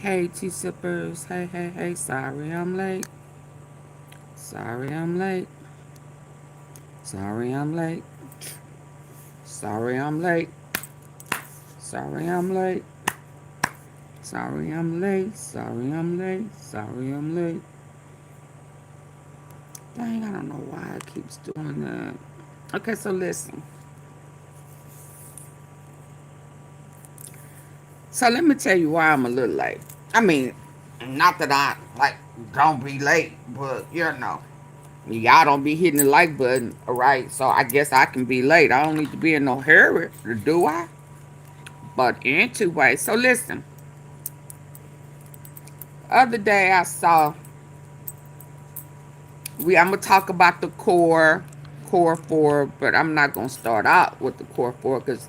Hey, tea sippers. Hey, hey, hey. Sorry I'm late. Sorry I'm late. Sorry I'm late. Sorry I'm late. Sorry I'm late. Sorry I'm late. Sorry I'm late. Sorry I'm late. Dang, I don't know why it keeps doing that. Okay, so listen. So let me tell you why I'm a little late. I mean, not that I like don't be late, but you know, y'all don't be hitting the like button, all right? So I guess I can be late. I don't need to be in no hurry, do I? But anyway, so listen. Other day I saw I'm gonna talk about the core four, but I'm not gonna start out with the core four because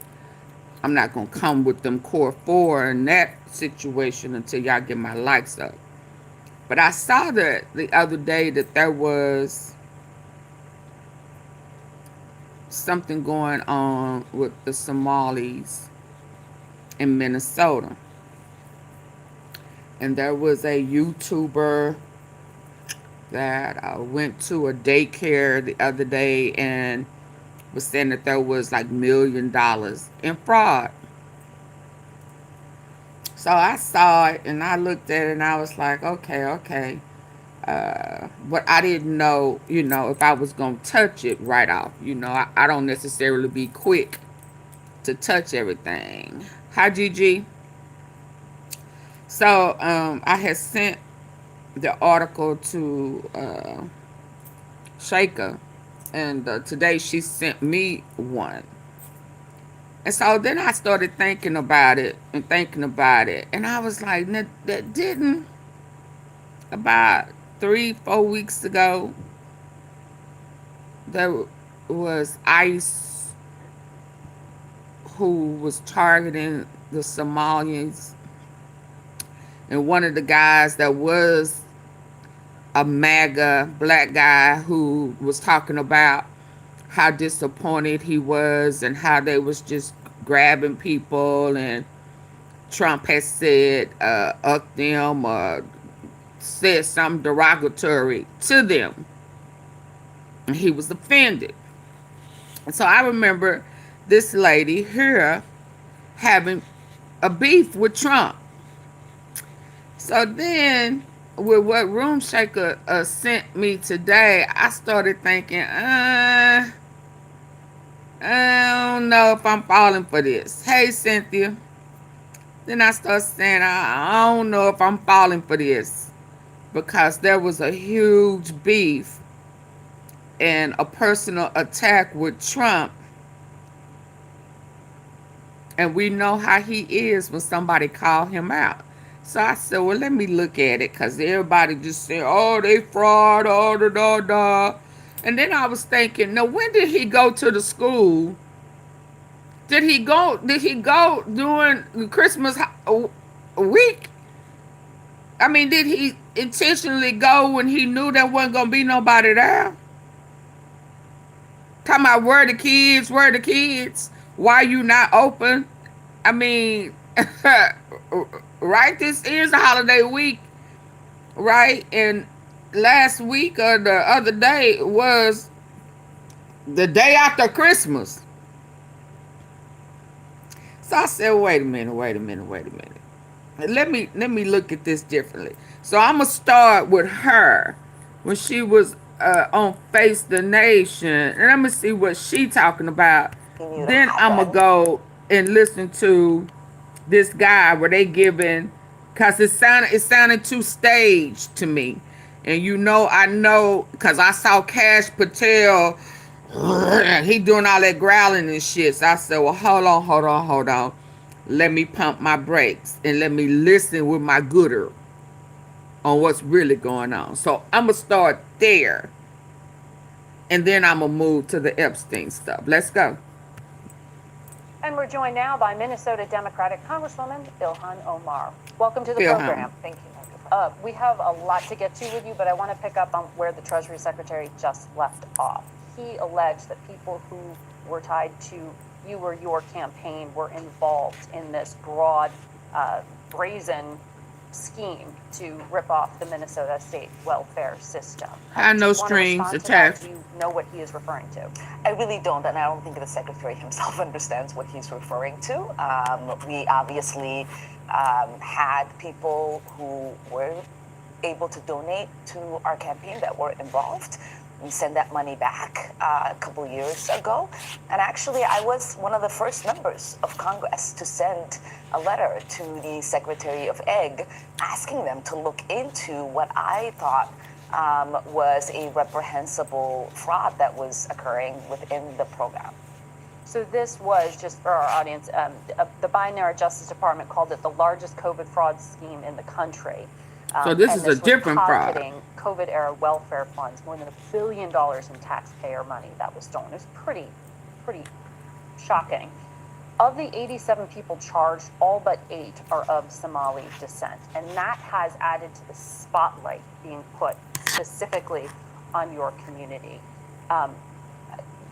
I'm not gonna come with them core four in that situation until y'all get my likes up. But I saw that the other day that there was something going on with the Somalis in Minnesota. And there was a YouTuber that went to a daycare the other day and was saying that there was like $1 million in fraud. So I saw it and I looked at it and I was like, okay, okay. But I didn't know, if I was going to touch it right off. I don't necessarily be quick to touch everything. Hi, Gigi. So I had sent the article to Shaker, and today she sent me one. And so then I started thinking about it and thinking about it, and I was like, that didn't about 3, 4 weeks ago there was ICE who was targeting the Somalians, and one of the guys that was a MAGA black guy who was talking about how disappointed he was and how they was just grabbing people, and Trump has said up them or said something derogatory to them, and he was offended. And so I remember this lady here having a beef with Trump. So then, with what Room Shaker sent me today, I started thinking, I don't know if I'm falling for this. Hey, Cynthia. Then I started saying, I don't know if I'm falling for this because there was a huge beef and a personal attack with Trump. And we know how he is when somebody call him out. So I said, well, let me look at it because everybody just said, oh, they fraud, oh, da, da, da. And then I was thinking, now, when did he go to the school? Did he go during the Christmas week? I mean, did he intentionally go when he knew there wasn't going to be nobody there? Talking about where the kids, where the kids, why you not open? I mean, right? This is a holiday week, right? And last week or the other day was the day after Christmas. So I said, wait a minute, wait a minute, wait a minute. Let me look at this differently. So I'm gonna start with her when she was on Face the Nation, and I'm gonna see what she talking about. Then I'm gonna go and listen to this guy where they giving, cause it sounded too staged to me, and I know cause I saw Cash Patel. He doing all that growling and shit. So I said, well, hold on. Let me pump my brakes and let me listen with my gooder on what's really going on. So I'm going to start there. And then I'm going to move to the Epstein stuff. Let's go. And we're joined now by Minnesota Democratic Congresswoman Ilhan Omar. Welcome to the Phil program. Thank you. We have a lot to get to with you, but I want to pick up on where the Treasury Secretary just left off. He alleged that people who were tied to you or your campaign were involved in this broad, brazen scheme to rip off the Minnesota state welfare system. Had Do no you want to strings respond to that? attached. Do you know what he is referring to? I really don't, and I don't think the secretary himself understands what he's referring to. We obviously had people who were able to donate to our campaign that were involved. We sent that money back a couple years ago. And actually, I was one of the first members of Congress to send a letter to the Secretary of Ag asking them to look into what I thought was a reprehensible fraud that was occurring within the program. So this was, just for our audience, the Biden-era Justice Department called it the largest COVID fraud scheme in the country. So this is a different fraud. Pocketing COVID-era welfare funds, more than $1 billion in taxpayer money that was stolen. It was pretty shocking. Of the 87 people charged, all but 8 are of Somali descent, and that has added to the spotlight being put specifically on your community.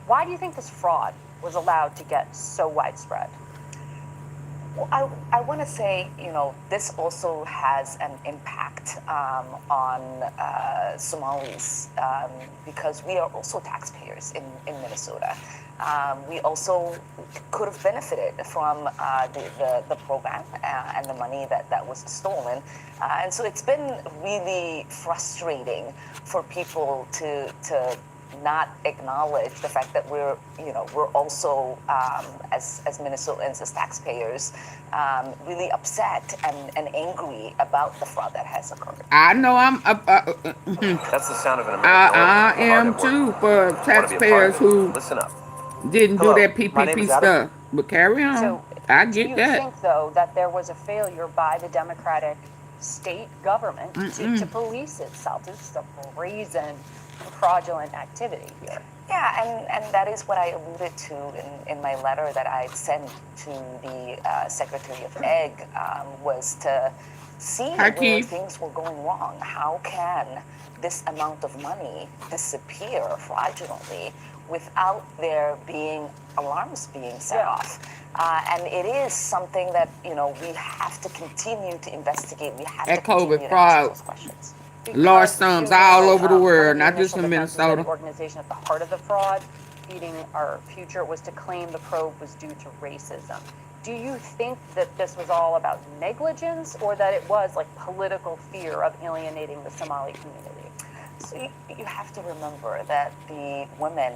Why do you think this fraud was allowed to get so widespread? Well, I want to say, this also has an impact on Somalis because we are also taxpayers in Minnesota. We also could have benefited from the program and the money that was stolen. And so it's been really frustrating for people to not acknowledge the fact that we're also as Minnesotans, as taxpayers, really upset and angry about the fraud that has occurred. I know I'm. That's the sound of an American. I am too for taxpayers who listen up. didn't Hello, do that my name PPP is Adam. stuff. But carry on. So, I do you get that. think, though, that there was a failure by the Democratic state government to police itself? This is some brazen, fraudulent activity here. Yeah, and that is what I alluded to in my letter that I sent to the Secretary of Ag, was to see where things were going wrong. How can this amount of money disappear fraudulently without there being alarms being set off? And it is something that, we have to continue to investigate. We have to continue to ask those questions. Large sums all over the world, not just in Minnesota. The organization at the heart of the fraud, Feeding Our Future, was to claim the probe was due to racism. Do you think that this was all about negligence, or that it was like political fear of alienating the Somali community? So you have to remember that the woman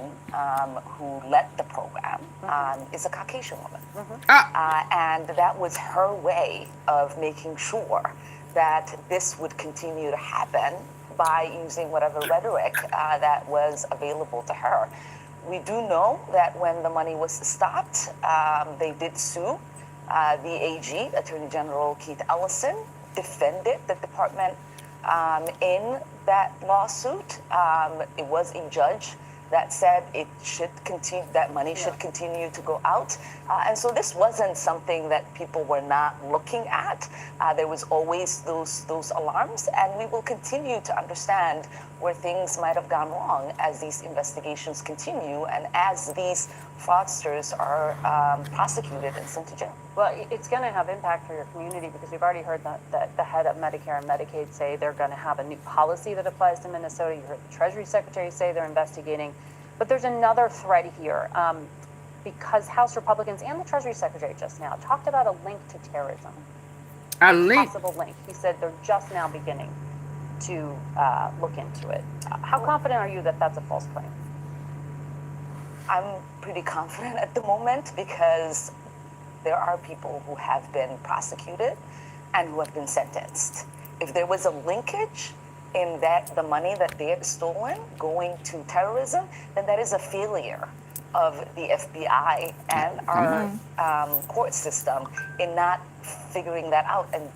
who led the program is a Caucasian woman. And that was her way of making sure that this would continue to happen by using whatever rhetoric that was available to her. We do know that when the money was stopped, they did sue. The AG, Attorney General Keith Ellison, defended the department in that lawsuit. It was a judge that said it should continue, that money should continue to go out. And so this wasn't something that people were not looking at. There was always those alarms, and we will continue to understand where things might have gone wrong as these investigations continue and as these fraudsters are prosecuted and sent to jail. Well, it's going to have impact for your community, because we've already heard that the head of Medicare and Medicaid say they're going to have a new policy that applies to Minnesota. You heard the Treasury Secretary say they're investigating. But there's another thread here, because House Republicans and the Treasury Secretary just now talked about a link to terrorism. A link? Possible link. He said they're just now beginning to look into it. How confident are you that that's a false claim? I'm pretty confident at the moment, because there are people who have been prosecuted and who have been sentenced. If there was a linkage in that the money that they had stolen going to terrorism, then that is a failure of the FBI and our court system in not figuring that out and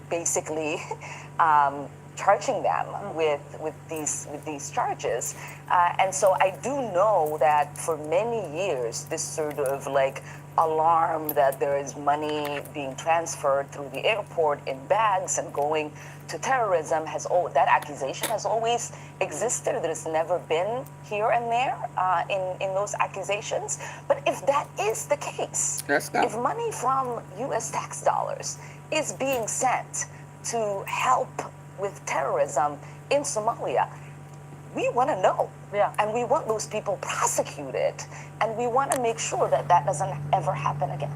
basically charging them with these charges. And so I do know that for many years, this sort of like alarm that there is money being transferred through the airport in bags and going to terrorism that accusation has always existed. There's never been here and there in those accusations. But if that is the case, if money from U.S. tax dollars is being sent to help with terrorism in Somalia, we want to know. Yeah. And we want those people prosecuted. And we want to make sure that that doesn't ever happen again.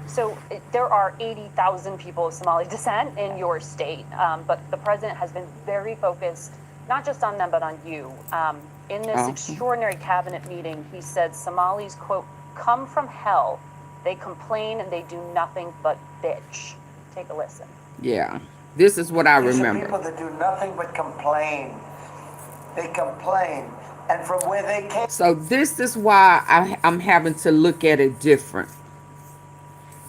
So there are 80,000 people of Somali descent in your state, but the president has been very focused, not just on them, but on you. In this extraordinary cabinet meeting, he said Somalis, quote, come from hell. They complain and they do nothing but bitch. Take a listen. Yeah, this is what I remember. These are people that do nothing but complain. They complain. And from where they came. So this is why I'm having to look at it different.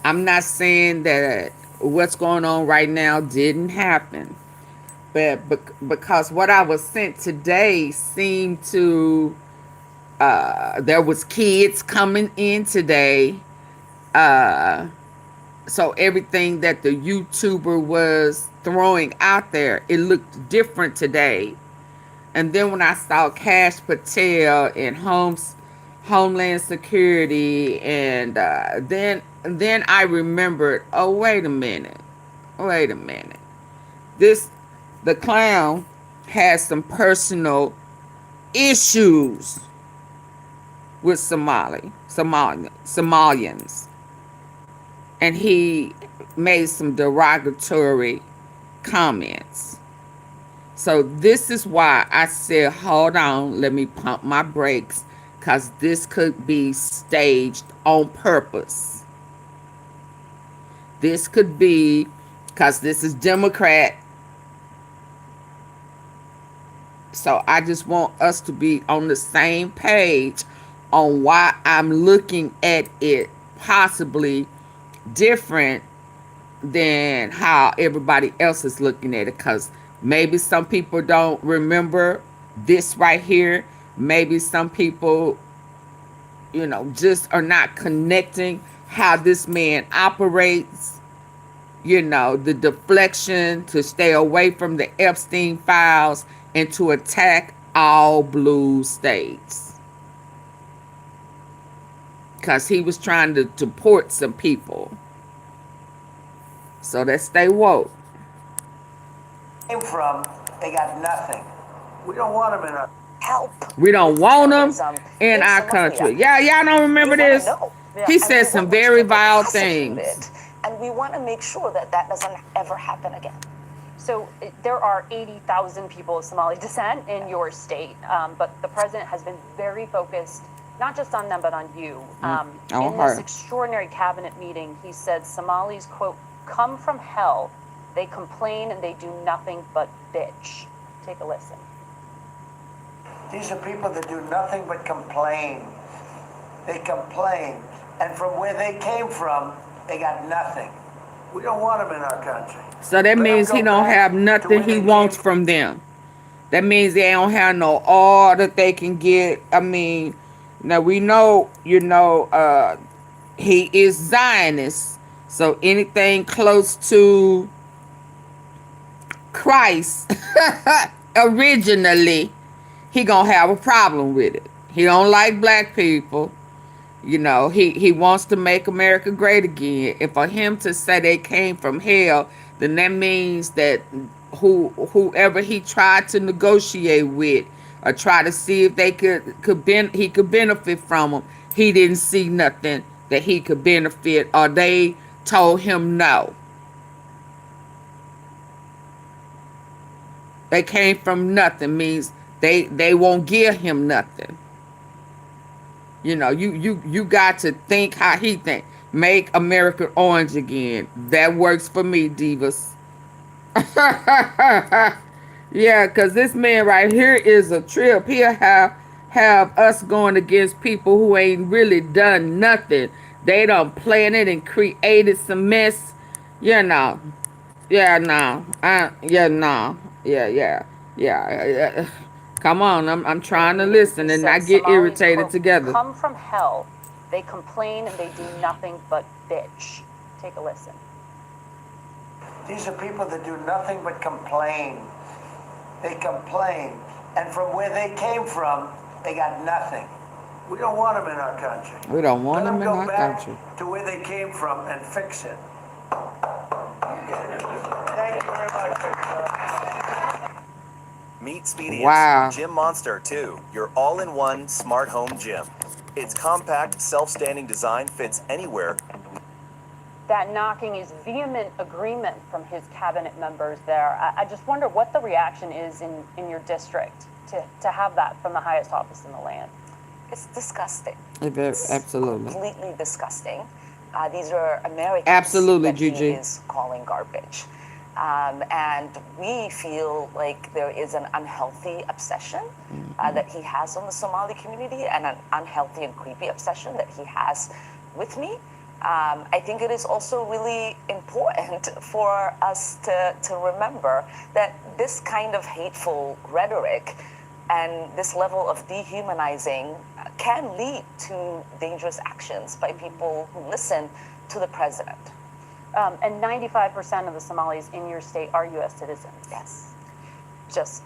I'm not saying that what's going on right now didn't happen. But because what I was sent today seemed to, there was kids coming in today. So everything that the YouTuber was throwing out there, it looked different today. And then when I saw Cash Patel and Homeland Security, and then I remembered, oh, wait a minute. The clown has some personal issues with Somalians. And he made some derogatory comments. So this is why I said, hold on, let me pump my brakes, because this could be staged on purpose. This could be, because this is Democrat. So I just want us to be on the same page on why I'm looking at it possibly different than how everybody else is looking at it, because maybe some people don't remember this right here. Maybe some people, just are not connecting how this man operates. The deflection to stay away from the Epstein files and to attack all blue states. Because he was trying to deport some people. So let's stay woke. Came from, they got nothing. We don't want them in our help. We don't want them in our country. Yeah, y'all don't remember this? He said some very vile things. And we want to make sure that that doesn't ever happen again. So there are 80,000 people of Somali descent in your state, but the president has been very focused, not just on them, but on you. In this extraordinary cabinet meeting, he said Somalis, quote, come from hell. They complain and they do nothing but bitch. Take a listen. These are people that do nothing but complain. They complain. And from where they came from, they got nothing. We don't want them in our country. So that means he don't have nothing he wants from them. That means they don't have no oil that they can get. I mean, now we know, he is Zionist. So anything close to Christ originally, he gonna have a problem with it. He don't like black people. He wants to make America great again. And for him to say they came from hell, then that means that whoever he tried to negotiate with or try to see if they he could benefit from them, he didn't see nothing that he could benefit, or they told him no. They came from nothing means they won't give him nothing. You got to think how he think. Make America orange again. That works for me, divas. Yeah, because this man right here is a trip. He'll have us going against people who ain't really done nothing. They done planted and created some mess. Yeah, no. Come on, I'm trying to listen and not get irritated together. Come from hell. They complain and they do nothing but bitch. Take a listen. These are people that do nothing but complain. They complain. And from where they came from, they got nothing. We don't want them in our country. We don't want Let them in go our back country. to where they came from and fix it. Thank you very much. Meet Speediest Wow. Gym Monster 2, your all-in-one smart home gym. Its compact, self-standing design fits anywhere. That knocking is vehement agreement from his cabinet members there. I just wonder what the reaction is in your district to have that from the highest office in the land. It's disgusting. It's absolutely. Completely disgusting. These are Americans Absolutely, that he Gigi. is calling garbage. And we feel like there is an unhealthy obsession that he has on the Somali community, and an unhealthy and creepy obsession that he has with me. I think it is also really important for us to remember that this kind of hateful rhetoric and this level of dehumanizing can lead to dangerous actions by people who listen to the president. And 95% of the Somalis in your state are U.S. citizens. Yes. Just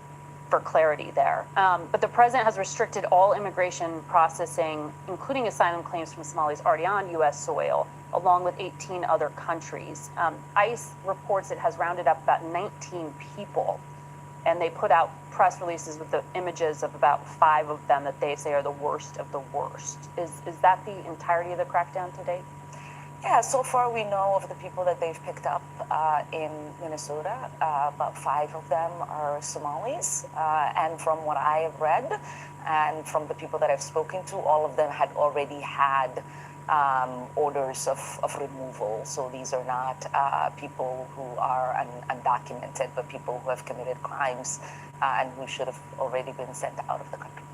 for clarity there. But the president has restricted all immigration processing, including asylum claims from Somalis already on U.S. soil, along with 18 other countries. ICE reports it has rounded up about 19 people, and they put out press releases with the images of about 5 of them that they say are the worst of the worst. Is that the entirety of the crackdown to date? Yeah, so far we know of the people that they've picked up in Minnesota. About 5 of them are Somalis. And from what I have read and from the people that I've spoken to, all of them had already had orders of removal. So these are not people who are undocumented, but people who have committed crimes and who should have already been sent out of the country.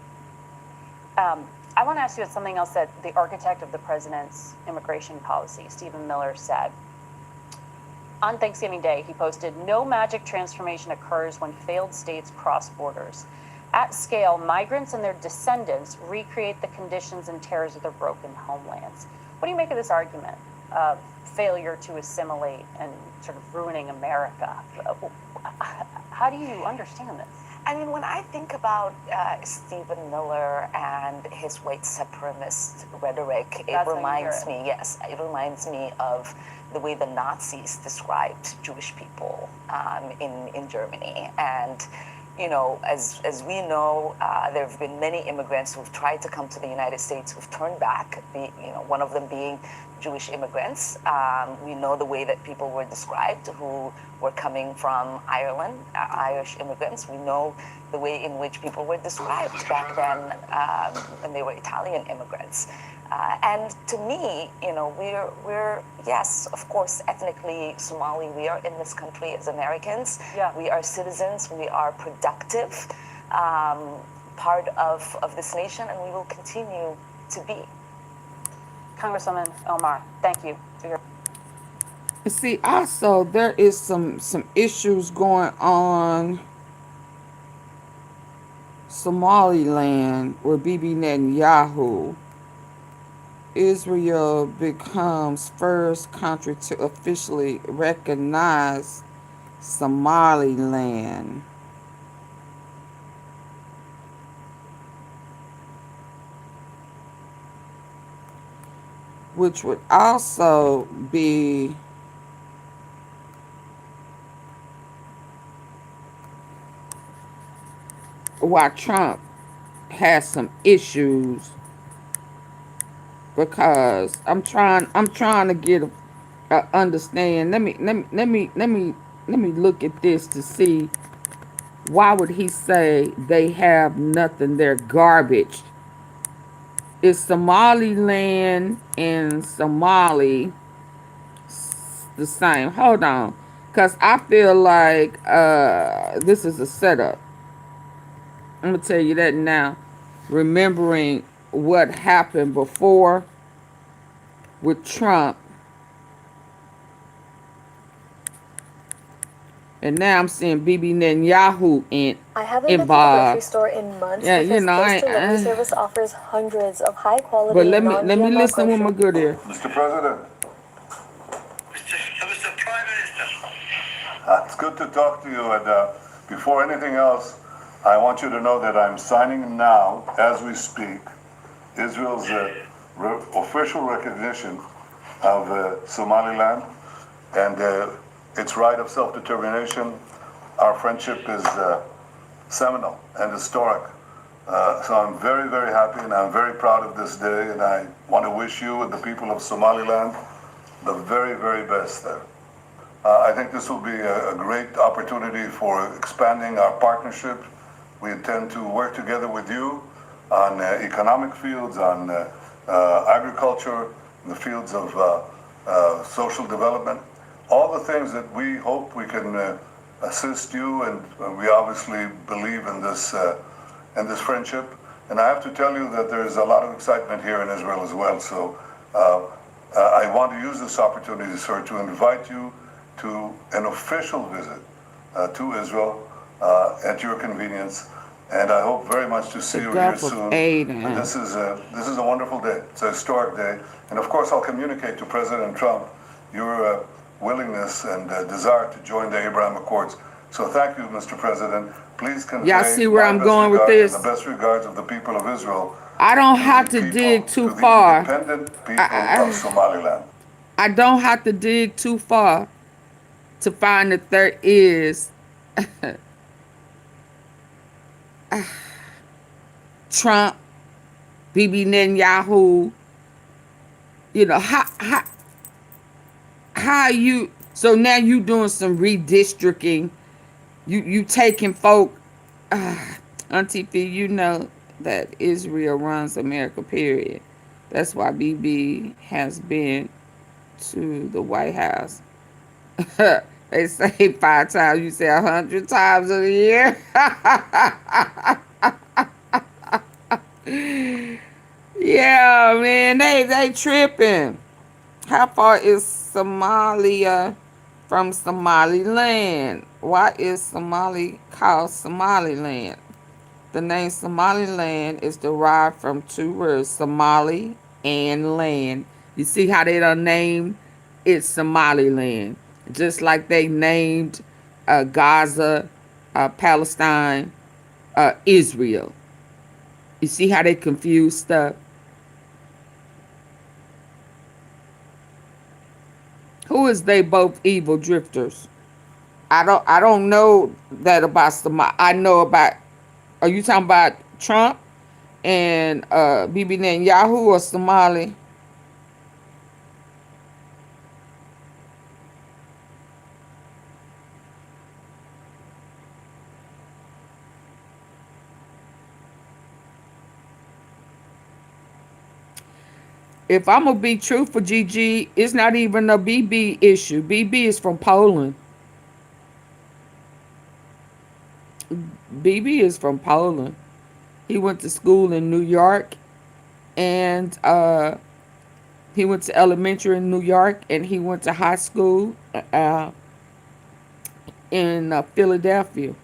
I want to ask you about something else that the architect of the president's immigration policy, Stephen Miller, said. On Thanksgiving Day, he posted, "No magic transformation occurs when failed states cross borders. At scale, migrants and their descendants recreate the conditions and terrors of their broken homelands." What do you make of this argument of failure to assimilate and sort of ruining America? How do you understand this? I mean, when I think about Stephen Miller and his white supremacist rhetoric, it reminds me, yes, it reminds me of the way the Nazis described Jewish people in Germany. And, you know, as we know, there have been many immigrants who've tried to come to the United States who've turned back, one of them being Jewish immigrants. We know the way that people were described who were coming from Ireland, Irish immigrants. We know the way in which people were described back then when they were Italian immigrants. And to me, you know, we're yes, of course, ethnically Somali. We are in this country as Americans. Yeah. We are citizens. We are productive part of this nation, and we will continue to be. Congresswoman Omar, thank you for your... See, also there is some issues going on Somaliland with Bibi Netanyahu. Israel becomes first country to officially recognize Somaliland. Which would also be why Trump has some issues, because I'm trying to get a understand. Let me look at this to see why would he say they have nothing, they're garbage. Is Somaliland and Somali the same? Hold on, because I feel like this is a setup. I'm gonna tell you that now, remembering what happened before with Trump And now I'm seeing Bibi Netanyahu I haven't been to the grocery involved. store in months Yeah, you because know, this delivery service offers hundreds of high but quality let me non-GMO listen with my groceries. good ear. Mr. President, Mr. Prime Minister. it's good to talk to you. And before anything else, I want you to know that I'm signing now, as we speak, Israel's official recognition of Somaliland and its right of self-determination. Our friendship is seminal and historic. So I'm very, very happy and I'm very proud of this day, and I want to wish you and the people of Somaliland the very, very best there. I think this will be a great opportunity for expanding our partnership. We intend to work together with you on economic fields, on agriculture, in the fields of social development, all the things that we hope we can assist you, and we obviously believe in this friendship. And I have to tell you that there's a lot of excitement here in Israel as well. So I want to use this opportunity, sir, to invite you to an official visit to Israel at your convenience. And I hope very much to see you here Gulf of soon. Aden. And this is a wonderful day. It's a historic day. And of course, I'll communicate to President Trump your willingness and desire to join the Abraham Accords. So thank you, Mr. President. Please convey Y'all see where my I'm best going with regards this? and the best regards of the people of Israel. I don't have the to people- dig too to the far. independent people of Somaliland. I don't have to dig too far to find that there is Trump, Bibi Netanyahu. You know, how you, so now you doing some redistricting. You taking folk, AunTeaFee, you know that Israel runs America, period. That's why Bibi has been to the White House. They say 5 times, you say 100 times a year. Yeah, man, they tripping. How far is Somalia from Somaliland? Why is Somali called Somaliland? The name Somaliland is derived from 2 words, Somali and land. You see how they done named it Somaliland. Just like they named Gaza, Palestine, Israel. You see how they confuse stuff? Who is they both evil drifters? I don't know that about Somalia. I know about, are you talking about Trump and Bibi Netanyahu or Somali? If I'm gonna be truthful, GG, it's not even a BB issue. BB is from Poland. BB is from Poland. He went to school in New York, and he went to elementary in New York, and he went to high school in Philadelphia.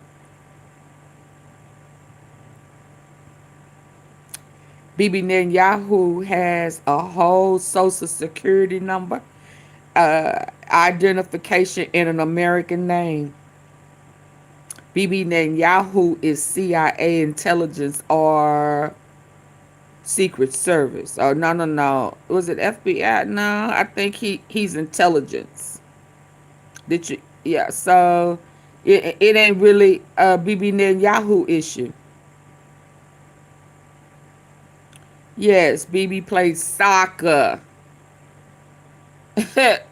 Bibi Netanyahu has a whole social security number, identification, and an American name. Bibi Netanyahu is CIA intelligence or Secret Service. Oh, no. Was it FBI? No, I think he's intelligence. Did you? Yeah, so it ain't really a Bibi Netanyahu issue. Yes, Bibi plays soccer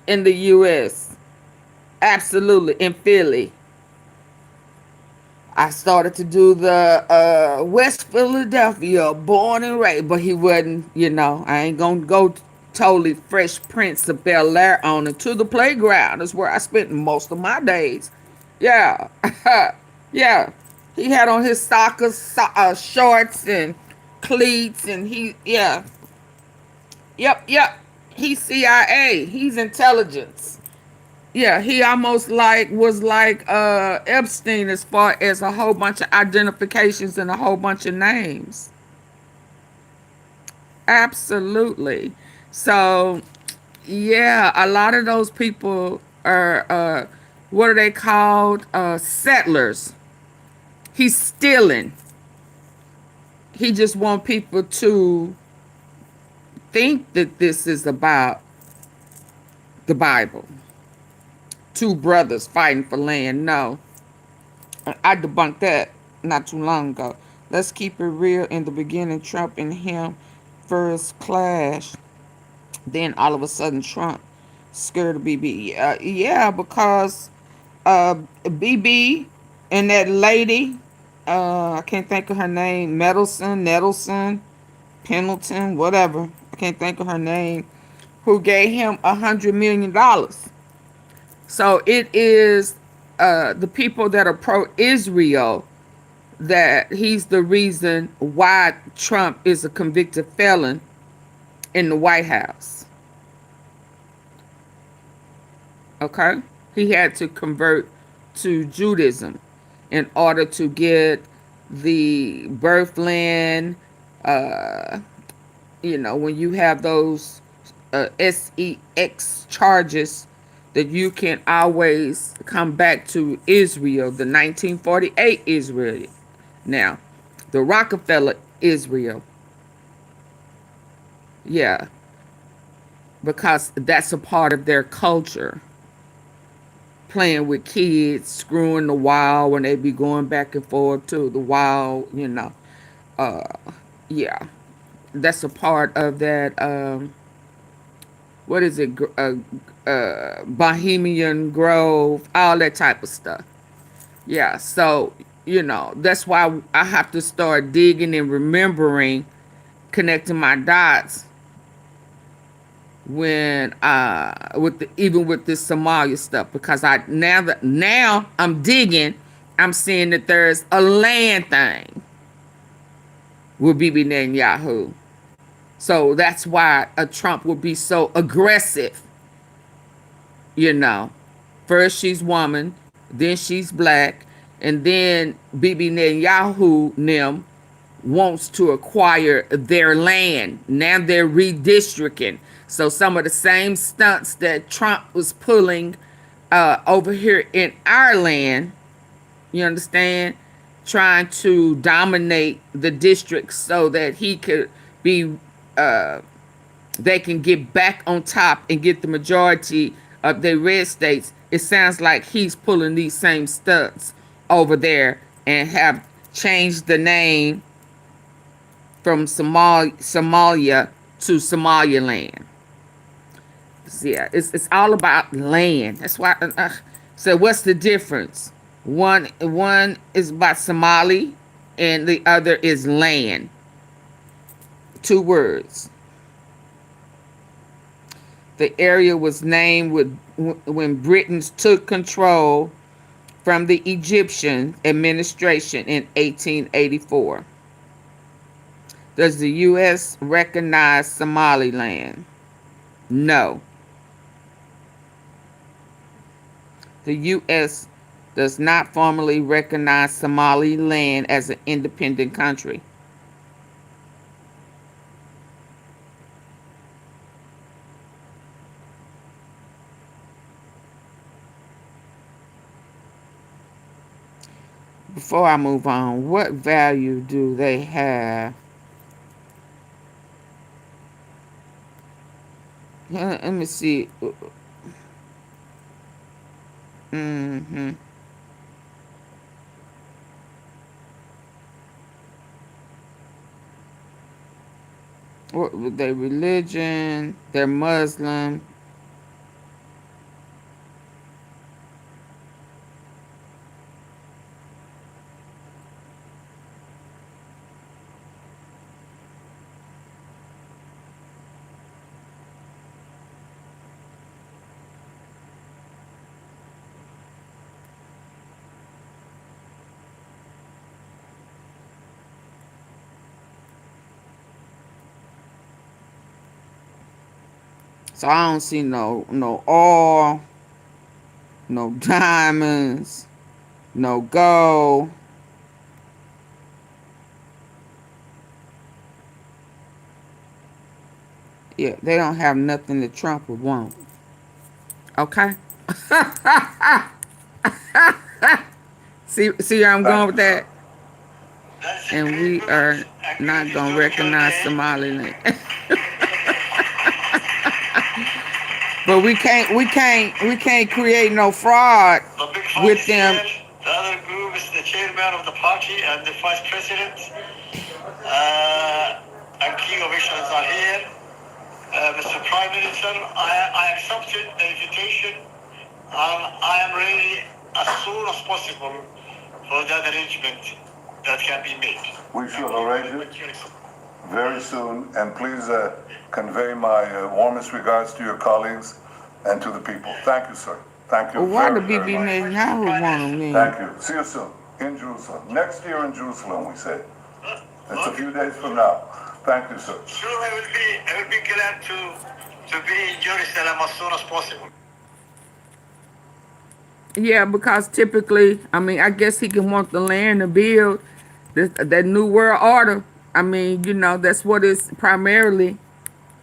in the U.S. Absolutely, in Philly. I started to do the West Philadelphia, born and raised, but he wasn't, I ain't going to go totally Fresh Prince of Bel-Air on it. To the playground. That's where I spent most of my days. Yeah. Yeah. He had on his soccer shorts and cleats, and Yep. He's CIA. He's intelligence. Yeah, he almost like was like Epstein as far as a whole bunch of identifications and a whole bunch of names. Absolutely. So yeah, a lot of those people are what are they called? Settlers. He's stealing. He just want people to think that this is about the Bible. Two brothers fighting for land. No. I debunked that not too long ago. Let's keep it real. In the beginning, Trump and him first clash. Then all of a sudden, Trump scared of BB. Yeah, because BB and that lady, I can't think of her name, Nettleson, Pendleton, whatever. I can't think of her name. Who gave him $100 million. So it is the people that are pro-Israel that he's the reason why Trump is a convicted felon in the White House. Okay? He had to convert to Judaism in order to get the birthland. When you have those sex charges, that you can always come back to Israel, the 1948 Israel. Now, the Rockefeller Israel. Yeah, because that's a part of their culture. Playing with kids, screwing the wall when they be going back and forth to the wall, Uh, yeah, that's a part of that. What is it? Bohemian Grove, all that type of stuff. Yeah, so that's why I have to start digging and remembering, connecting my dots when even with this Somalia stuff, because now I'm digging, I'm seeing that there's a land thing with Bibi Netanyahu. So that's why a Trump will be so aggressive. First she's woman, then she's black, and then Bibi Netanyahu wants to acquire their land. Now they're redistricting. So some of the same stunts that Trump was pulling over here in our land, you understand, trying to dominate the districts so that he could be, they can get back on top and get the majority of the red states. It sounds like he's pulling these same stunts over there and have changed the name from Somalia to Somaliland. Yeah, it's all about land. That's why. So what's the difference? One is about Somali, and the other is land. Two words. The area was named when Britons took control from the Egyptian administration in 1884. Does the U.S. recognize Somaliland? No. The U.S. does not formally recognize Somaliland as an independent country. Before I move on, what value do they have? Let me see. What with their religion? They're Muslim. So I don't see no oil. no diamonds, no gold. Yeah, they don't have nothing that Trump would want. Okay? see where I'm going with that? And we are not going to recognize Somaliland. But we can't create no fraud with them. The other group is the chairman of the party and the vice president. And key officials are here. Mr. Prime Minister, I accepted the invitation. I am ready as soon as possible for that arrangement that can be made. We shall arrange it very soon, and please convey my warmest regards to your colleagues and to the people. Thank you, sir. Thank you Why the very, very BB much. Netanyahu want them Thank you. See you soon in Jerusalem. Next year in Jerusalem, we say. It's a few days from now. Thank you, sir. Sure, I will be glad to be in Jerusalem as soon as possible. Yeah, because typically, I mean, I guess he can want the land to build that new world order. I mean, you know, that's what it's primarily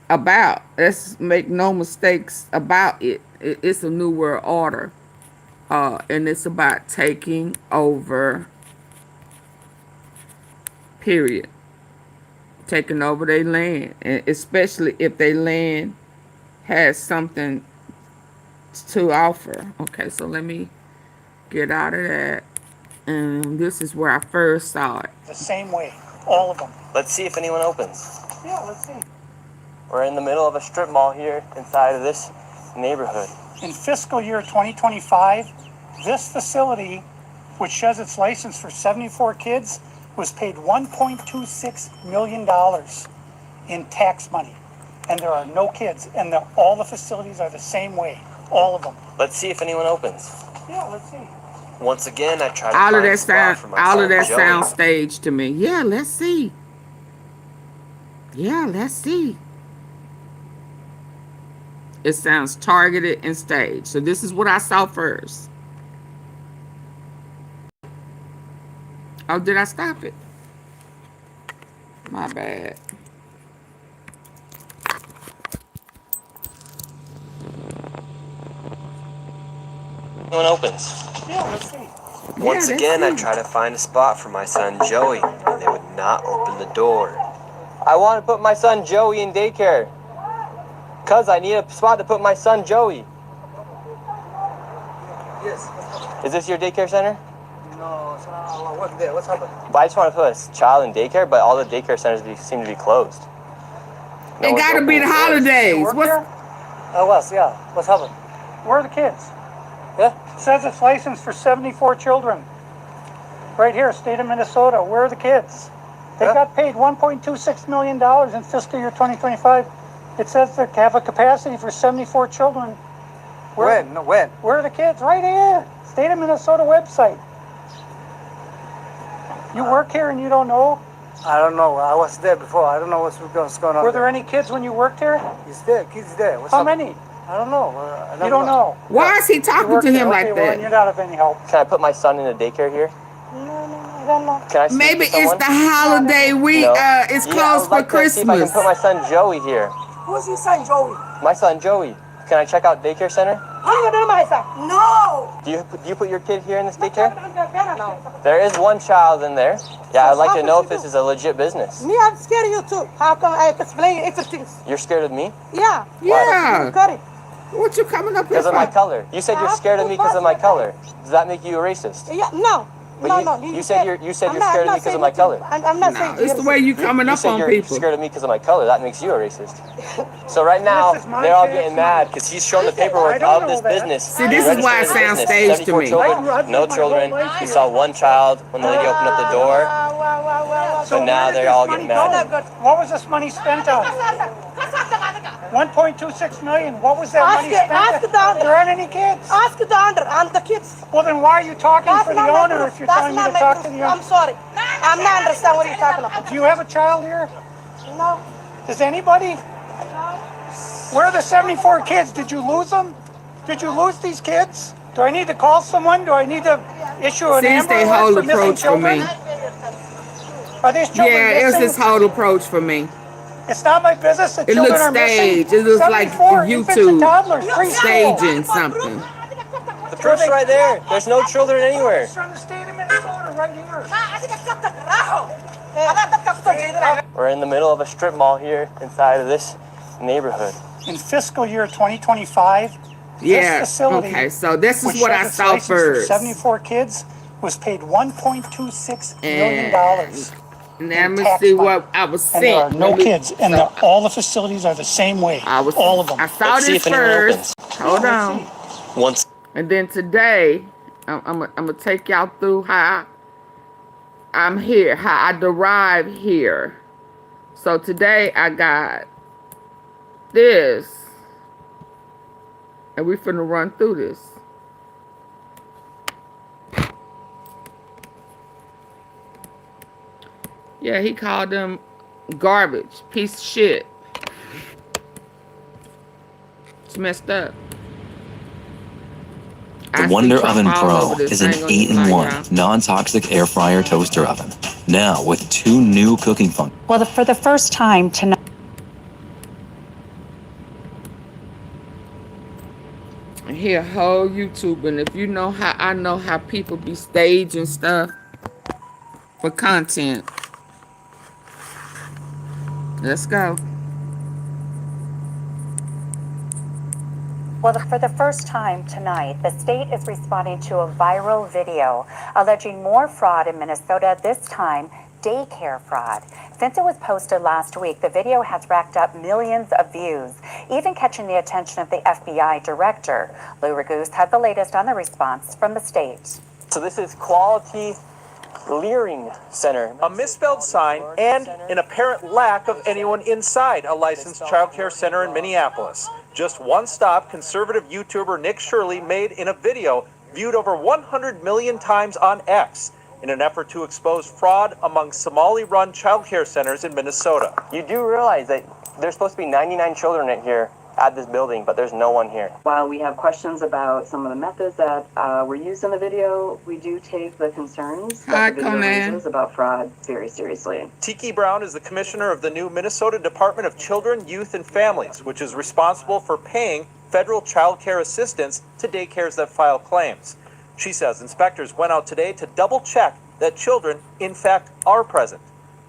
about. Let's make no mistakes about it. It's a new world order. And it's about taking over, period. Taking over their land. And especially if their land has something to offer. Okay, so let me get out of that. And this is where I first saw it. The same way, all of them. Let's see if anyone opens. Yeah, let's see. We're in the middle of a strip mall here inside of this neighborhood. In fiscal year 2025, this facility, which has its license for 74 kids, was paid $1.26 million in tax money. And there are no kids, and all the facilities are the same way, all of them. Let's see if anyone opens. Yeah, let's see. Once again, I tried to All of find a that spot for my all son of that Joey. sounds staged to me. Yeah, let's see. Yeah, let's see. It sounds targeted and staged. So this is what I saw first. Oh, did I stop it? My bad. Anyone opens. Yeah, let's see. Once Yeah, again, I let's see. tried to find a spot for my son Joey, and they would not open the door. I want to put my son Joey in daycare. Cuz I need a spot to put my son Joey. Yes. Is this your daycare center? No, so I work there. What's happened? But I just want to put a child in daycare, but all the daycare centers seem to be closed. No It one's gotta be opening the doors. holidays. Work What's there? I was, yeah. What's happened? Where are the kids? Yeah? It says it's licensed for 74 children. Right here, state of Minnesota. Where are the kids? They Yeah. got paid $1.26 million in fiscal year 2025. It says they have a capacity for 74 children. When? No, when? Where are the kids? Right here. State of Minnesota website. You work here and you don't know? I don't know. I was there before. I don't know what's going on. Were there any kids when you worked here? He's there. Kids there. What's How happened? many? I don't know. You don't know. Why is he You talking work to there. him Okay, like well, then you're that? not of any help. Can I put my son in a daycare here? No, I don't know. Can I speak Maybe to it's someone? the holiday week. No. It's Yeah, I closed would for like to see if I can Christmas. put my son Joey here. Who's your son, Joey? My son Joey. Can I check out daycare center? How you gonna do my son? No! Do you put your kid here in this daycare? No. There is one child in there. Yeah, I'd like to know if this is a legit business. Me, I'm scared of you too. How come I explain everything? You're scared of me? Yeah. Yeah. Got it. What you coming up here Because of my for? color. You said you're scared of me because of my color. Does that make you a racist? Yeah, no. But no. you said you're scared of me because of my color. I'm not saying It's the way you coming You up said on you're people. scared of me because of my color. That makes you a racist. So right now, This is my they're all tax getting money. mad because he's shown the paperwork I don't of this know that. business. See, this is why it Registered sounds business, staged to 74 me. children, I've no lived my children. whole life We here. saw one child when the lady opened up the door. So now where did they're this all money getting mad. go? What was this money spent on? 1.26 million. What was that money spent ask on? the owner. There aren't any kids. Ask the owner and the kids. Well, then why are you talking That's for the not my owner proof. if you're That's telling me not to my talk proof. to the I'm owner? sorry. I'm not understand what you're talking about. Do you have a child here? No. Does anybody? Where are the 74 kids? Did you lose them? Did you lose these kids? Do I need to call someone? Do I need to issue an Since Amber they Alert whole for missing approach for me. children? Are these children Yeah, it's missing? his whole approach for me. It's not my business that It children looks are missing. staged. It looks like 74 infants and YouTube toddlers, preschool. staging something. The proof's right there. There's no children anywhere. It's from the state of Minnesota right here. We're in the middle of a strip mall here inside of this neighborhood. In fiscal year 2025, Yeah. this facility, Okay, so this which is what has I its saw license for first. 74 kids, was paid $1.26 million. Let me tax see money. what I was And there are sent. no Let me- kids, and all the facilities are the same way. All of them. I saw Let's see this if anyone first. Hold Let's on. see. Once And then today, I'm gonna take y'all through how I'm here, how I derive here. So today I got this, and we finna run through this. Yeah, he called them garbage, piece of shit. It's messed up. The Wonder Oven Pro is an 8-in-1 non-toxic air fryer toaster oven. Now with 2 new cooking functions. Well, for the first time tonight. He a whole YouTuber, and if you know how I know how people be staging stuff for content. Let's go. Well, for the first time tonight, the state is responding to a viral video alleging more fraud in Minnesota, this time daycare fraud. Since it was posted last week, the video has racked up millions of views, even catching the attention of the FBI director. Lou Raguse had the latest on the response from the state. So this is Quality Leering Center. A misspelled sign and an apparent lack of anyone inside a licensed child care center in Minneapolis. Just one stop conservative YouTuber Nick Shirley made in a video viewed over 100 million times on X in an effort to expose fraud among Somali-run child care centers in Minnesota. You do realize that there's supposed to be 99 children in here at this building, but there's no one here. While we have questions about some of the methods that were used in the video, we do take the concerns that the video raises about fraud very seriously. Tiki Brown is the commissioner of the new Minnesota Department of Children, Youth, and Families, which is responsible for paying federal child care assistance to daycares that file claims. She says inspectors went out today to double check that children, in fact, are present.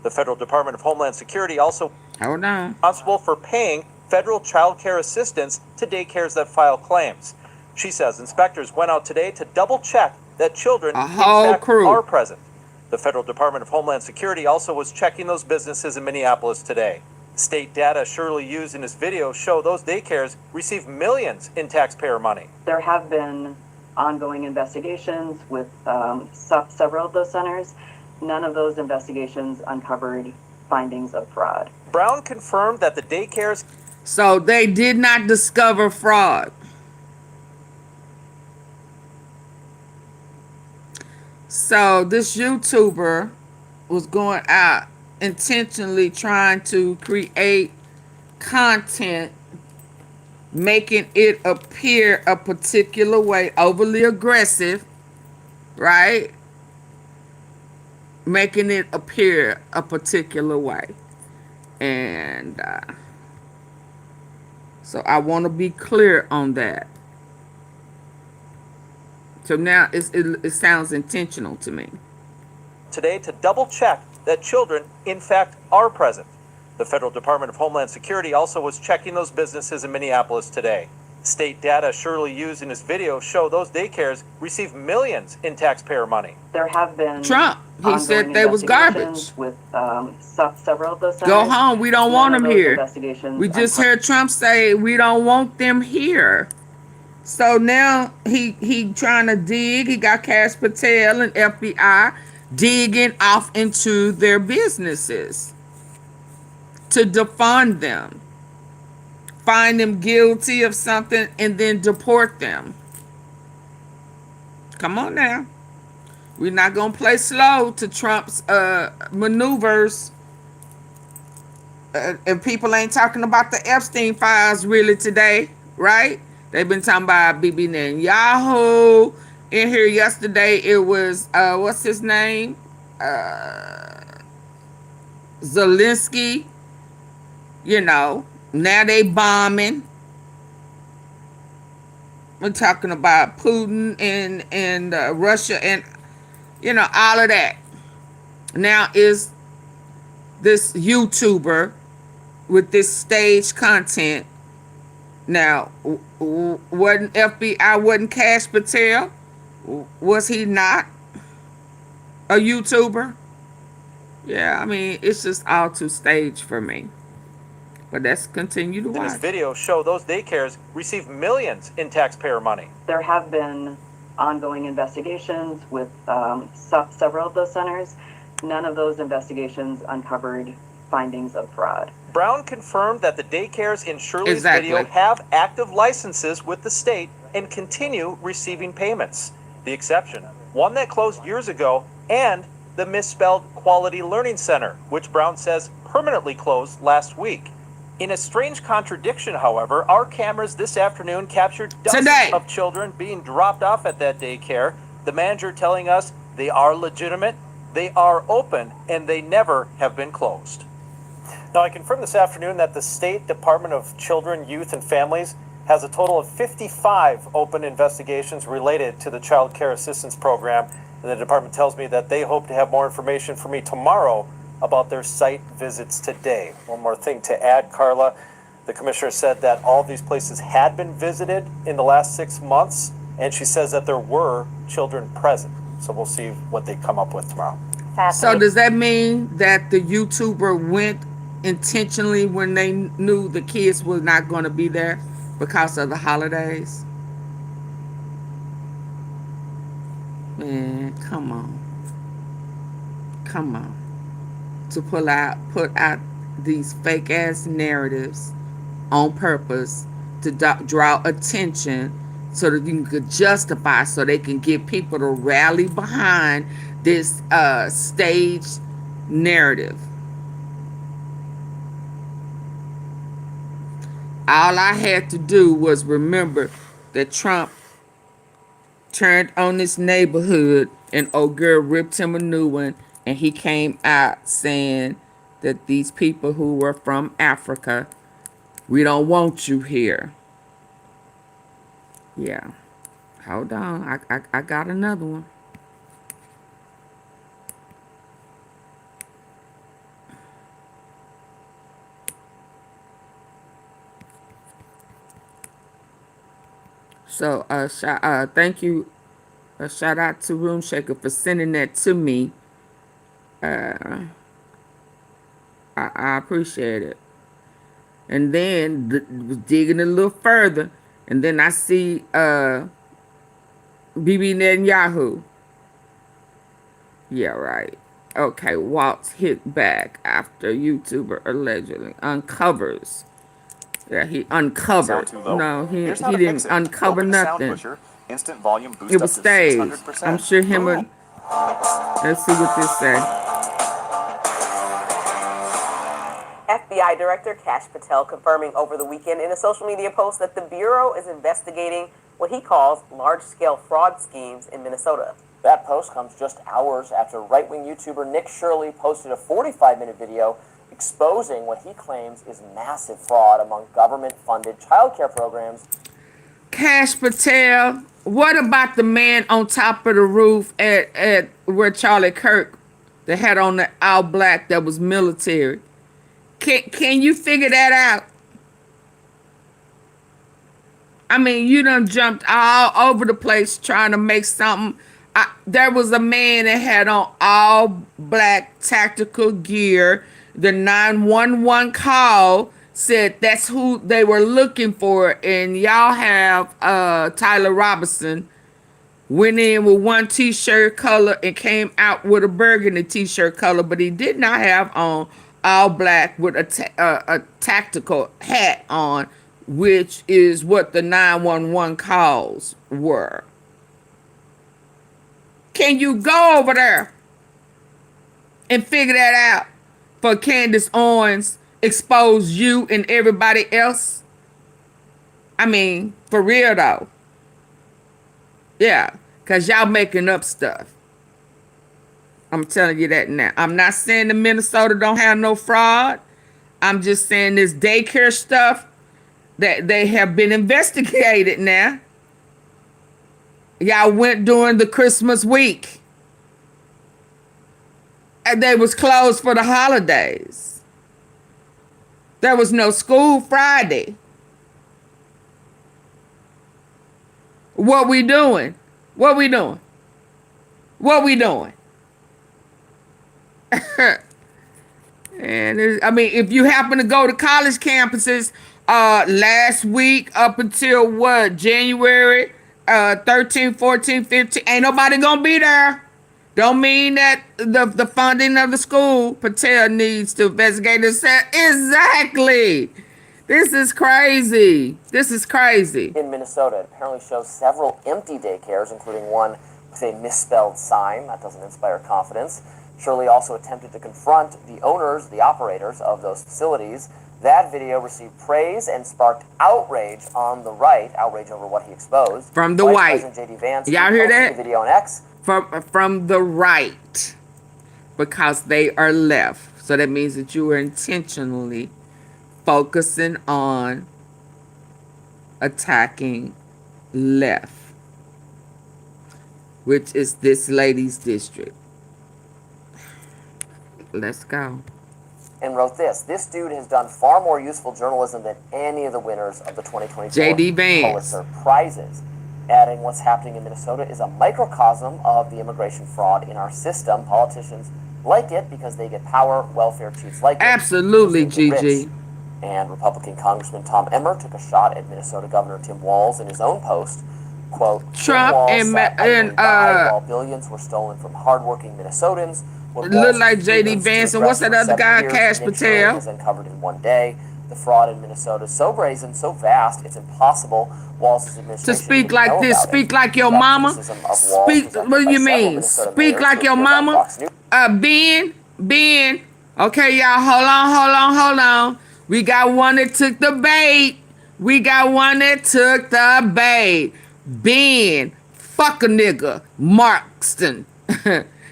The Federal Department of Homeland Security also responsible for paying federal child care assistance to daycares that file claims. She says inspectors went out today to double check that children, in fact, are present. The Federal Department of Homeland Security also was checking those businesses in Minneapolis today. State data Shirley used in his video show those daycares receive millions in taxpayer money. There have been ongoing investigations with several of those centers. None of those investigations uncovered findings of fraud. Brown confirmed that the daycares... So they did not discover fraud. So this YouTuber was going out intentionally trying to create content, making it appear a particular way, overly aggressive, right? Making it appear a particular way. And so I want to be clear on that. So now it sounds intentional to me. Today to double check that children, in fact, are present. The Federal Department of Homeland Security also was checking those businesses in Minneapolis today. State data Shirley used in his video show those daycares receive millions in taxpayer money. There have been Trump. He said they was garbage. With several of those centers. Go home. We don't want them here. We just uncovered. heard Trump say we don't want them here. So now he trying to dig. He got Cash Patel and FBI digging off into their businesses to defund them, find them guilty of something, and then deport them. Come on now. We're not going to play slow to Trump's maneuvers. And people ain't talking about the Epstein files really today, right? They've been talking about Bibi Netanyahu. In here yesterday, it was, what's his name? Zelensky. You know, now they bombing. We're talking about Putin and Russia and, you know, all of that. Now is this YouTuber with this stage content. Now, wasn't FBI, wasn't Cash Patel? Was he not a YouTuber? Yeah, I mean, it's just all too staged for me. But let's continue to In his watch. video show those daycares receive millions in taxpayer money. There have been ongoing investigations with several of those centers. None of those investigations uncovered findings of fraud. Brown confirmed that the daycares in Shirley's video have active licenses with the state and continue receiving payments. The exception, one that closed years ago, and the misspelled Quality Learning Center, which Brown says permanently closed last week. In a strange contradiction, however, our cameras this afternoon captured dozens of children being dropped off at that daycare. The manager telling us they are legitimate, they are open, and they never have been closed. Now, I confirmed this afternoon that the State Department of Children, Youth, and Families has a total of 55 open investigations related to the Child Care Assistance Program. And the department tells me that they hope to have more information for me tomorrow about their site visits today. One more thing to add, Carla. The commissioner said that all of these places had been visited in the last 6 months, and she says that there were children present. So we'll see what they come up with tomorrow. So does that mean that the YouTuber went intentionally when they knew the kids were not going to be there because of the holidays? Man, come on. Come on. To put out these fake ass narratives on purpose to draw attention so that you can justify, so they can get people to rally behind this staged narrative. All I had to do was remember that Trump turned on this neighborhood and old girl ripped him a new one, and he came out saying that these people who were from Africa, we don't want you here. Yeah. Hold on. I got another one. So, thank you. A shout out to Room Shaker for sending that to me. I appreciate it. And then was digging a little further, and then I see Bibi Netanyahu. Yeah, right. Okay, Waltz hit back after YouTuber allegedly uncovers. Yeah, he uncovered. No, he didn't uncover nothing. Instant volume boost it was staged. I'm sure him would. Let's see what this say. FBI Director Kash Patel confirming over the weekend in a social media post that the Bureau is investigating what he calls large-scale fraud schemes in Minnesota. That post comes just hours after right-wing YouTuber Nick Shirley posted a 45-minute video exposing what he claims is massive fraud among government-funded childcare programs. Kash Patel, what about the man on top of the roof at where Charlie Kirk, that had on the all black that was military? Can you figure that out? I mean, you done jumped all over the place trying to make something. There was a man that had on all black tactical gear. The 911 call said that's who they were looking for. And y'all have Tyler Robinson went in with one t-shirt color and came out with a burgundy t-shirt color, but he did not have on all black with a tactical hat on, which is what the 911 calls were. Can you go over there and figure that out for Candace Owens expose you and everybody else? I mean, for real though. Yeah, because y'all making up stuff. I'm telling you that now. I'm not saying that Minnesota don't have no fraud. I'm just saying this daycare stuff that they have been investigated now. Y'all went during the Christmas week. And they was closed for the holidays. There was no school Friday. What we doing? What we doing? What we doing? And I mean, if you happen to go to college campuses last week up until what, January 13, 14, 15, ain't nobody gonna be there. Don't mean that the funding of the school, Patel needs to investigate this. Exactly. This is crazy. This is crazy. In Minnesota, it apparently shows several empty daycares, including one with a misspelled sign. That doesn't inspire confidence. Shirley also attempted to confront the owners, the operators of those facilities. That video received praise and sparked outrage on the right, outrage over what he exposed. From the Vice white. President J.D. Vance, y'all hear that? The video on X. From the right, because they are left. So that means that you are intentionally focusing on attacking left, which is this lady's district. Let's go. And wrote this. This dude has done far more useful journalism than any of the winners of the 2024 J.D. Vance Pulitzer Prizes. Adding what's happening in Minnesota is a microcosm of the immigration fraud in our system. Politicians like it because they get power. Welfare chiefs like it. Absolutely, Gigi. And Republican Congressman Tom Emmer took a shot at Minnesota Governor Tim Walz in his own post. Quote, Trump and while billions were stolen from hardworking Minnesotans. It looked like J.D. Vance and what's that other guy, Cash Patel? Was uncovered in one day. The fraud in Minnesota is so brazen, so vast, it's impossible. Walz's administration to speak like this, speak like your mama. Speak. What do you mean? Speak like your mama. Ben. Okay, y'all. Hold on. We got one that took the bait. Ben, fuck a nigga, Markston.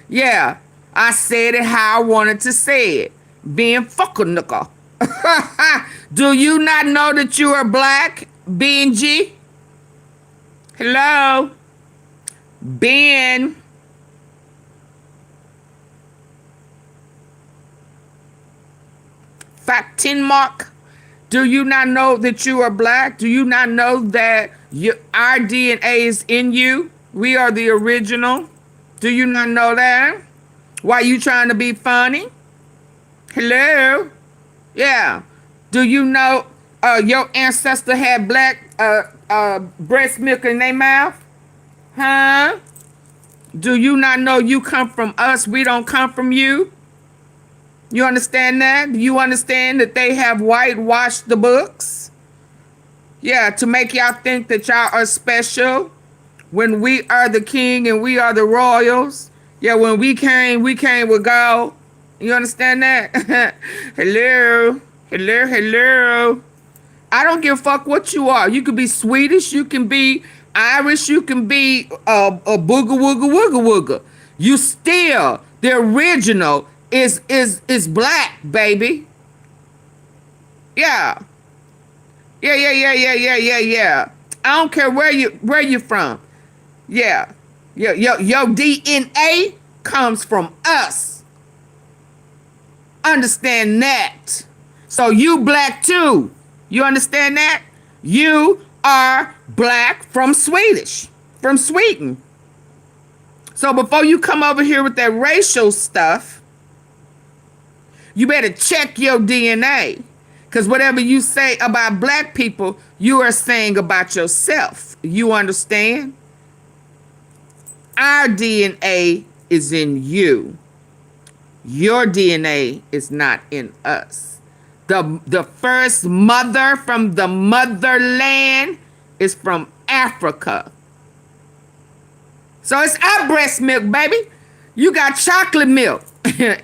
Yeah, I said it how I wanted to say it. Ben, fuck a nigga. Do you not know that you are black, Benji? Hello? Ben. Fact 10 mark. Do you not know that you are black? Do you not know that our DNA is in you? We are the original. Do you not know that? Why you trying to be funny? Hello? Yeah. Do you know your ancestor had black breast milk in their mouth? Huh? Do you not know you come from us? We don't come from you? You understand that? Do you understand that they have whitewashed the books? Yeah, to make y'all think that y'all are special when we are the king and we are the royals. Yeah, when we came with gold. You understand that? Hello. I don't give a fuck what you are. You could be Swedish. You can be Irish. You can be a booga wooga. You still, the original is black, baby. Yeah. I don't care where you from. Yeah. Your DNA comes from us. Understand that. So you black too. You understand that? You are black from Sweden. So before you come over here with that racial stuff, you better check your DNA. Because whatever you say about black people, you are saying about yourself. You understand? Our DNA is in you. Your DNA is not in us. The first mother from the motherland is from Africa. So it's our breast milk, baby. You got chocolate milk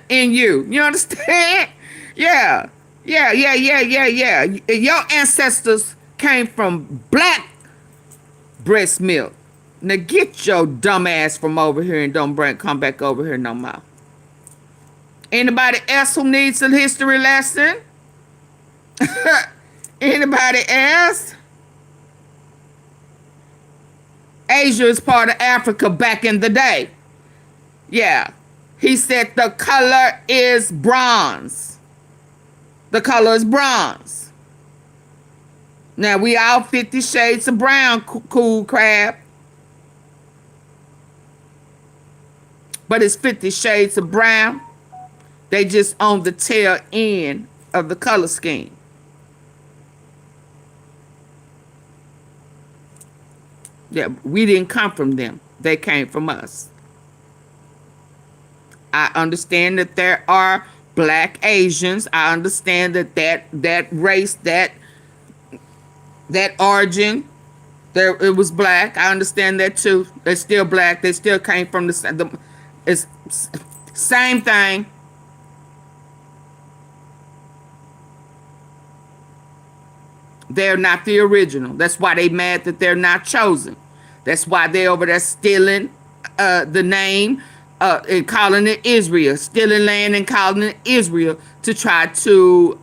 in you. You understand? Yeah. Your ancestors came from black breast milk. Now get your dumb ass from over here and don't come back over here no more. Anybody else who needs a history lesson? Anybody else? Asia is part of Africa back in the day. Yeah. He said the color is bronze. The color is bronze. Now we all 50 shades of brown, cool crab. But it's 50 shades of brown. They just on the tail end of the color scheme. Yeah, we didn't come from them. They came from us. I understand that there are black Asians. I understand that race, that origin, there it was black. I understand that too. They're still black. They still came from the it's same thing. They're not the original. That's why they mad that they're not chosen. That's why they're over there stealing the name and calling it Israel, stealing land and calling it Israel to try to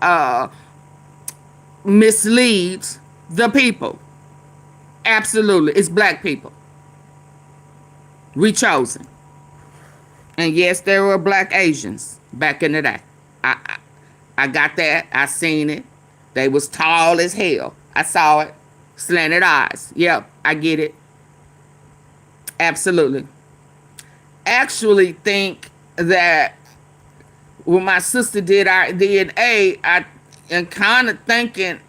mislead the people. Absolutely. It's black people. We chosen. And yes, there were black Asians back in the day. I got that. I seen it. They was tall as hell. I saw it. Slanted eyes. Yep, I get it. Absolutely. Actually think that when my sister did our DNA, I am kind of thinking,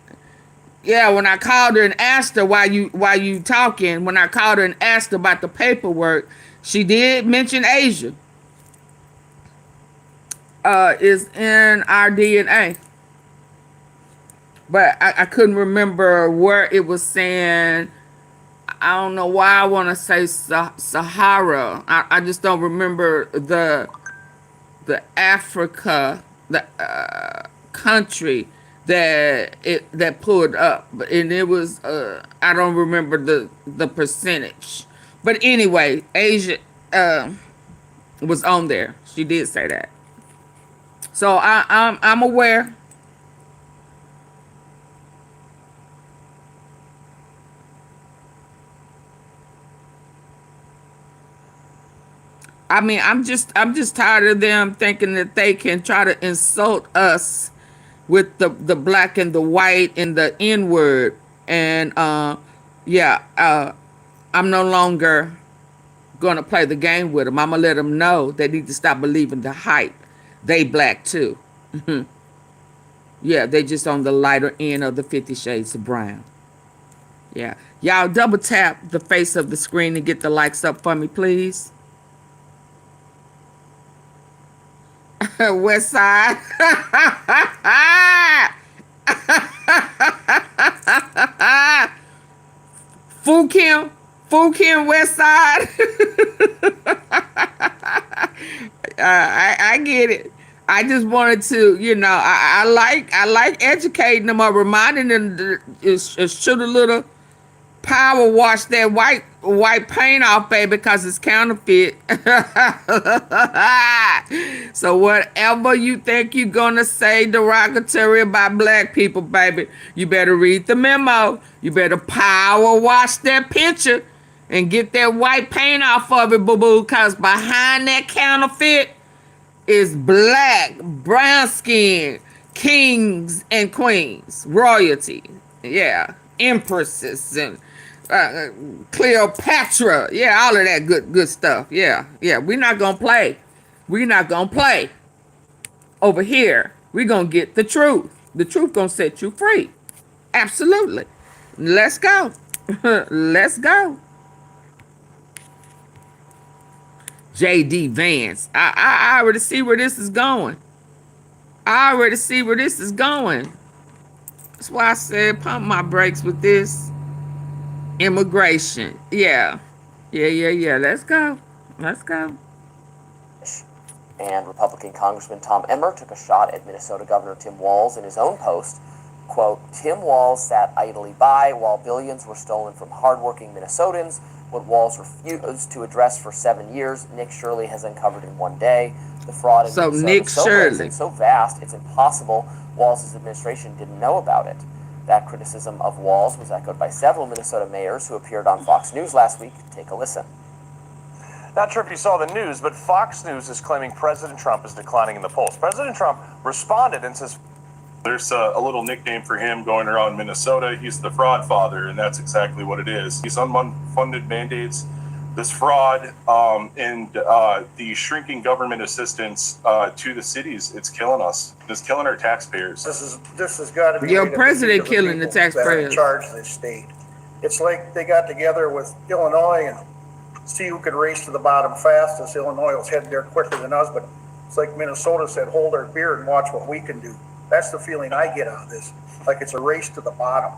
yeah, when I called her and asked her why you talking, when I called her and asked her about the paperwork, she did mention Asia. Is in our DNA. But I couldn't remember where it was saying. I don't know why I want to say Sahara. I just don't remember the Africa, the country that pulled up. And it was, I don't remember the percentage. But anyway, Asia was on there. She did say that. So I'm aware. I mean, I'm just tired of them thinking that they can try to insult us with the black and the white and the N-word. And yeah, I'm no longer gonna play the game with them. I'm gonna let them know they need to stop believing the hype. They black too. Yeah, they just on the lighter end of the 50 shades of brown. Yeah. Y'all double tap the face of the screen and get the likes up for me, please. West Side. Fukim West Side. I get it. I just wanted to, you know, I like educating them or reminding them to shoot a little power wash that white paint off, baby, because it's counterfeit. So whatever you think you're gonna say derogatory about black people, baby, you better read the memo. You better power wash that picture and get that white paint off of it, boo-boo, because behind that counterfeit is black, brown skin, kings and queens, royalty, yeah, empresses and Cleopatra, yeah, all of that good stuff, yeah. We're not gonna play. We're not gonna play over here. We're gonna get the truth. The truth gonna set you free. Absolutely. Let's go. Let's go. J.D. Vance. I already see where this is going. I already see where this is going. That's why I said pump my brakes with this. Immigration. Yeah. Let's go. Let's go. And Republican Congressman Tom Emmer took a shot at Minnesota Governor Tim Walz in his own post. Quote, Tim Walz sat idly by while billions were stolen from hardworking Minnesotans. What Walz refused to address for 7 years, Nick Shirley has uncovered in one day. The fraud in Minnesota Nick is so Shirley. rampant, so vast, it's impossible Walz's administration didn't know about it. That criticism of Walz was echoed by several Minnesota mayors who appeared on Fox News last week. Take a listen. Not sure if you saw the news, but Fox News is claiming President Trump is declining in the polls. President Trump responded and says, there's a little nickname for him going around Minnesota. He's the fraud father, and that's exactly what it is. These unfunded mandates, this fraud, and the shrinking government assistance to the cities, it's killing us. It's killing our taxpayers. This has got to be your president killing the taxpayers. In charge of this state. It's like they got together with Illinois and see who could race to the bottom fastest. Illinois was heading there quicker than us, but it's like Minnesota said, hold our beer and watch what we can do. That's the feeling I get out of this, like it's a race to the bottom.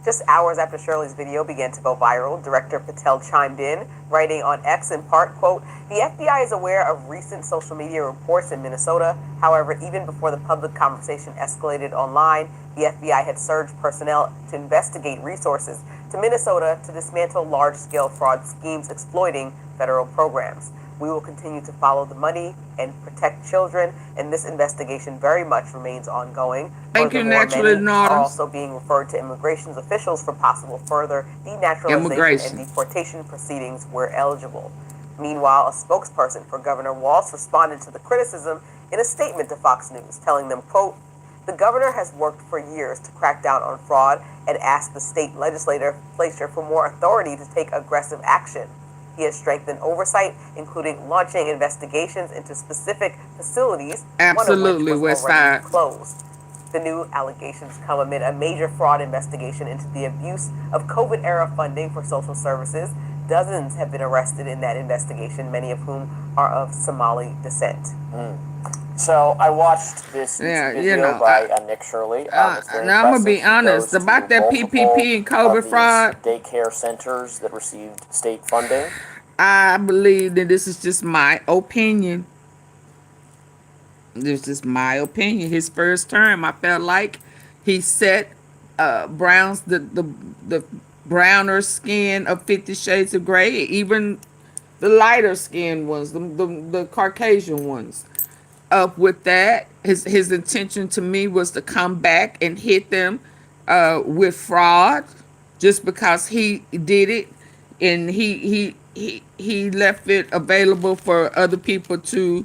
Just hours after Shirley's video began to go viral, Director Patel chimed in, writing on X in part, quote, the FBI is aware of recent social media reports in Minnesota. However, even before the public conversation escalated online, the FBI had surged personnel to investigate resources to Minnesota to dismantle large-scale fraud schemes exploiting federal programs. We will continue to follow the money and protect children, and this investigation very much remains ongoing. Thank you, Furthermore, Naturally many Norris. are also being referred to immigration officials for possible further denaturalization and deportation proceedings where eligible. Meanwhile, a spokesperson for Governor Walz responded to the criticism in a statement to Fox News, telling them, quote, the governor has worked for years to crack down on fraud and asked the state legislature for more authority to take aggressive action. He has strengthened oversight, including launching investigations into specific facilities, Absolutely, one of which was already Westside. closed. The new allegations come amid a major fraud investigation into the abuse of COVID-era funding for social services. Dozens have been arrested in that investigation, many of whom are of Somali descent. So I watched this video by Nick Shirley. Now I'm gonna be honest about that PPP and COVID fraud. Daycare centers that received state funding. I believe that this is just my opinion. This is my opinion. His first term, I felt like he set Brown's the browner skin of 50 Shades of Grey, even the lighter skinned ones, the Caucasian ones. Up with that, his intention to me was to come back and hit them with fraud, just because he did it, and he left it available for other people to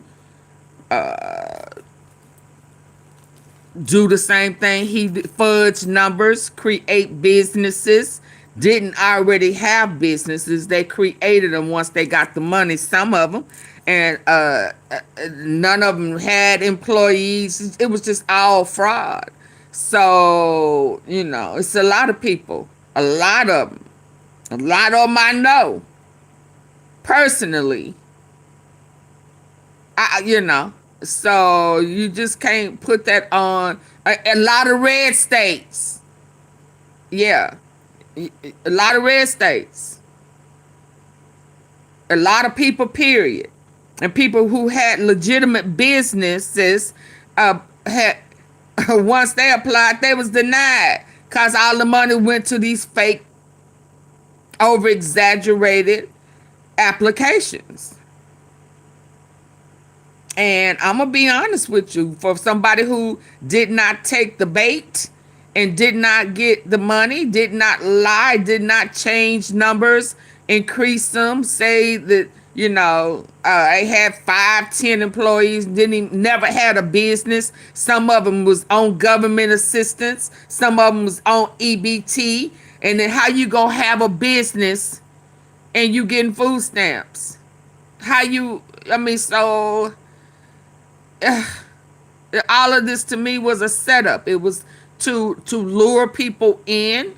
do the same thing. He fudged numbers, create businesses. Didn't already have businesses. They created them once they got the money, some of them. And none of them had employees. It was just all fraud. So, you know, it's a lot of people. A lot of them. A lot of them I know. Personally. You know. So, you just can't put that on. A lot of red states. Yeah. A lot of red states. A lot of people, period. And people who had legitimate businesses had once they applied, they was denied because all the money went to these fake, over-exaggerated applications. And I'm gonna be honest with you, for somebody who did not take the bait and did not get the money, did not lie, did not change numbers, increase them, say that, you know, I had 5, 10 employees, never had a business. Some of them was on government assistance. Some of them was on EBT. And then how you gonna have a business and you getting food stamps? So all of this to me was a setup. It was to lure people in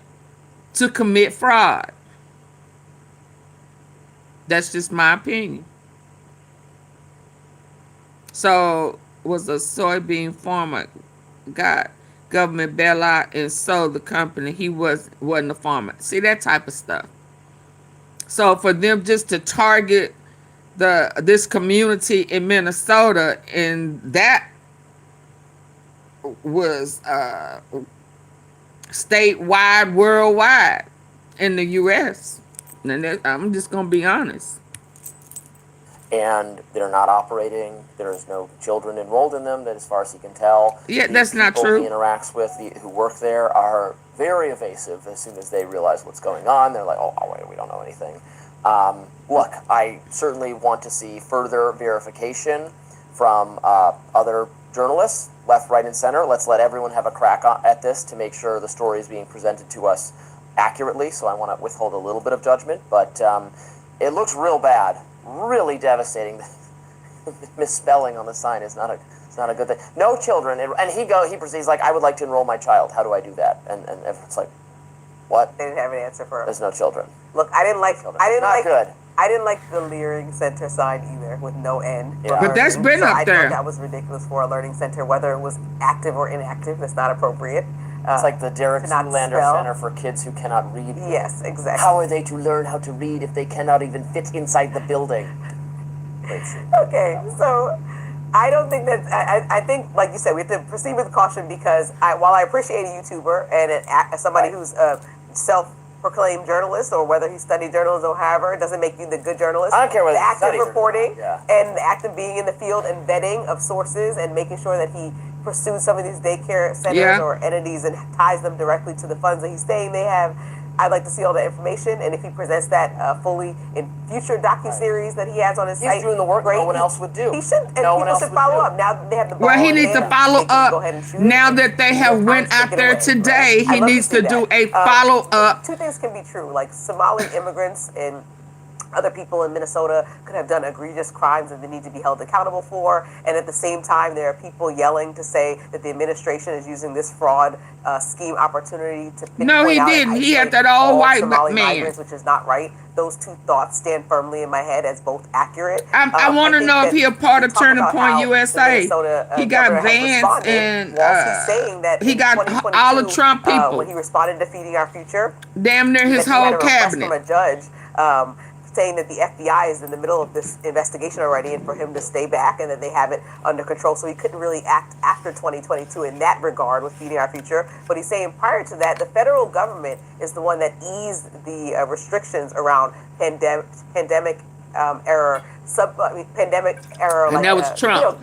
to commit fraud. That's just my opinion. So was a soybean farmer got government bailout and sold the company. He wasn't a farmer. See, that type of stuff. So for them just to target this community in Minnesota, and that was statewide, worldwide in the U.S. And I'm just gonna be honest. And they're not operating. There's no children enrolled in them, that as far as you can tell. Yeah, that's not true. He interacts with, who work there, are very evasive. As soon as they realize what's going on, they're like, oh wait, we don't know anything. Look, I certainly want to see further verification from other journalists, left, right, and center. Let's let everyone have a crack at this to make sure the story is being presented to us accurately. So I want to withhold a little bit of judgment, but it looks real bad. Really devastating. Misspelling on the sign is not a good thing. No children, and he proceeds like, I would like to enroll my child. How do I do that? And everyone's like, what? They didn't have an answer for him. There's no children. Look, I didn't like good. I didn't like the Learning Center sign either, with no end. Yeah. But that's been so up I there. thought that was ridiculous for a learning center, whether it was active or inactive. It's not appropriate. It's like the Derek Zoolander spell. Center for kids who cannot read. Yes, exactly. How are they to learn how to read if they cannot even fit inside the building? Okay, so I don't think that, I think, like you said, we have to proceed with caution because while I appreciate a YouTuber and somebody who's a self-proclaimed journalist, or whether he studied journalism or however, it doesn't make you the good journalist. I don't care whether the he active studies reporting or not. and the active being in the field and vetting of sources and making sure that he pursues some of these daycare centers or entities and ties them directly to the funds that he's saying they have. I'd like to see all the information, and if he presents that fully in future docuseries that he has on his site, he's doing the work great. no one else would do. He should, and people should follow up. Now that they have the ball Well, he in needs to hand, follow they can go ahead up. and shoot Now it. that they have went out there today, he needs to do a follow up. Two things can be true, like Somali immigrants and other people in Minnesota could have done egregious crimes that they need to be held accountable for, and at the same time there are people yelling to say that the administration is using this fraud scheme opportunity to No, he didn't. He had that all white Somali man. migrants, which is not right. Those two thoughts stand firmly in my head as both accurate. I want to know if he a part of Turning Point USA. He got Vance and he got all the Trump people. When he responded to Feeding Our Future, damn near his whole cabinet. From a judge saying that the FBI is in the middle of this investigation already, and for him to stay back and that they have it under control. So he couldn't really act after 2022 in that regard with Feeding Our Future. But he's saying prior to that, the federal government is the one that eased the restrictions around pandemic era. And that was Trump.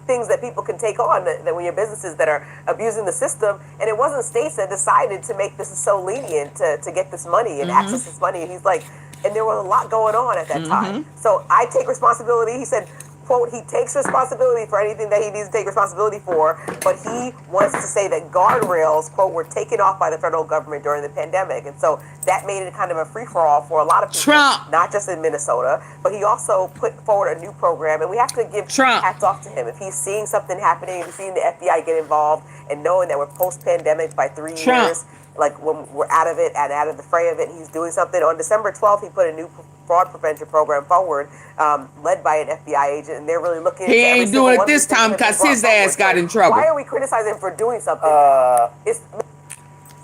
Things that people can take on, that when you're businesses that are abusing the system, and it wasn't states that decided to make this so lenient to get this money and access this money. And he's like, and there was a lot going on at that time. So I take responsibility. He said, quote, he takes responsibility for anything that he needs to take responsibility for, but he wants to say that guardrails, quote, were taken off by the federal government during the pandemic. And so that made it kind of a free-for-all for a lot of people, not just in Minnesota, but he also put forward a new program, and we have to give hats off to him. If he's seeing something happening, if he's seeing the FBI get involved, and knowing that we're post-pandemic by 3 years, like when we're out of it and out of the fray of it, he's doing something. On December 12th, he put a new fraud prevention program forward, led by an FBI agent, and they're really looking. He ain't doing it this time because his ass got in trouble. Why are we criticizing him for doing something?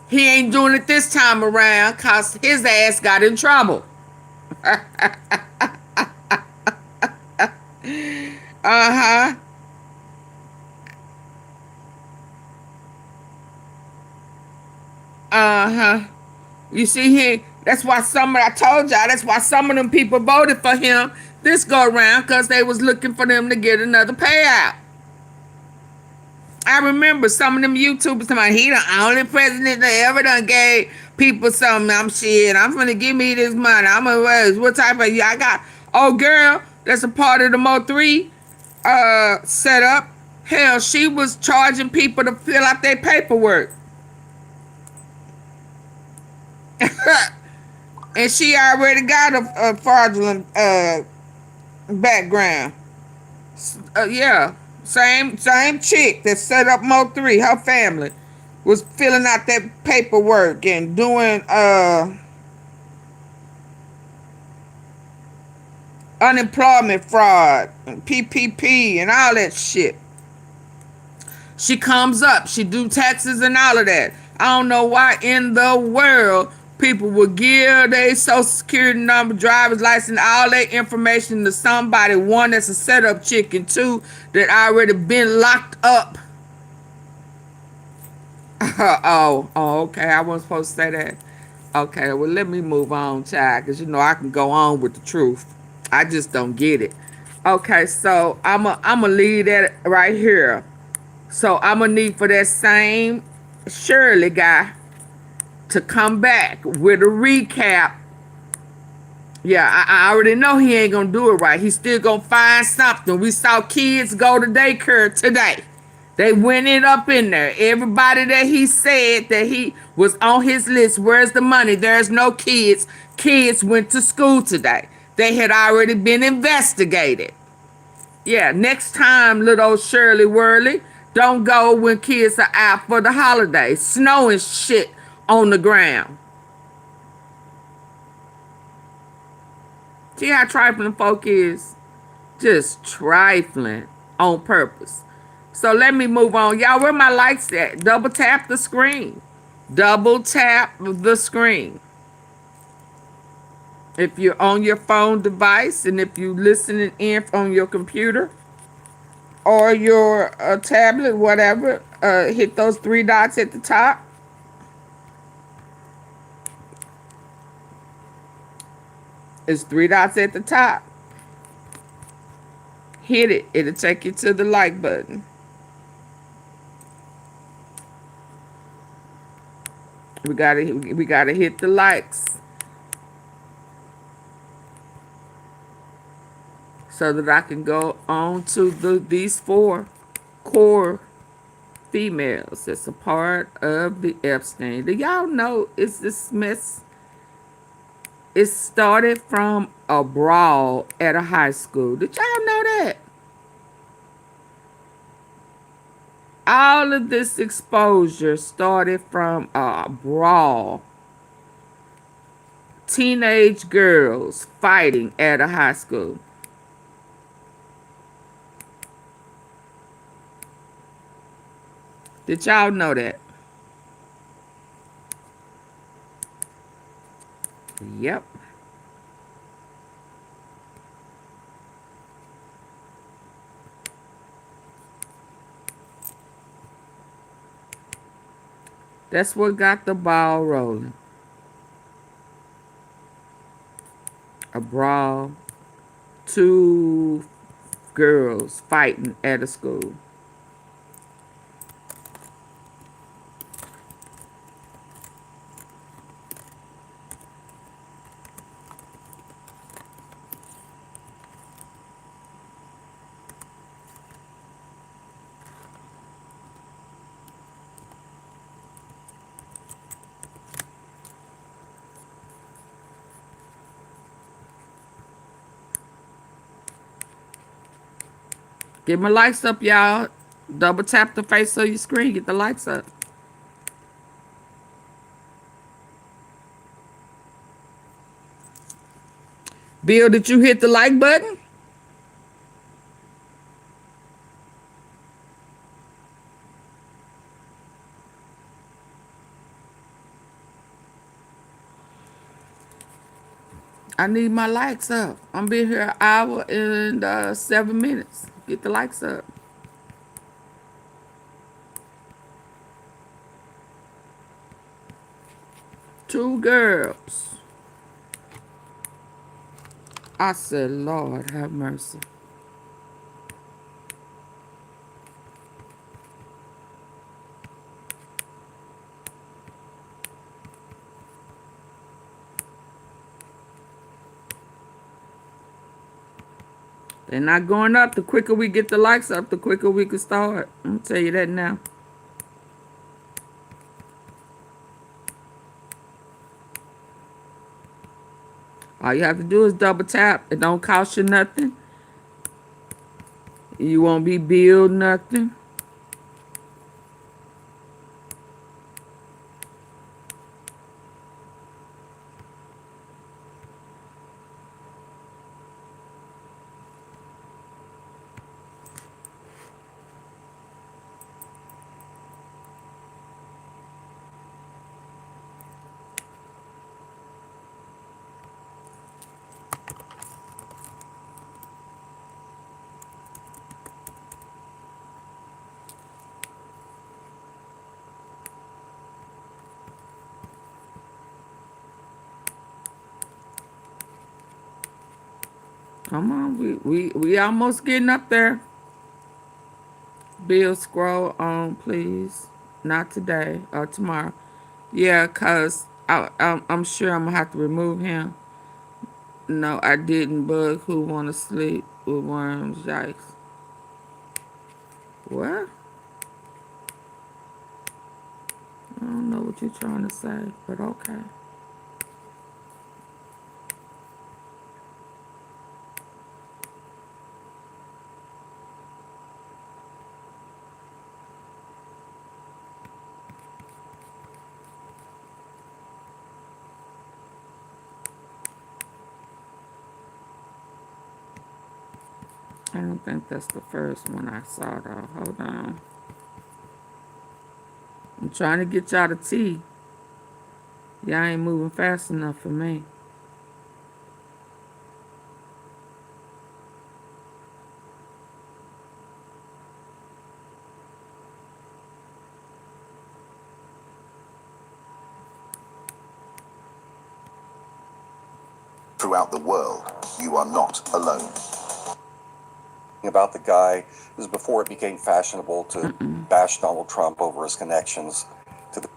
He ain't doing it this time around because his ass got in trouble. You see, that's why I told y'all, that's why some of them people voted for him this go around, because they was looking for them to get another payout. I remember some of them YouTubers talking, he the only president that ever done gave people something. I'm finna give me this money. I'm gonna, what type of, I got, oh girl, that's a part of the Mo3 setup. Hell, she was charging people to fill out their paperwork. And she already got a fraudulent background. Yeah, same chick that set up Mo3. Her family was filling out that paperwork and doing unemployment fraud and PPP and all that shit. She comes up, she do taxes and all of that. I don't know why in the world people will give their social security number, driver's license, all their information to somebody, one that's a setup chick, and two that already been locked up Okay. I wasn't supposed to say that. Okay, well, let me move on, child, because you know I can go on with the truth. I just don't get it. Okay, so I'm a leave that right here. So I'm gonna need for that same Shirley guy to come back with a recap. Yeah, I already know he ain't gonna do it right. He's still gonna find something. We saw kids go to daycare today. They went it up in there. Everybody that he said that he was on his list, where's the money? There's no kids. Kids went to school today. They had already been investigated. Yeah, next time, little old Shirley Worley, don't go when kids are out for the holidays. Snow and shit on the ground. See how trifling folk is? Just trifling on purpose. So let me move on. Y'all, where my lights at? Double tap the screen. Double tap the screen. If you're on your phone device and if you're listening in on your computer or your tablet, whatever, hit those three dots at the top. It's three dots at the top. Hit it. It'll take you to the like button. We gotta hit the likes so that I can go on to these 4 core females that's a part of the Epstein. Do y'all know it's this mess? It started from a brawl at a high school. Did y'all know that? All of this exposure started from a brawl. Teenage girls fighting at a high school. Did y'all know that? Yep. That's what got the ball rolling. A brawl. 2 girls fighting at a school. Get my lights up, y'all. Double tap the face of your screen. Get the lights up. Bill, did you hit the like button? I need my likes up. I'm been here an hour and 7 minutes. Get the likes up. Two girls. I said, Lord, have mercy. They're not going up. The quicker we get the likes up, the quicker we can start. I'm gonna tell you that now. All you have to do is double tap. It don't cost you nothing. You won't be billed nothing. Come on, we almost getting up there. Bill, scroll on, please. Not today or tomorrow. Yeah, cause I'm sure I'm gonna have to remove him. No, I didn't. Bug who wanna sleep with worms? Yikes. What? I don't know what you're trying to say, but okay. I don't think that's the first one I saw though. Hold on. I'm trying to get y'all the tea. Y'all ain't moving fast enough for me. Throughout the world, you are not alone. About the guy, this is before it became fashionable to bash Donald Trump over his connections to the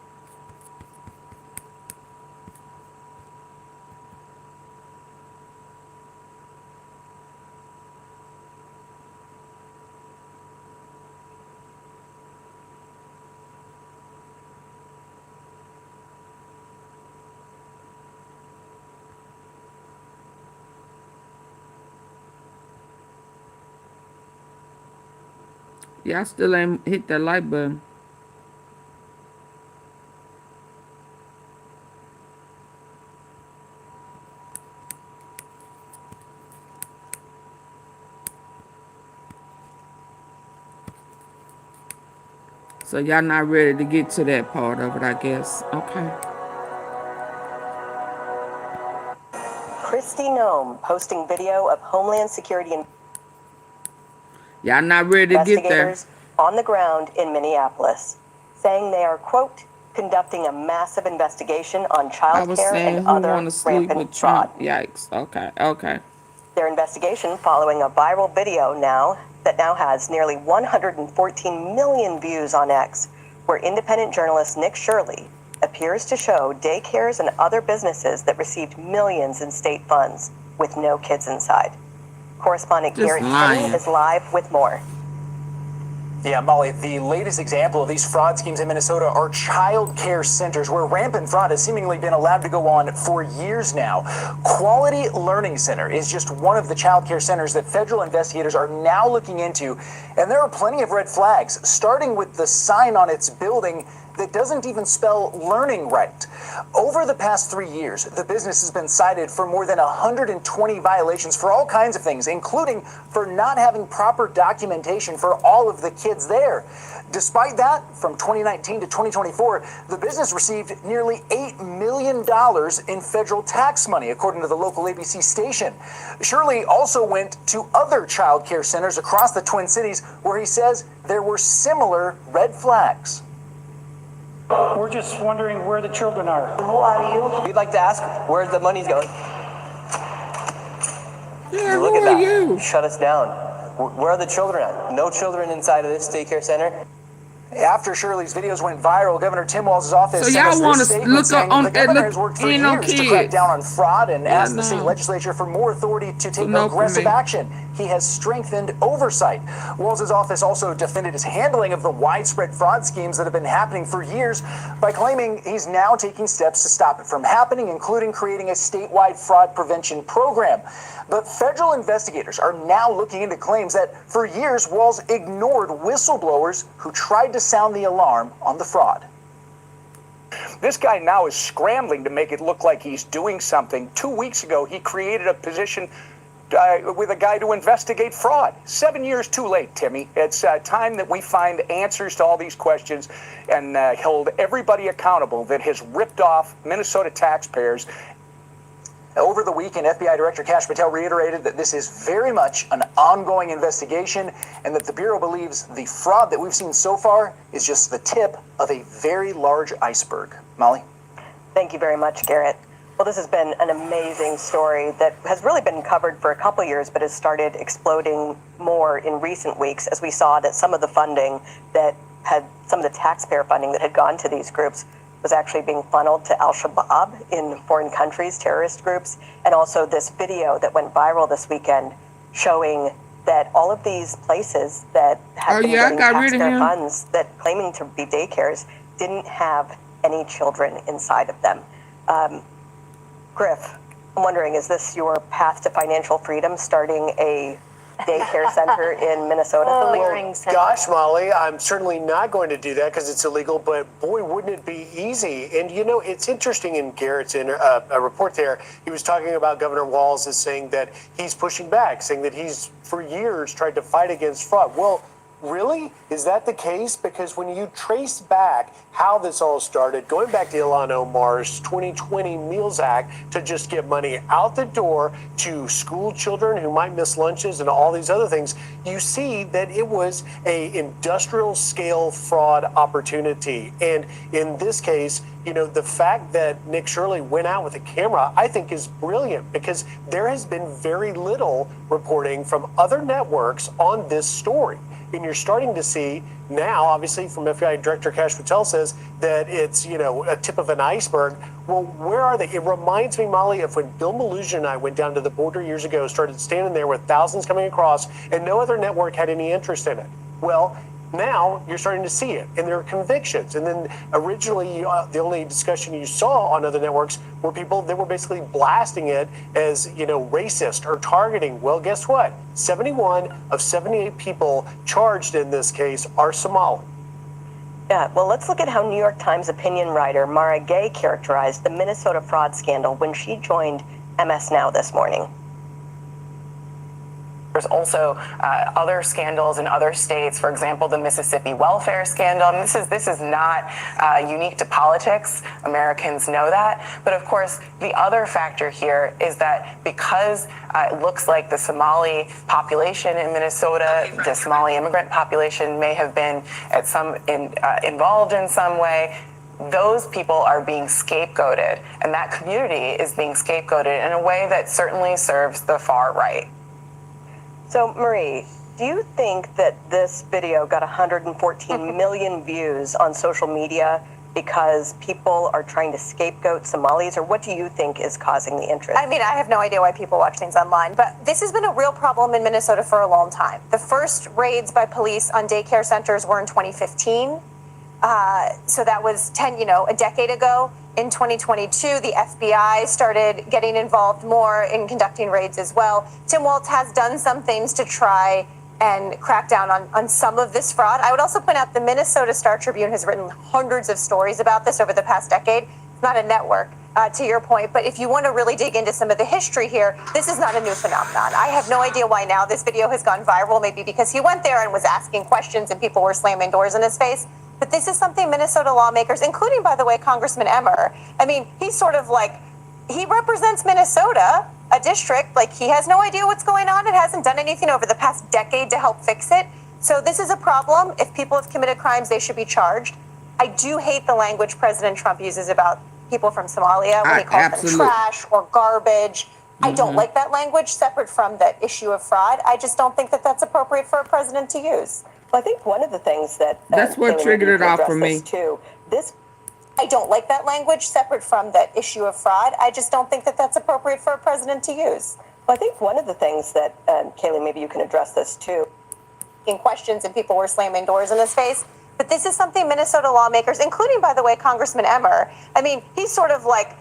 Y'all still ain't hit that like button. So y'all not ready to get to that part of it, I guess. Okay. Kristi Noem posting video of Homeland Security Y'all not ready to get there. investigators on the ground in Minneapolis, saying they are, quote, conducting a massive investigation on I was child care saying and who other want to sleep rampant with fraud. Trump. Yikes. Okay. Okay. Their investigation following a viral video that now has nearly 114 million views on X, where independent journalist Nick Shirley appears to show daycares and other businesses that received millions in state funds with no kids inside. Correspondent Just Garrett lying. Kinney is live with more. Yeah, Molly, the latest example of these fraud schemes in Minnesota are child care centers where rampant fraud has seemingly been allowed to go on for years now. Quality Learning Center is just one of the child care centers that federal investigators are now looking into, and there are plenty of red flags, starting with the sign on its building that doesn't even spell learning right. Over the past 3 years, the business has been cited for more than 120 violations for all kinds of things, including for not having proper documentation for all of the kids there. Despite that, from 2019 to 2024, the business received nearly $8 million in federal tax money, according to the local ABC station. Shirley also went to other child care centers across the Twin Cities where he says there were similar red flags. We're just wondering where the children are. Who are you? We'd like to ask where the money's going. Yeah, Look who at are that. you? Shut us down. Where are the children at? No children inside of this daycare center. After Shirley's videos went viral, Governor Tim Walz's office So sent us y'all want this to statement look saying on the governor look has worked for in on years to crack kids? down on fraud and Yeah, asked the state no. legislature for more authority to take no for aggressive me. action. He has strengthened oversight. Walz's office also defended his handling of the widespread fraud schemes that have been happening for years by claiming he's now taking steps to stop it from happening, including creating a statewide fraud prevention program. But federal investigators are now looking into claims that for years Walz ignored whistleblowers who tried to sound the alarm on the fraud. This guy now is scrambling to make it look like he's doing something. 2 weeks ago, he created a position with a guy to investigate fraud. 7 years too late, Timmy. It's time that we find answers to all these questions and hold everybody accountable that has ripped off Minnesota taxpayers. Over the weekend, FBI Director Kash Patel reiterated that this is very much an ongoing investigation and that the Bureau believes the fraud that we've seen so far is just the tip of a very large iceberg. Molly? Thank you very much, Garrett. Well, this has been an amazing story that has really been covered for a couple of years, but has started exploding more in recent weeks as we saw that some of the funding that had, some of the taxpayer funding that had gone to these groups was actually being funneled to Al-Shabaab in foreign countries, terrorist groups, and also this video that went viral this weekend showing that all of these places that have been getting taxpayer funds that claiming to be daycares didn't have any children inside of them. Griff, I'm wondering, is this your path to financial freedom, starting a daycare center in Minnesota? Gosh, Molly, I'm certainly not going to do that because it's illegal, but boy, wouldn't it be easy. And you know, it's interesting in Garrett's a report there, he was talking about Governor Walz as saying that he's pushing back, saying that he's for years tried to fight against fraud. Well, really? Is that the case? Because when you trace back how this all started, going back to Ilhan Omar's 2020 Meals Act to just get money out the door to school children who might miss lunches and all these other things, you see that it was a industrial scale fraud opportunity. And in this case, you know, the fact that Nick Shirley went out with a camera, I think is brilliant because there has been very little reporting from other networks on this story. And you're starting to see now, obviously, from FBI Director Kash Patel says that it's, you know, a tip of an iceberg. Well, where are they? It reminds me, Molly, of when Bill Maloosia and I went down to the border years ago, started standing there with thousands coming across, and no other network had any interest in it. Well, now you're starting to see it, and there are convictions. And then originally, the only discussion you saw on other networks were people that were basically blasting it as, you know, racist or targeting. Well, guess what? 71 of 78 people charged in this case are Somali. Yeah, well, let's look at how New York Times opinion writer Mara Gay characterized the Minnesota fraud scandal when she joined MS Now this morning. There's also other scandals in other states, for example, the Mississippi welfare scandal. And this is not unique to politics. Americans know that. But of course, the other factor here is that because it looks like the Somali population in Minnesota, the Somali immigrant population may have been at involved in some way, those people are being scapegoated. And that community is being scapegoated in a way that certainly serves the far right. So, Marie, do you think that this video got 114 million views on social media because people are trying to scapegoat Somalis, or what do you think is causing the interest? I mean, I have no idea why people watch things online, but this has been a real problem in Minnesota for a long time. The first raids by police on daycare centers were in 2015. So that was a decade ago. In 2022, the FBI started getting involved more in conducting raids as well. Tim Walz has done some things to try and crack down on some of this fraud. I would also point out the Minnesota Star Tribune has written hundreds of stories about this over the past decade. It's not a network, to your point, but if you want to really dig into some of the history here, this is not a new phenomenon. I have no idea why now this video has gone viral, maybe because he went there and was asking questions and people were slamming doors in his face. But this is something Minnesota lawmakers, including, by the way, Congressman Emmer, I mean, he's sort of like, he represents Minnesota, a district, like he has no idea what's going on and hasn't done anything over the past decade to help fix it. So this is a problem. If people have committed crimes, they should be charged. I do hate the language President Trump uses about people from Somalia when he calls them trash or garbage. I don't like that language, separate from the issue of fraud. I just don't think that that's appropriate for a president to use. Well, I think one of the things that that's what triggered it off for me too. I don't like that language, separate from the issue of fraud. I just don't think that that's appropriate for a president to use. Well, I think one of the things that Kaylee, maybe you can address this too. In questions and people were slamming doors in his face. But this is something Minnesota lawmakers, including, by the way, Congressman Emmer, I mean, he's sort of like,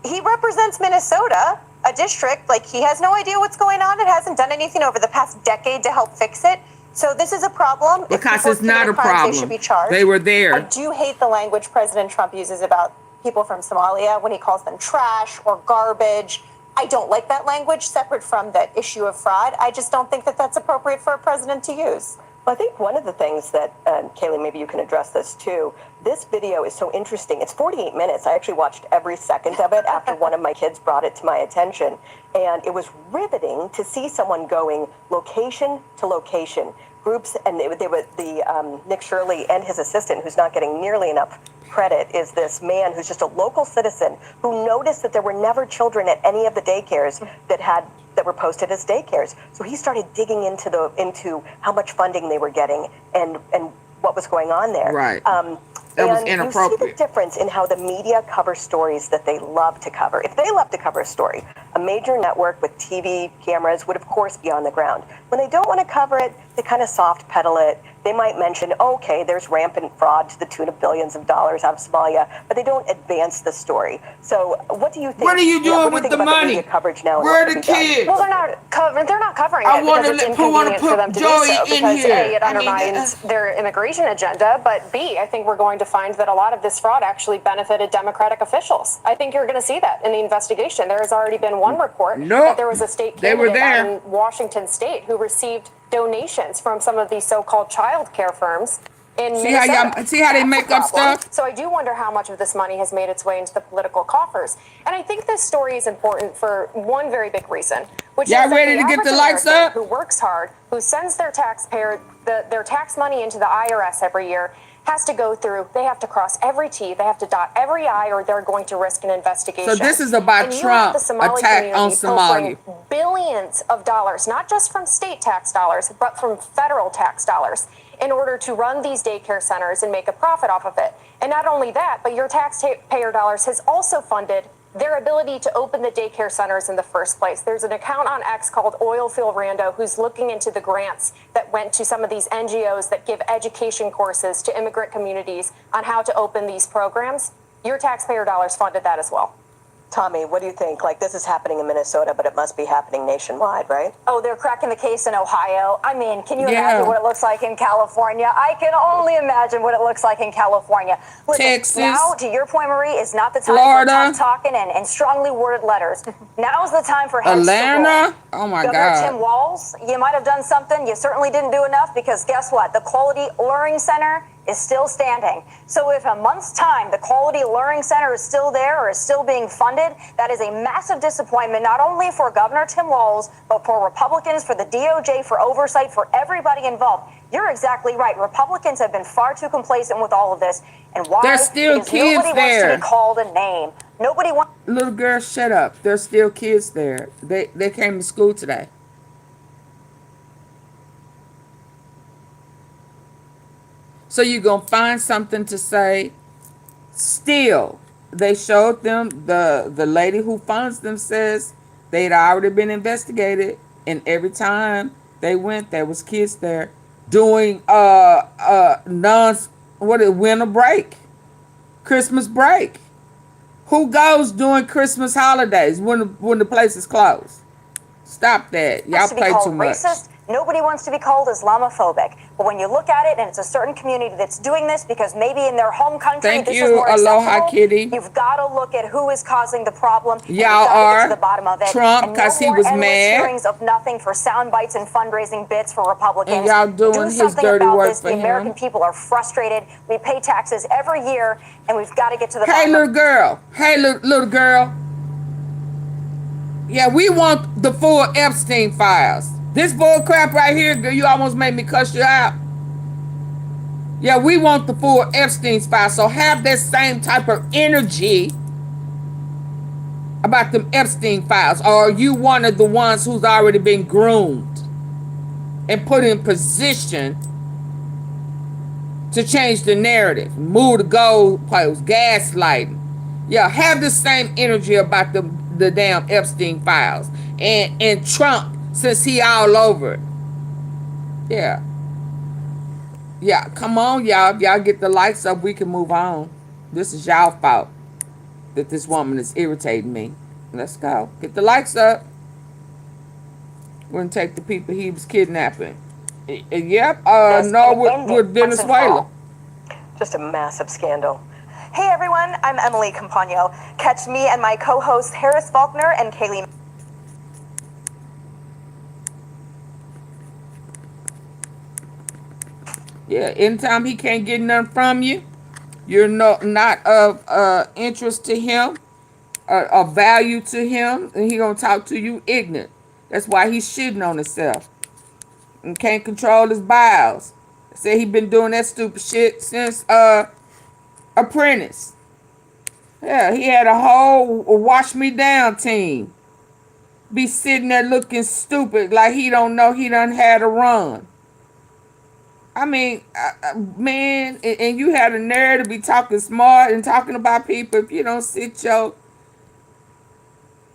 he represents Minnesota, a district, like he has no idea what's going on and hasn't done anything over the past decade to help fix it. So this is a problem. Because it's not a problem. They should be charged. They were there. I do hate the language President Trump uses about people from Somalia when he calls them trash or garbage. I don't like that language, separate from the issue of fraud. I just don't think that that's appropriate for a president to use. Well, I think one of the things that, Kaylee, maybe you can address this too. This video is so interesting. It's 48 minutes. I actually watched every second of it after one of my kids brought it to my attention. And it was riveting to see someone going location to location. Groups, and they were Nick Shirley and his assistant, who's not getting nearly enough credit is this man who's just a local citizen who noticed that there were never children at any of the daycares that were posted as daycares. So he started digging into how much funding they were getting and what was going on there. Right. That was and you see inappropriate. the difference in how the media covers stories that they love to cover. If they love to cover a story, a major network with TV cameras would of course be on the ground. When they don't want to cover it, they kind of soft pedal it. They might mention, okay, there's rampant fraud to the tune of billions of dollars out of Somalia, but they don't advance the story. So what do you think? What are you doing what do with think the about money? media coverage now? and Where what are can the be done? kids? Well, they're not covering I it wanna because it's wanna inconvenient put for them to Joey do so, in because here. A, it I mean, undermines their immigration agenda, but B, I think we're going to find that a lot of this fraud actually benefited Democratic officials. I think you're going to see that in the investigation. There has already been one report that there was a state They were candidate out there. in Washington State who received donations from some of these so-called child care firms in See how Minnesota. see how they That's a make up problem. stuff? So I do wonder how much of this money has made its way into the political coffers. And I think this story is important for one very big reason, which Y'all is that ready the to get the average likes American up? who works hard, who sends their their tax money into the IRS every year, has to go through, they have to cross every T, they have to dot every I, or they're going to risk an investigation. So this is about And you have Trump the Somali attack on community pilfering Somalia. billions of dollars, not just from state tax dollars, but from federal tax dollars, in order to run these daycare centers and make a profit off of it. And not only that, but your taxpayer dollars has also funded their ability to open the daycare centers in the first place. There's an account on X called Oilfield Rando who's looking into the grants that went to some of these NGOs that give education courses to immigrant communities on how to open these programs. Your taxpayer dollars funded that as well. Tommy, what do you think? Like, this is happening in Minnesota, but it must be happening nationwide, right? Oh, they're cracking the case in Ohio. I mean, can you Yeah. imagine what it looks like in California? I can only imagine what it looks like in California. Listen, Texas. now, to your point, Marie, is not the time Florida. for tough talking and strongly worded letters. Now's the time for heads to roll. Atlanta? Oh my Governor God. Tim Walz, you might have done something. You certainly didn't do enough, because guess what? The Quality Learning Center is still standing. So if a month's time the Quality Learning Center is still there or is still being funded, that is a massive disappointment, not only for Governor Tim Walz, but for Republicans, for the DOJ, for oversight, for everybody involved. You're exactly right. Republicans have been far too complacent with all of this. And why? There's still Because kids nobody wants to there. be called a name. Nobody wants. Little girl, shut up. There's still kids there. They came to school today. So you're going to find something to say. Still, they showed them, the lady who funds them says they'd already been investigated. And every time they went, there was kids there doing winter break, Christmas break. Who goes during Christmas holidays when the place is closed? Stop that. Y'all wants to be play called too much. racist. Nobody wants to be called Islamophobic. But when you look at it, and it's a certain community that's doing this because maybe in their home country Thank this you, is more Aloha acceptable, Kitty. you've got to look at who is causing the problem. and Y'all you've got to are. get to the bottom of it. Trump, And 'cause he no more was endless mad. hearings of nothing for sound bites and fundraising bits for Republicans. And y'all doing Do his something dirty about work this. for The him. American people are frustrated. We pay taxes every year, and we've got to get to the Hey, bottom little girl. Hey, little girl. Yeah, we want the full Epstein files. This bull crap right here, girl, you almost made me cuss you out. Yeah, we want the full Epstein files. So have that same type of energy about them Epstein files. Or are you one of the ones who's already been groomed and put in position to change the narrative, move the goalposts, gaslighting? Yeah, have the same energy about the damn Epstein files and Trump, since he all over it. Yeah. Yeah, come on, y'all. If y'all get the lights up, we can move on. This is y'all fault that this woman is irritating me. Let's go. Get the lights up. We're going to take the people he was kidnapping. Yep, no, with Venezuela. Just a massive scandal. Hey everyone, I'm Emily Campagno. Catch me and my co-hosts Harris Faulkner and Kaylee. Yeah, anytime he can't get nothing from you, you're not of interest to him, of value to him, and he gonna talk to you ignorant. That's why he's shitting on himself and can't control his bowels. Say he been doing that stupid shit since apprentice. Yeah, he had a whole wash me down team. Be sitting there looking stupid like he don't know he done had a run. I mean, man, and you had a nerve to be talking smart and talking about people. If you don't sit your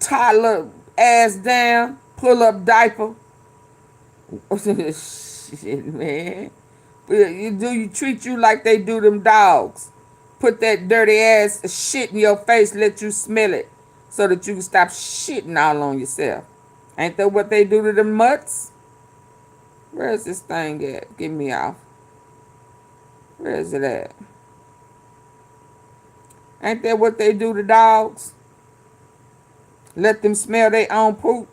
toddler ass down, pull up diaper. Shit, man. You treat you like they do them dogs. Put that dirty ass shit in your face, let you smell it, so that you can stop shitting all on yourself. Ain't that what they do to them mutts? Where's this thing at? Get me off. Where is it at? Ain't that what they do to dogs? Let them smell their own poop.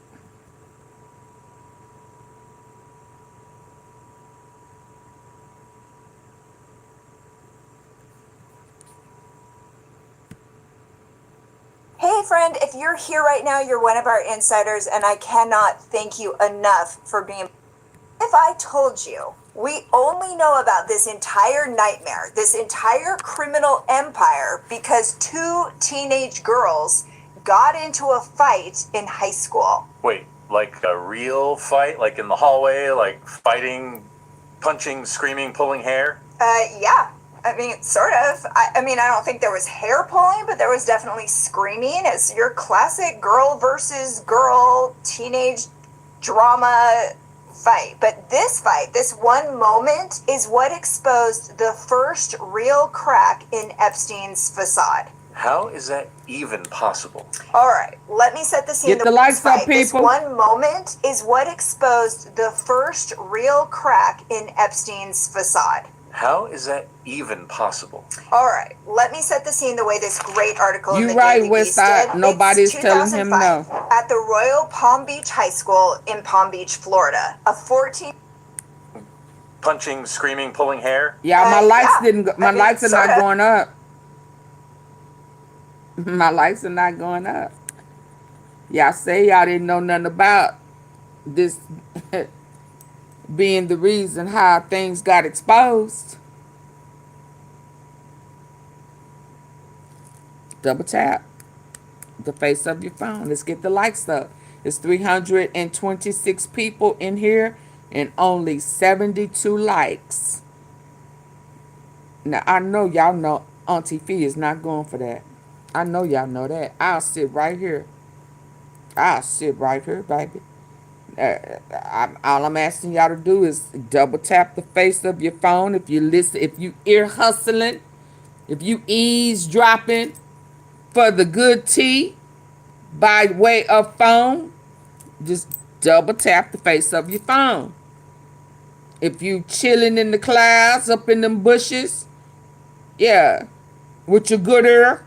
Hey friend, if you're here right now, you're one of our insiders, and I cannot thank you enough for being. If I told you we only know about this entire nightmare, this entire criminal empire, because two teenage girls got into a fight in high school. Wait, like a real fight? Like in the hallway, like fighting, punching, screaming, pulling hair? Yeah. I mean, sort of. I mean, I don't think there was hair pulling, but there was definitely screaming. It's your classic girl versus girl teenage drama fight. But this fight, this one moment, is what exposed the first real crack in Epstein's facade. How is that even possible? All right, let me set the scene. Get the lights up, This people. one moment is what exposed the first real crack in Epstein's facade. How is that even possible? All right, let me set the scene the way this great article in You the right, Daily Beast Westside. did. Nobody's It's telling him 2005 no. at the Royal Palm Beach High School in Palm Beach, Florida. A 14. Punching, screaming, pulling hair? Yeah, my lights yeah. didn't. My I mean, lights are not sorta. going up. My lights are not going up. Y'all say y'all didn't know nothing about this being the reason how things got exposed. Double tap the face of your phone. Let's get the likes up. It's 326 people in here and only 72 likes. Now, I know y'all know AunTeaFee is not going for that. I know y'all know that. I'll sit right here. I'll sit right here, baby. All I'm asking y'all to do is double tap the face of your phone. If you listen, if you ear hustling, if you eavesdropping for the good tea by way of phone, just double tap the face of your phone. If you chilling in the clouds, up in them bushes, yeah, with your good ear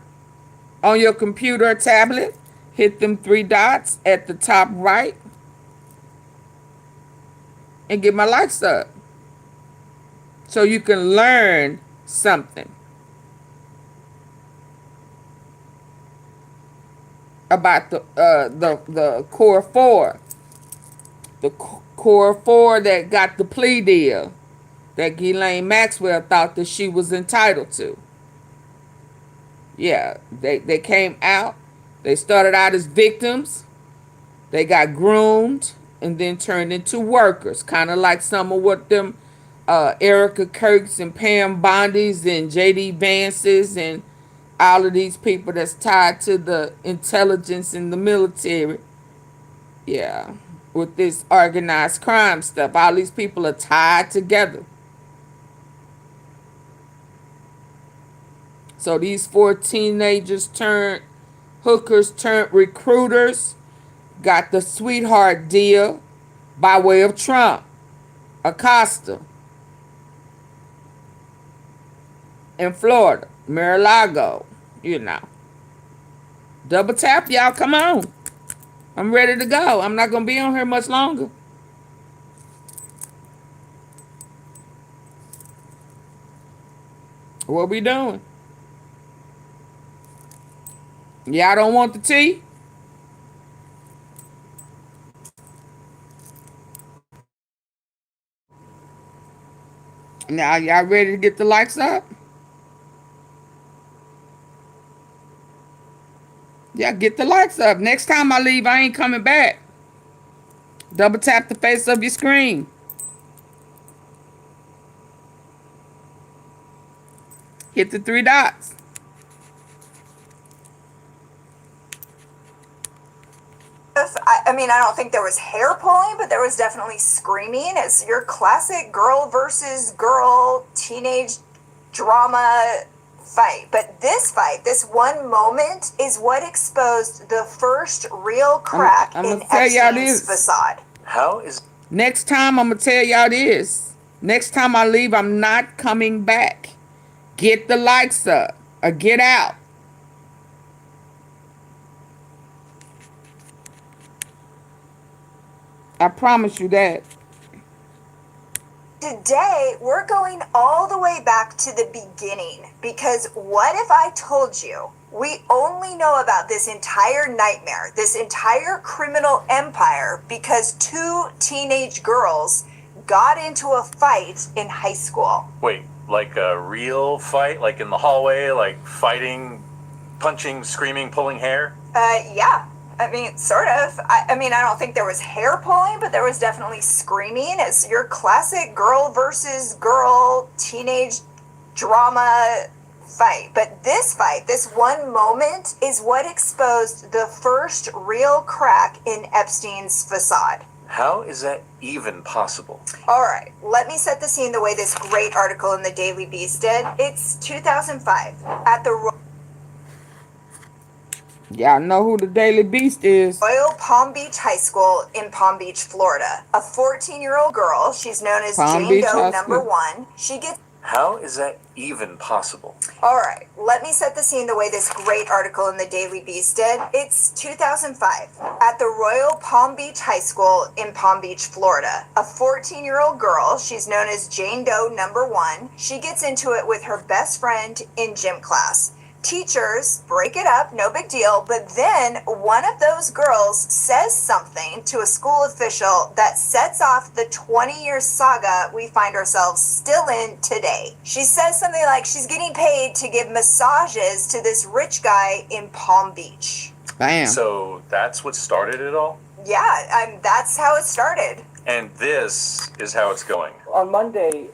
on your computer or tablet, hit them three dots at the top right and get my likes up so you can learn something about the core four. The core four that got the plea deal that Ghislaine Maxwell thought that she was entitled to. Yeah, they came out. They started out as victims. They got groomed and then turned into workers. Kind of like some of what them Erica Kirks and Pam Bondys and J.D. Vances and all of these people that's tied to the intelligence and the military. Yeah, with this organized crime stuff. All these people are tied together. So these four teenagers turned hookers turned recruiters got the sweetheart deal by way of Trump, Acosta, in Florida, Mar-a-Lago, you know. Double tap, y'all, come on. I'm ready to go. I'm not going to be on here much longer. What we doing? Y'all don't want the tea? Now, y'all ready to get the likes up? Yeah, get the likes up. Next time I leave, I ain't coming back. Double tap the face of your screen. Hit the 3 dots. I mean, I don't think there was hair pulling, but there was definitely screaming. It's your classic girl versus girl teenage drama fight. But this fight, this one moment, is what exposed the first real crack in Epstein's facade. How is... Next time, I'm going to tell y'all this. Next time I leave, I'm not coming back. Get the likes up or get out. I promise you that. Today, we're going all the way back to the beginning, because what if I told you we only know about this entire nightmare, this entire criminal empire, because 2 teenage girls got into a fight in high school? Wait, like a real fight? Like in the hallway? Like fighting, punching, screaming, pulling hair? Yeah. I mean, sort of. I mean, I don't think there was hair pulling, but there was definitely screaming. It's your classic girl versus girl teenage drama fight. But this fight, this one moment, is what exposed the first real crack in Epstein's facade. How is that even possible? All right, let me set the scene the way this great article in the Daily Beast did. It's 2005 at the Y'all know who the Daily Beast is. Royal Palm Beach High School in Palm Beach, Florida. A 14-year-old girl, she's known as Jane Doe number 1. She gets... How is that even possible? All right, let me set the scene the way this great article in the Daily Beast did. It's 2005 at the Royal Palm Beach High School in Palm Beach, Florida. A 14-year-old girl, she's known as Jane Doe number 1. She gets into it with her best friend in gym class. Teachers break it up, no big deal, but then one of those girls says something to a school official that sets off the 20-year saga we find ourselves still in today. She says something like she's getting paid to give massages to this rich guy in Palm Beach. Bam. So that's what started it all? Yeah, that's how it started. And this is how it's going. On Monday,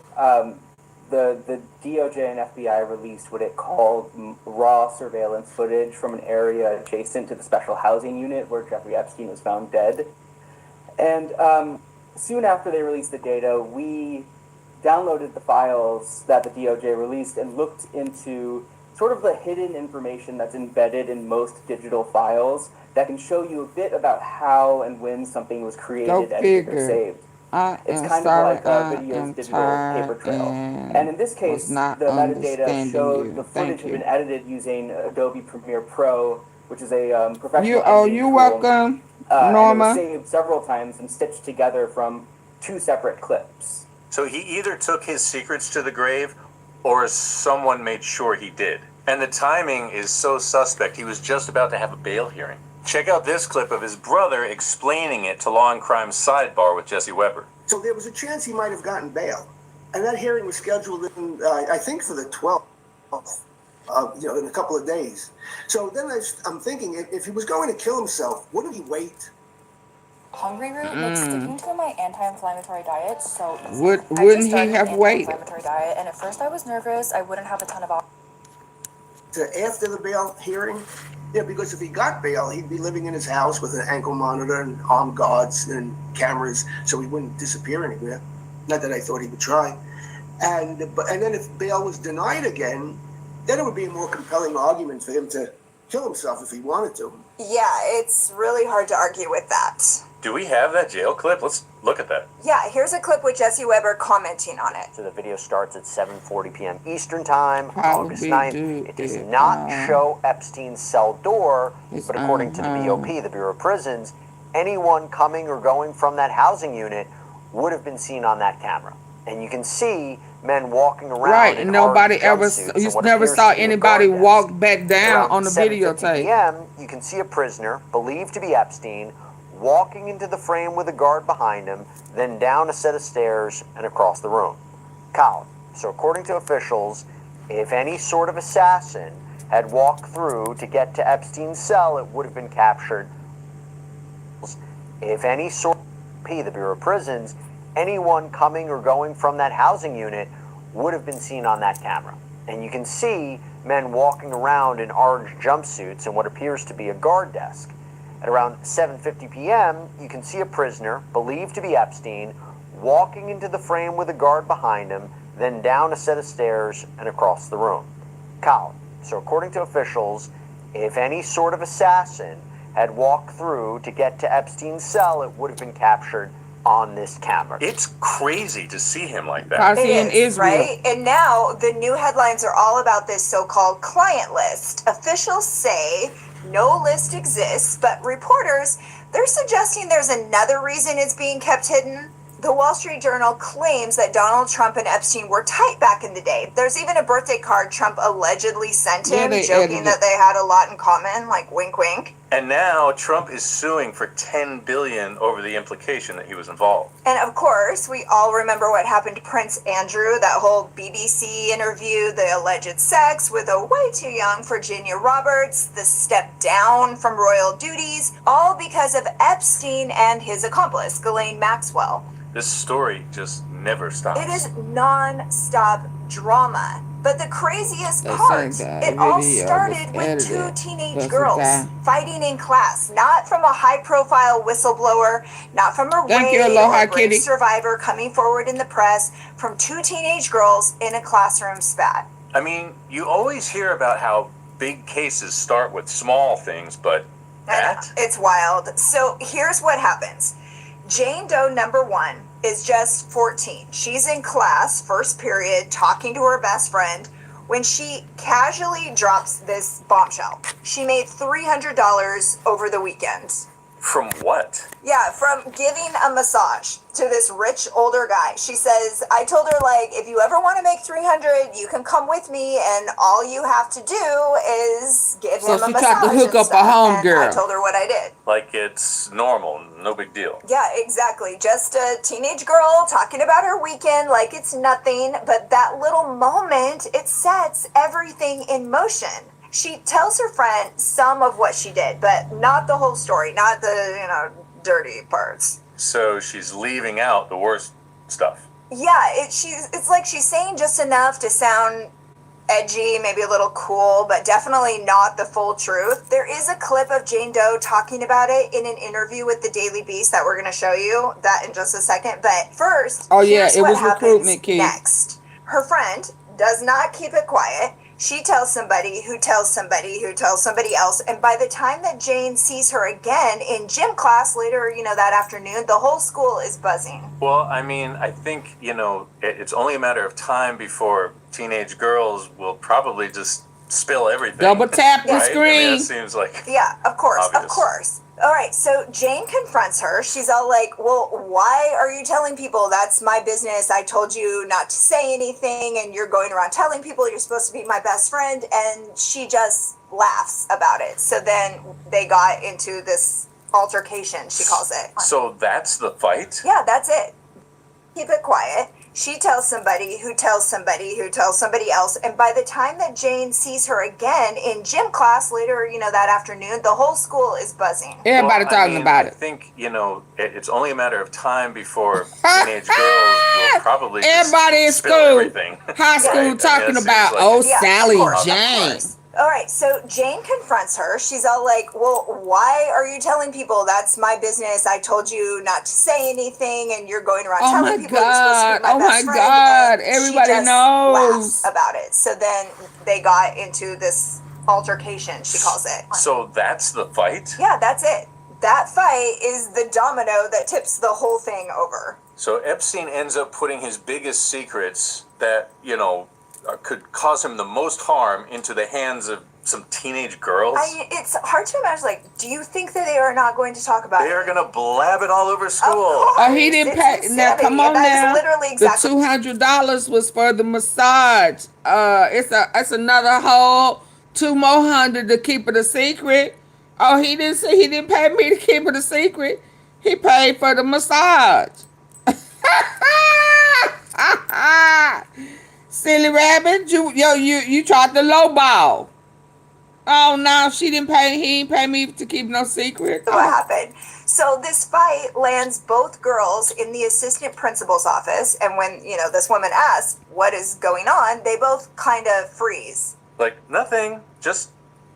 the DOJ and FBI released what it called raw surveillance footage from an area adjacent to the special housing unit where Jeffrey Epstein was found dead. And soon after they released the data, we downloaded the files that the DOJ released and looked into sort of the hidden information that's embedded in most digital files that can show you a bit about how and when something was created, edited, or saved. It's kind of like a video's digital paper trail. And in this case, the metadata showed the footage had been edited using Adobe Premiere Pro, which is a professional editing you're tool. welcome, And Norma. it was saved several times and stitched together from 2 separate clips. So he either took his secrets to the grave or someone made sure he did. And the timing is so suspect. He was just about to have a bail hearing. Check out this clip of his brother explaining it to Law and Crime Sidebar with Jesse Weber. So there was a chance he might have gotten bail. And that hearing was scheduled in, I think, for the 12th, in a couple of days. So then I'm thinking, if he was going to kill himself, wouldn't he wait? Hungry root makes sticking to my anti-inflammatory diet so easy. Wouldn't he have waited? Anti-inflammatory diet, and at first I was nervous. I wouldn't have a ton of After the bail hearing? Yeah, because if he got bail, he'd be living in his house with an ankle monitor and armed guards and cameras, so he wouldn't disappear anywhere. Not that I thought he would try. And then if bail was denied again, then it would be a more compelling argument for him to kill himself if he wanted to. Yeah, it's really hard to argue with that. Do we have that jail clip? Let's look at that. Yeah, here's a clip with Jesse Weber commenting on it. So the video starts at 7:40 p.m. Eastern Time, August 9th. It does not show Epstein's cell door, but according to the BOP, the Bureau of Prisons, anyone coming or going from that housing unit would have been seen on that camera. And you can see men walking around. Right, in and nobody orange ever, jumpsuits you and what never appears saw to be a anybody guard walk desk. back down Around on the 7:50 videotape. p.m., you can see a prisoner, believed to be Epstein, walking into the frame with a guard behind him, then down a set of stairs and across the room. Colin, so according to officials, if any sort of assassin had walked through to get to Epstein's cell, it would have been captured. If any sort of the Bureau of Prisons, anyone coming or going from that housing unit would have been seen on that camera. And you can see men walking around in orange jumpsuits in what appears to be a guard desk. At around 7:50 p.m., you can see a prisoner, believed to be Epstein, walking into the frame with a guard behind him, then down a set of stairs and across the room. Colin. So according to officials, if any sort of assassin had walked through to get to Epstein's cell, it would have been captured on this camera. It's crazy to see him like that. Probably in Israel. Right? And now the new headlines are all about this so-called client list. Officials say no list exists, but reporters, they're suggesting there's another reason it's being kept hidden. The Wall Street Journal claims that Donald Trump and Epstein were tight back in the day. There's even a birthday card Trump allegedly sent him, joking that they had a lot in common, like wink wink. And now Trump is suing for $10 billion over the implication that he was involved. And of course, we all remember what happened to Prince Andrew, that whole BBC interview, the alleged sex with a way too young Virginia Roberts, the step down from royal duties, all because of Epstein and his accomplice, Ghislaine Maxwell. This story just never stops. It is non-stop drama. But the craziest part, it all started with two teenage girls fighting in class, not from a high-profile whistleblower, not from a rape or rape survivor coming forward in the press, from two teenage girls in a classroom spat. I mean, you always hear about how big cases start with small things, but that? It's wild. So here's what happens. Jane Doe number 1 is just 14. She's in class, first period, talking to her best friend when she casually drops this bombshell. She made $300 over the weekend. From what? Yeah, from giving a massage to this rich older guy. She says, I told her, like, if you ever want to make $300, you can come with me, and all you have to do is give him a massage. So she tried to hook up a homegirl. I told her what I did. Like it's normal, no big deal. Yeah, exactly. Just a teenage girl talking about her weekend like it's nothing, but that little moment, it sets everything in motion. She tells her friend some of what she did, but not the whole story, not the, dirty parts. So she's leaving out the worst stuff. Yeah, it's like she's saying just enough to sound edgy, maybe a little cool, but definitely not the full truth. There is a clip of Jane Doe talking about it in an interview with the Daily Beast that we're going to show you that in just a second. But first, here's what happens next. Her friend does not keep it quiet. She tells somebody who tells somebody who tells somebody else. And by the time that Jane sees her again in gym class later, that afternoon, the whole school is buzzing. Well, I mean, I think, it's only a matter of time before teenage girls will probably just spill everything. Double tap the screen. I mean, it seems like yeah, of course, obvious. Of course. All right, so Jane confronts her. She's all like, well, why are you telling people? That's my business. I told you not to say anything, and you're going around telling people you're supposed to be my best friend. And she just laughs about it. So then they got into this altercation, she calls it. So that's the fight? Yeah, that's it. Keep it quiet. She tells somebody who tells somebody who tells somebody else. And by the time that Jane sees her again in gym class later, that afternoon, the whole school is buzzing. Everybody talking about it. I think, it's only a matter of time before teenage girls will probably everybody in spill school, everything. high school talking about, Sally Jane. All right, so Jane confronts her. She's all like, well, why are you telling people? That's my business. I told you not to say anything, and you're going around telling people you're supposed to be my best friend. Oh, my God. Everybody she just knows. laughs about it. So then they got into this altercation, she calls it. So that's the fight? Yeah, that's it. That fight is the domino that tips the whole thing over. So Epstein ends up putting his biggest secrets that, could cause him the most harm into the hands of some teenage girls. It's hard to imagine. Like, do you think that they are not going to talk about it? They are going to blab it all over school. Oh, he didn't pay. Now, come on now. Literally exactly. The $200 was for the massage. It's another whole $2 more to keep it a secret. Oh, he didn't say he didn't pay me to keep it a secret. He paid for the massage. Silly rabbit, you tried to lowball. Oh no, she didn't pay. He didn't pay me to keep no secret. What happened? So this fight lands both girls in the assistant principal's office, and when this woman asks what is going on, they both kind of freeze. Like, nothing, just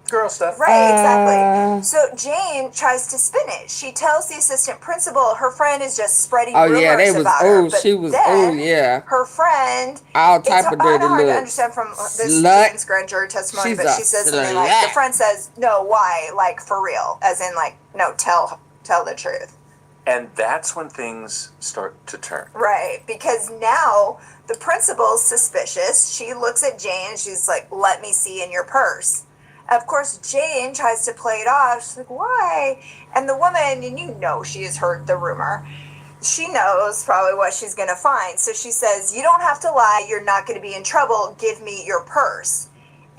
girl stuff. Right, exactly. So Jane tries to spin it. She tells the assistant principal her friend is just spreading rumors about her. But she was. then Oh yeah. her friend. All type of dirty It's hard to looks. understand from this Slut. Jane's grand jury testimony, She's but she a says something slut. like, the friend says, "No, why? Like for real?" As in, like, no, tell the truth. And that's when things start to turn. Right, because now the principal's suspicious. She looks at Jane and she's like, "Let me see in your purse." Of course, Jane tries to play it off. She's like, "Why?" And the woman, and she has heard the rumor. She knows probably what she's going to find. So she says, "You don't have to lie. You're not going to be in trouble. Give me your purse."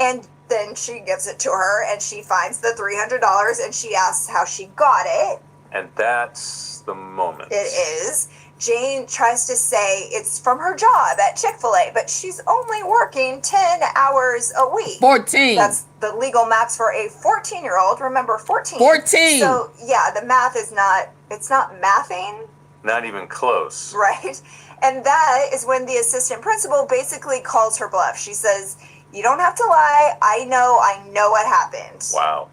And then she gives it to her and she finds the $300 and she asks how she got it. And that's the moment. It is. Jane tries to say it's from her job at Chick-fil-A, but she's only working 10 hours a week. 14. That's the legal max for a 14-year-old. Remember, 14. 14. So, yeah, the math is it's not mathing. Not even close. Right. And that is when the assistant principal basically calls her bluff. She says, "You don't have to lie. I know what happened." Wow.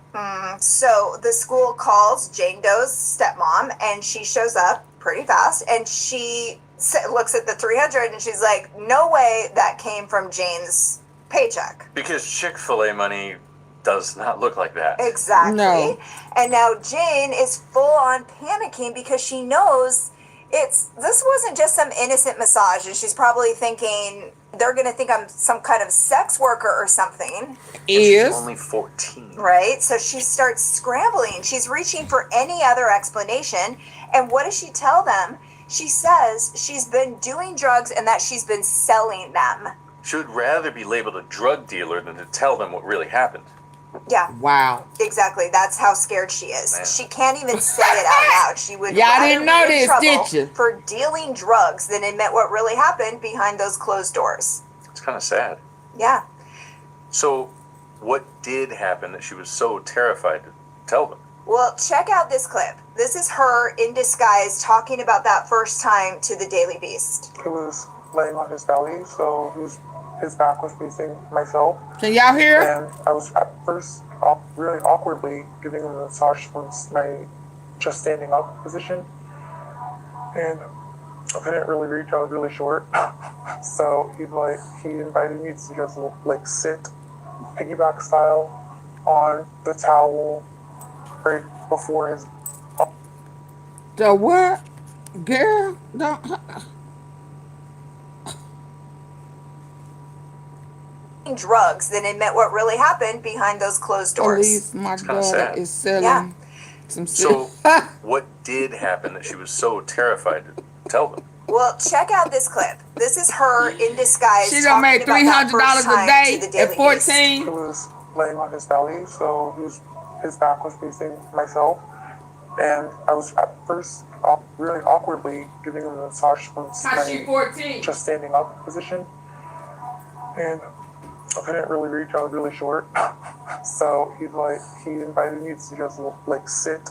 So the school calls Jane Doe's stepmom, and she shows up pretty fast, and she looks at the 300 and she's like, "No way that came from Jane's paycheck." Because Chick-fil-A money does not look like that. Exactly. No. And now Jane is full on panicking because she knows this wasn't just some innocent massage, and she's probably thinking they're going to think I'm some kind of sex worker or something. She's only 14. Right? So she starts scrambling. She's reaching for any other explanation. And what does she tell them? She says she's been doing drugs and that she's been selling them. She would rather be labeled a drug dealer than to tell them what really happened. Yeah. Wow. Exactly. That's how scared she is. Man. She can't even say it out loud. She would Y'all rather didn't know be in this, trouble did you? for dealing drugs than admit what really happened behind those closed doors. It's kind of sad. Yeah. So, what did happen that she was so terrified to tell them? Well, check out this clip. This is her in disguise talking about that first time to the Daily Beast. He was laying on his belly, so his back was facing myself. Can y'all hear? And I was at first really awkwardly giving him a massage from my just standing up position. And I couldn't really reach, I was really short. So he invited me to just sit piggyback style on the towel right before his. The what? Girl, don't. Drugs than admit what really happened behind those closed doors. At least my daughter is selling some shit. So, what did happen that she was so terrified to tell them? Well, check out this clip. This is her in disguise. She done made $300 a day at 14. He was laying on his belly, so his back was facing myself. And I was at first really awkwardly giving him a massage from my just standing up position. And I couldn't really reach, I was really short. So he invited me to just sit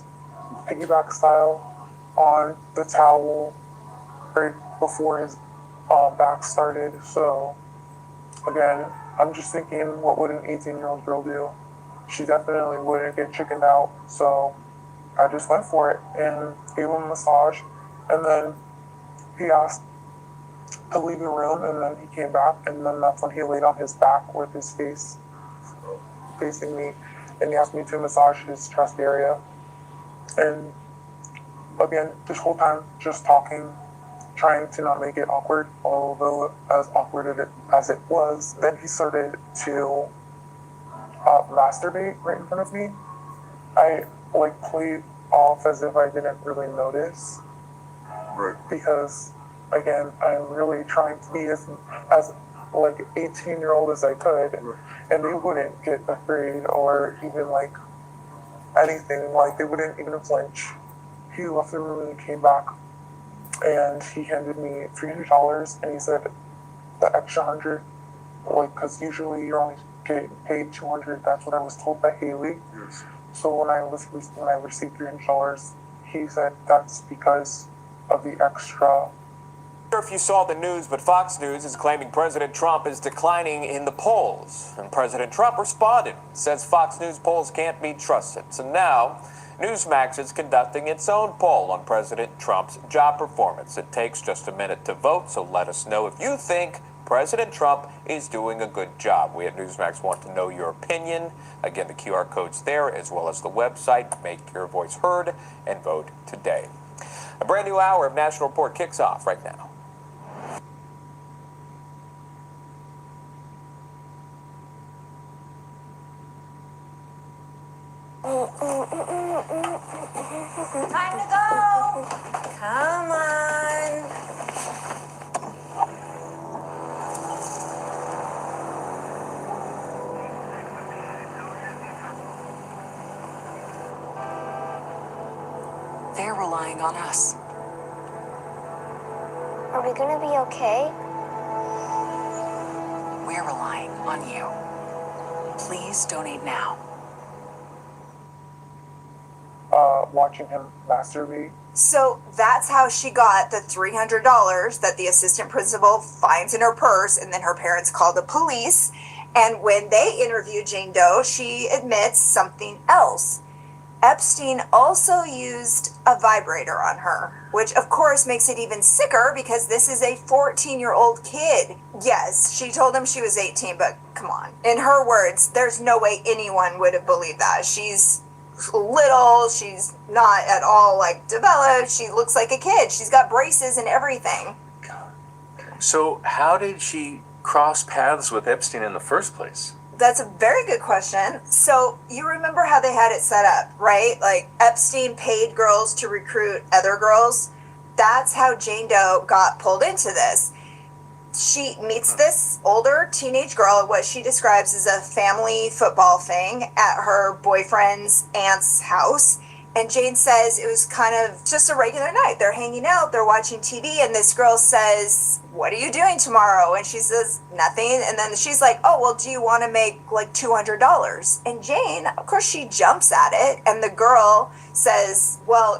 piggyback style on the towel right before his back started. So again, I'm just thinking, what would an 18-year-old girl do? She definitely wouldn't get chickened out. So I just went for it and gave him a massage. And then he asked to leave the room, and then he came back, and then that's when he laid on his back with his face facing me, and he asked me to massage his chest area. And again, this whole time, just talking, trying to not make it awkward, although as awkward as it was. Then he started to masturbate right in front of me. I played off as if I didn't really notice, because again, I'm really trying to be as 18-year-old as I could, and they wouldn't get afraid or even anything. They wouldn't even flinch. He left the room and came back, and he handed me $300, and he said the extra 100, because usually you're only getting paid $200. That's what I was told by Haley. Yes. So when I received $300, he said that's because of the extra. Not sure if you saw the news, but Fox News is claiming President Trump is declining in the polls. And President Trump responded, says Fox News polls can't be trusted. So now, Newsmax is conducting its own poll on President Trump's job performance. It takes just a minute to vote, so let us know if you think President Trump is doing a good job. We at Newsmax want to know your opinion. Again, the QR code's there, as well as the website. Make your voice heard and vote today. A brand new hour of National Report kicks off right now. Time to go. Come on. They're relying on us. Are we gonna be okay? We're relying on you. Please donate now. Watching him masturbate. So that's how she got the $300 that the assistant principal finds in her purse, and then her parents call the police. And when they interview Jane Doe, she admits something else. Epstein also used a vibrator on her, which of course makes it even sicker because this is a 14-year-old kid. Yes, she told him she was 18, but come on. In her words, there's no way anyone would have believed that. She's little, she's not at all like developed, she looks like a kid, she's got braces and everything. So how did she cross paths with Epstein in the first place? That's a very good question. So you remember how they had it set up, right? Like Epstein paid girls to recruit other girls. That's how Jane Doe got pulled into this. She meets this older teenage girl at what she describes as a family football thing at her boyfriend's aunt's house. And Jane says it was kind of just a regular night. They're hanging out, they're watching TV, and this girl says, "What are you doing tomorrow?" And she says, "Nothing." And then she's like, "Oh, well, do you want to make like $200? And Jane, of course, she jumps at it. And the girl says, "Well,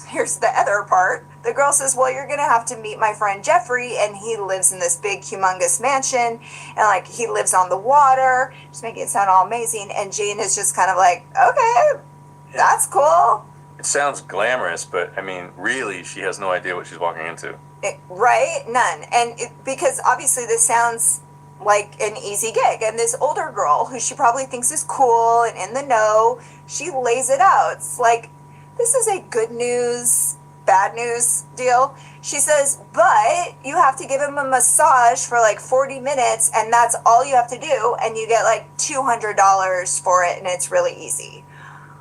here's the other part." The girl says, "Well, you're going to have to meet my friend Jeffrey, and he lives in this big, humongous mansion, and like he lives on the water." Just making it sound all amazing. And Jane is just kind of like, "Okay, that's cool." It sounds glamorous, but I mean, really, she has no idea what she's walking into. Right? None. And because obviously this sounds like an easy gig. And this older girl, who she probably thinks is cool and in the know, she lays it out. It's like, this is a good news, bad news deal. She says, but you have to give him a massage for like 40 minutes, and that's all you have to do, and you get like $200 for it, and it's really easy.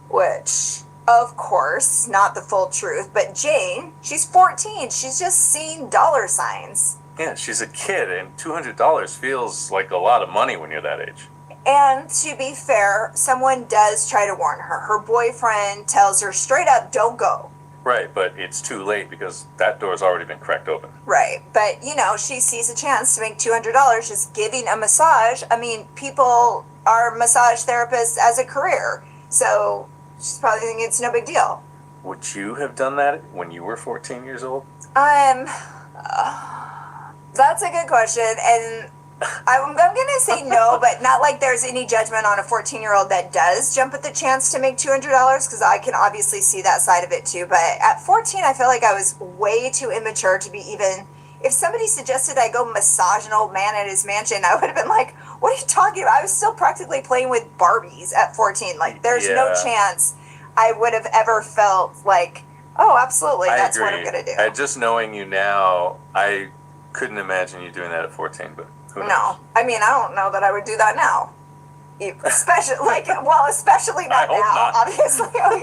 Which, of course, not the full truth, but Jane, she's 14. She's just seen dollar signs. Yeah, she's a kid, and $200 feels like a lot of money when you're that age. And to be fair, someone does try to warn her. Her boyfriend tells her straight up, don't go. Right, but it's too late because that door's already been cracked open. Right, but you know, she sees a chance to make $200 just giving a massage. I mean, people are massage therapists as a career, so she's probably thinking it's no big deal. Would you have done that when you were 14 years old? That's a good question, and I'm going to say no, but not like there's any judgment on a 14-year-old that does jump at the chance to make $200, because I can obviously see that side of it too. But at 14, I feel like I was way too immature to be even. If somebody suggested I go massage an old man at his mansion, I would have been like, what are you talking about? I was still practically playing with Barbies at 14. Like, there's no chance I would have ever felt like, oh, absolutely, that's what I'm going to do. Just knowing you now, I couldn't imagine you doing that at 14, but who knows? No, I mean, I don't know that I would do that now. Especially, especially not now, obviously. Oh,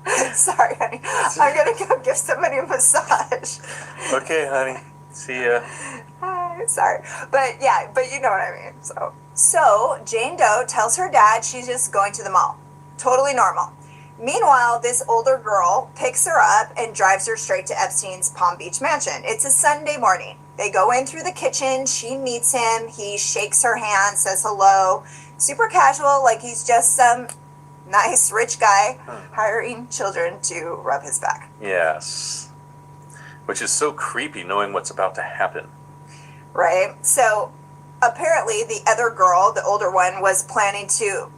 yeah. Sorry, honey. I'm going to go give somebody a massage. Okay, honey. See ya. Sorry. But you know what I mean. So Jane Doe tells her dad she's just going to the mall. Totally normal. Meanwhile, this older girl picks her up and drives her straight to Epstein's Palm Beach mansion. It's a Sunday morning. They go in through the kitchen. She meets him. He shakes her hand, says hello. Super casual, like he's just some nice rich guy hiring children to rub his back. Yes. Which is so creepy knowing what's about to happen. Right? So apparently the other girl, the older one, was planning to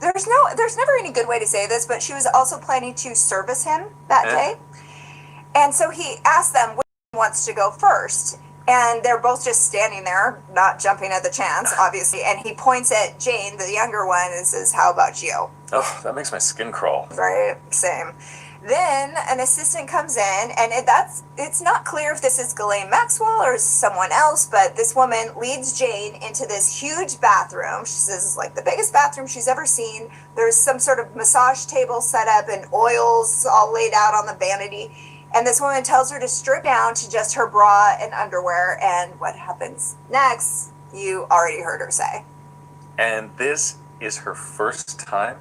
there's never any good way to say this, but she was also planning to service him that day. And so he asked them which one wants to go first. And they're both just standing there, not jumping at the chance, obviously. And he points at Jane, the younger one, and says, "How about you?" Oh, that makes my skin crawl. Right, same. Then an assistant comes in, and it's not clear if this is Ghislaine Maxwell or someone else, but this woman leads Jane into this huge bathroom. She says it's like the biggest bathroom she's ever seen. There's some sort of massage table set up and oils all laid out on the vanity. And this woman tells her to strip down to just her bra and underwear. And what happens next, you already heard her say. And this is her first time?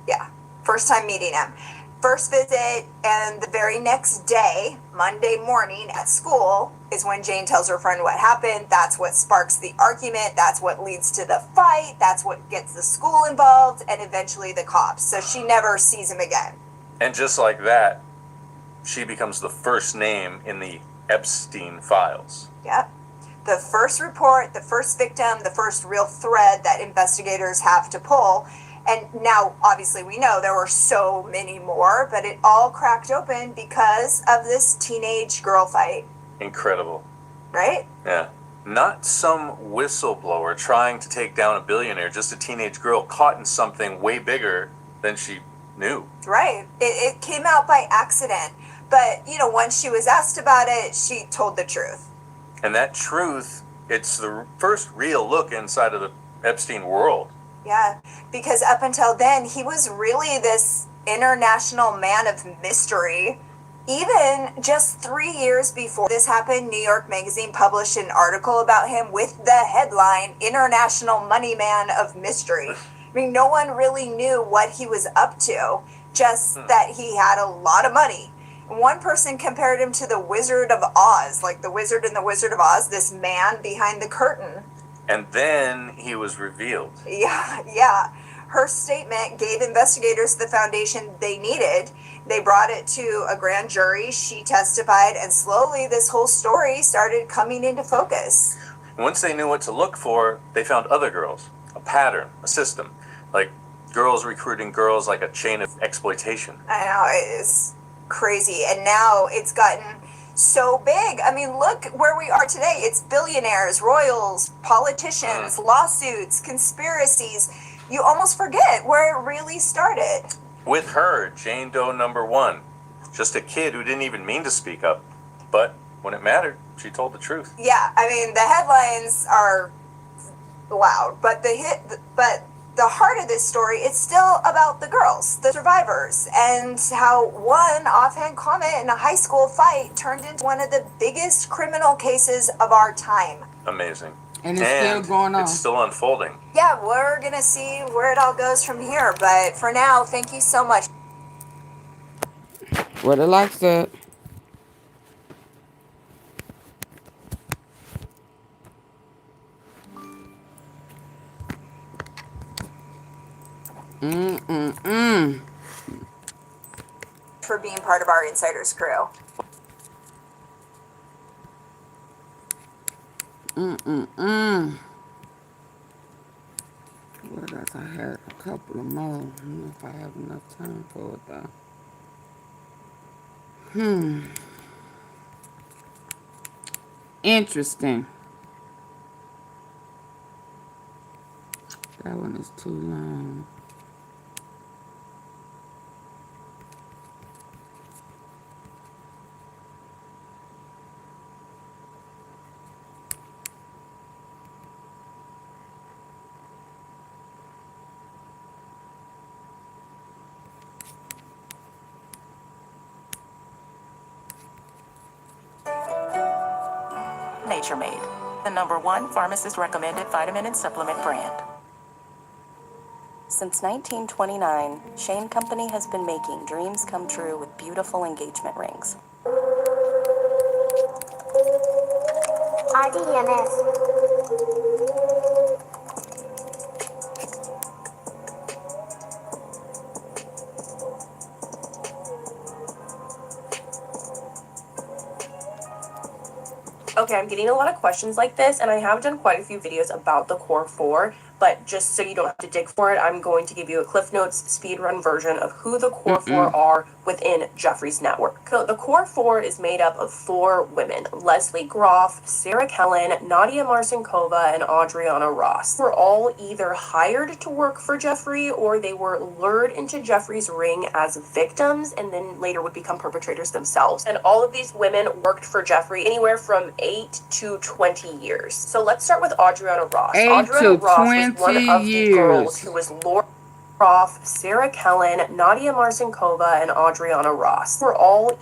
Yeah, first time meeting him. First visit, and the very next day, Monday morning at school, is when Jane tells her friend what happened. That's what sparks the argument. That's what leads to the fight. That's what gets the school involved, and eventually the cops. So she never sees him again. And just like that, she becomes the first name in the Epstein files. Yep. The first report, the first victim, the first real thread that investigators have to pull. And now, obviously, we know there were so many more, but it all cracked open because of this teenage girl fight. Incredible. Right? Yeah. Not some whistleblower trying to take down a billionaire, just a teenage girl caught in something way bigger than she knew. Right. It came out by accident. But, you know, once she was asked about it, she told the truth. And that truth, it's the first real look inside of the Epstein world. Yeah, because up until then, he was really this international man of mystery. Even just 3 years before this happened, New York Magazine published an article about him with the headline, "International Money Man of Mystery." I mean, no one really knew what he was up to, just that he had a lot of money. One person compared him to the Wizard of Oz, like the Wizard in the Wizard of Oz, this man behind the curtain. And then he was revealed. Yeah. Her statement gave investigators the foundation they needed. They brought it to a grand jury. She testified, and slowly this whole story started coming into focus. Once they knew what to look for, they found other girls, a pattern, a system, like girls recruiting girls, like a chain of exploitation. I know, it's crazy. And now it's gotten so big. I mean, look where we are today. It's billionaires, royals, politicians, lawsuits, conspiracies. You almost forget where it really started. With her, Jane Doe number one, just a kid who didn't even mean to speak up, but when it mattered, she told the truth. Yeah, I mean, the headlines are loud, but the heart of this story, it's still about the girls, the survivors, and how one offhand comment in a high school fight turned into one of the biggest criminal cases of our time. Amazing. And it's still going on. It's still unfolding. Yeah, we're going to see where it all goes from here, but for now, thank you so much. What I like said. For being part of our Insiders crew. What else? I had a couple of more. I don't know if I have enough time for it though. Interesting. That one is too long. Nature Made, the #1 pharmacist recommended vitamin and supplement brand. Since 1929, Shane Company has been making dreams come true with beautiful engagement rings. Okay, I'm getting a lot of questions like this, and I have done quite a few videos about the Core 4, but just so you don't have to dig for it, I'm going to give you a Cliff Notes speedrun version of who the Core 4 are within Jeffrey's network. So the Core 4 is made up of 4 women: Leslie Groff, Sarah Kellen, Nadia Marcinkova, and Adriana Ross. Were all either hired to work for Jeffrey, or they were lured into Jeffrey's ring as victims and then later would become perpetrators themselves. And all of these women worked for Jeffrey anywhere from 8 to 20 years. So let's start with Adriana Ross. 8 Adriana to Ross was 20 one of the girls years. who was lured off. Sarah Kellen, Nadia Marcinkova, and Adriana Ross were all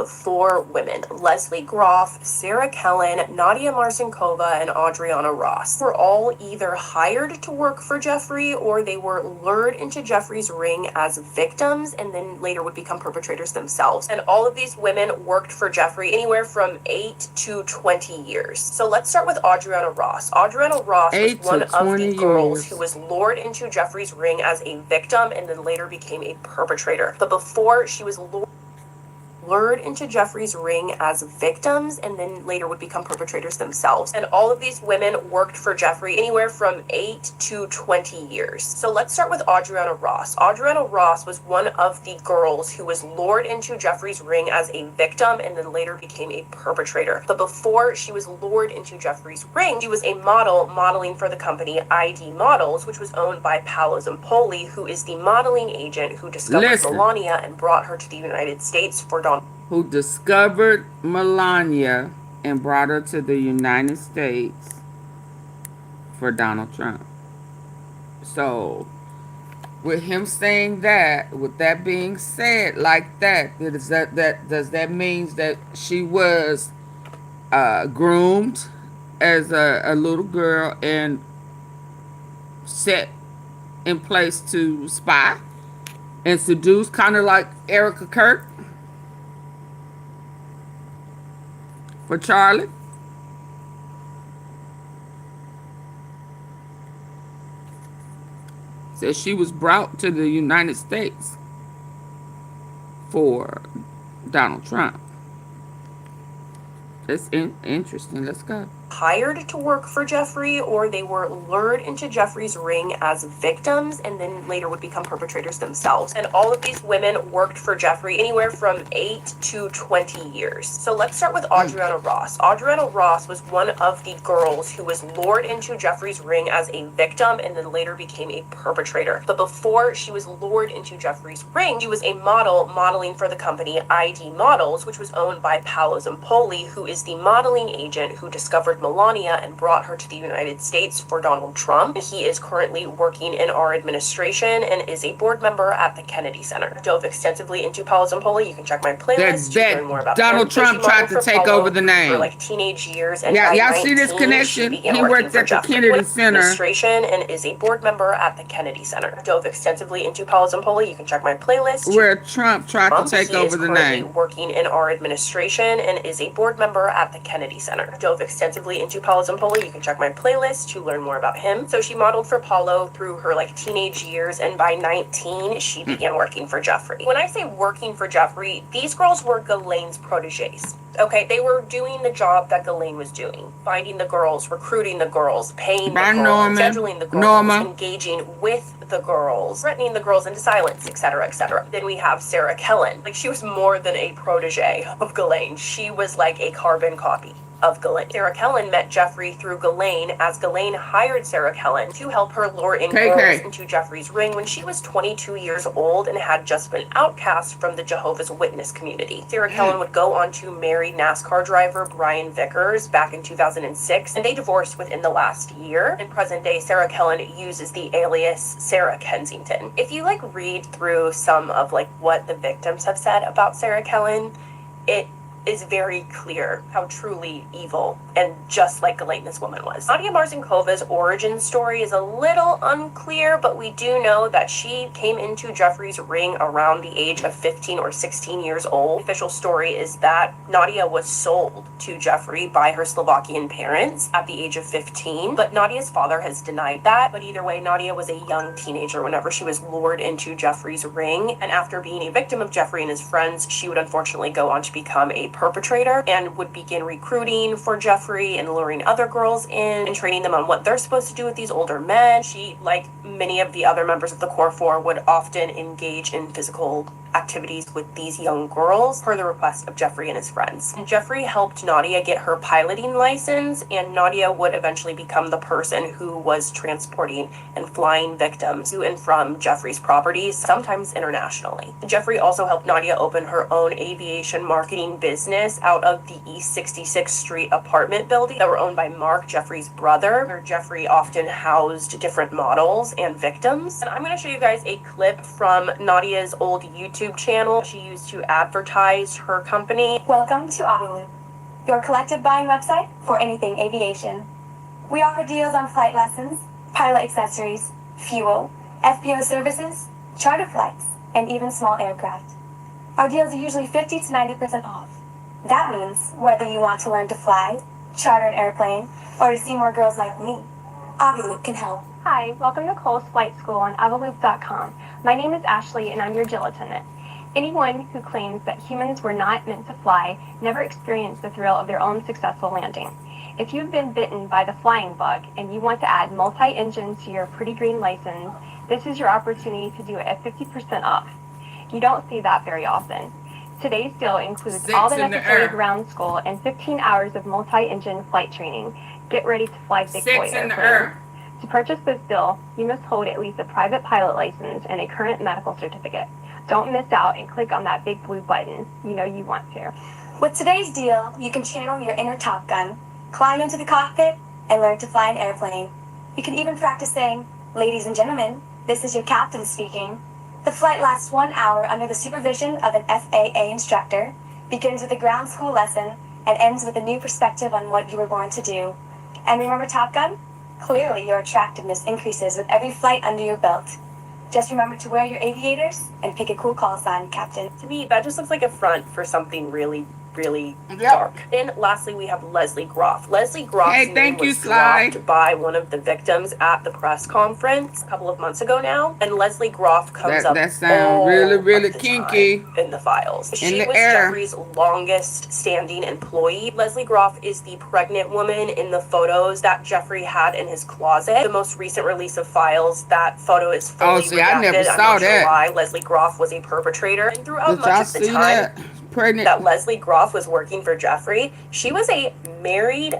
4 women: Leslie Groff, Sarah Kellen, Nadia Marcinkova, and Adriana Ross. Were all either hired to work for Jeffrey, or they were lured into Jeffrey's ring as victims and then later would become perpetrators themselves. And all of these women worked for Jeffrey anywhere from 8 to 20 years. So let's start with Adriana Ross. Adriana Ross was one of the girls who was lured into Jeffrey's ring as a victim and then later became a perpetrator. But before she was lured into Jeffrey's ring as victims and then later would become perpetrators themselves. And all of these women worked for Jeffrey anywhere from 8 to 20 years. So let's start with Adriana Ross. Adriana Ross was one of the girls who was lured into Jeffrey's ring as a victim and then later became a perpetrator. But before she was lured into Jeffrey's ring, she was a model modeling for the company ID Models, which was owned by Paolo Zampoli, who is the modeling agent who discovered Melania and brought her to the United States for who discovered Melania and brought her to the United States for Donald Trump. So, with him saying that, with that being said like that, does that mean that she was groomed as a little girl and set in place to spy and seduce, kind of like Erica Kirk for Charlie? Says she was brought to the United States for Donald Trump. That's interesting. Let's go. Hired to work for Jeffrey, or they were lured into Jeffrey's ring as victims and then later would become perpetrators themselves. And all of these women worked for Jeffrey anywhere from 8 to 20 years. So let's start with Adriana Ross. Adriana Ross was one of the girls who was lured into Jeffrey's ring as a victim and then later became a perpetrator. But before she was lured into Jeffrey's ring, she was a model modeling for the company ID Models, which was owned by Paolo Zampoli, who is the modeling agent who discovered Melania and brought her to the United States for Donald Trump. He is currently working in our administration and is a board member at the Kennedy Center. Dove extensively into Paolo Zampoli. You can check my playlist to learn more about Donald Trump tried to take over the name for like teenage years. And yeah, by y'all 19, see this connection? He works at the Kennedy Center administration and is a board member at the Kennedy Center. Dove extensively into Paolo Zampoli. You can check my playlist where Trump tried to take over the name. Working in our administration and is a board member at the Kennedy Center. Dove extensively into Paolo Zampoli. You can check my playlist to learn more about him. So she modeled for Paolo through her like teenage years, and by 19 she began working for Jeffrey. When I say working for Jeffrey, these girls were Ghislaine's proteges. Okay, they were doing the job that Ghislaine was doing. Finding the girls, recruiting the girls, paying the girls, scheduling the girls, engaging with the girls, threatening the girls into silence, etc., etc. Then we have Sarah Kellen. Like, she was more than a protege of Ghislaine. She was like a carbon copy of Ghislaine. Sarah Kellen met Jeffrey through Ghislaine, as Ghislaine hired Sarah Kellen to help her lure in girls into Jeffrey's ring when she was 22 years old and had just been outcast from the Jehovah's Witness community. Sarah Kellen would go on to marry NASCAR driver Brian Vickers back in 2006, and they divorced within the last year. In present day, Sarah Kellen uses the alias Sarah Kensington. If you read through some of what the victims have said about Sarah Kellen, is very clear how truly evil and just like Galate this woman was. Nadia Marcinkova's origin story is a little unclear, but we do know that she came into Jeffrey's ring around the age of 15 or 16 years old. The official story is that Nadia was sold to Jeffrey by her Slovakian parents at the age of 15, but Nadia's father has denied that. But either way, Nadia was a young teenager whenever she was lured into Jeffrey's ring, and after being a victim of Jeffrey and his friends, she would unfortunately go on to become a perpetrator and would begin recruiting for Jeffrey and luring other girls in and training them on what they're supposed to do with these older men. She, like many of the other members of the Core Four, would often engage in physical activities with these young girls per the request of Jeffrey and his friends. And Jeffrey helped Nadia get her piloting license, and Nadia would eventually become the person who was transporting and flying victims to and from Jeffrey's properties, sometimes internationally. Jeffrey also helped Nadia open her own aviation marketing business out of the East 66th Street apartment building that were owned by Mark, Jeffrey's brother, where Jeffrey often housed different models and victims. And I'm going to show you guys a clip from Nadia's old YouTube channel she used to advertise her company. Welcome to ADOLPH, your collective buying website for anything aviation. We offer deals on flight lessons, pilot accessories, fuel, FBO services, charter flights, and even small aircraft. Our deals are usually 50 to 90% off. That means whether you want to learn to fly, charter an airplane, or to see more girls like me, ADOLPH can help. Hi, welcome to Cole's Flight School on ADOLPH.com. My name is Ashley and I'm your JIL attendant. Anyone who claims that humans were not meant to fly never experienced the thrill of their own successful landing. If you've been bitten by the flying bug and you want to add multi-engine to your pretty green license, this is your opportunity to do it at 50% off. You don't see that very often. Today's deal includes all the necessary ground school and 15 hours of multi-engine flight training. Get ready to fly big boy airplanes. To purchase this deal, you must hold at least a private pilot license and a current medical certificate. Don't miss out and click on that big blue button. You know you want to. With today's deal, you can channel your inner Top Gun, climb into the cockpit, and learn to fly an airplane. You can even practice saying, "Ladies and gentlemen, this is your captain speaking." The flight lasts 1 hour under the supervision of an FAA instructor, begins with a ground school lesson, and ends with a new perspective on what you were born to do. And remember Top Gun? Clearly your attractiveness increases with every flight under your belt. Just remember to wear your aviators and pick a cool call sign, Captain. To me, that just looks like a front for something really dark. And lastly, we have Leslie Groff. Leslie Groff's name was dropped by one of the victims at the press conference a couple of months ago now. And Leslie Groff comes up that sounds really kinky in the files. She was Jeffrey's longest standing employee. Leslie Groff is the pregnant woman in the photos that Jeffrey had in his closet. The most recent release of files, that photo is fully redacted. I never saw I'm not that. sure why. Leslie Groff was a perpetrator. And throughout much of the time that Leslie Groff was working for Jeffrey, she was a married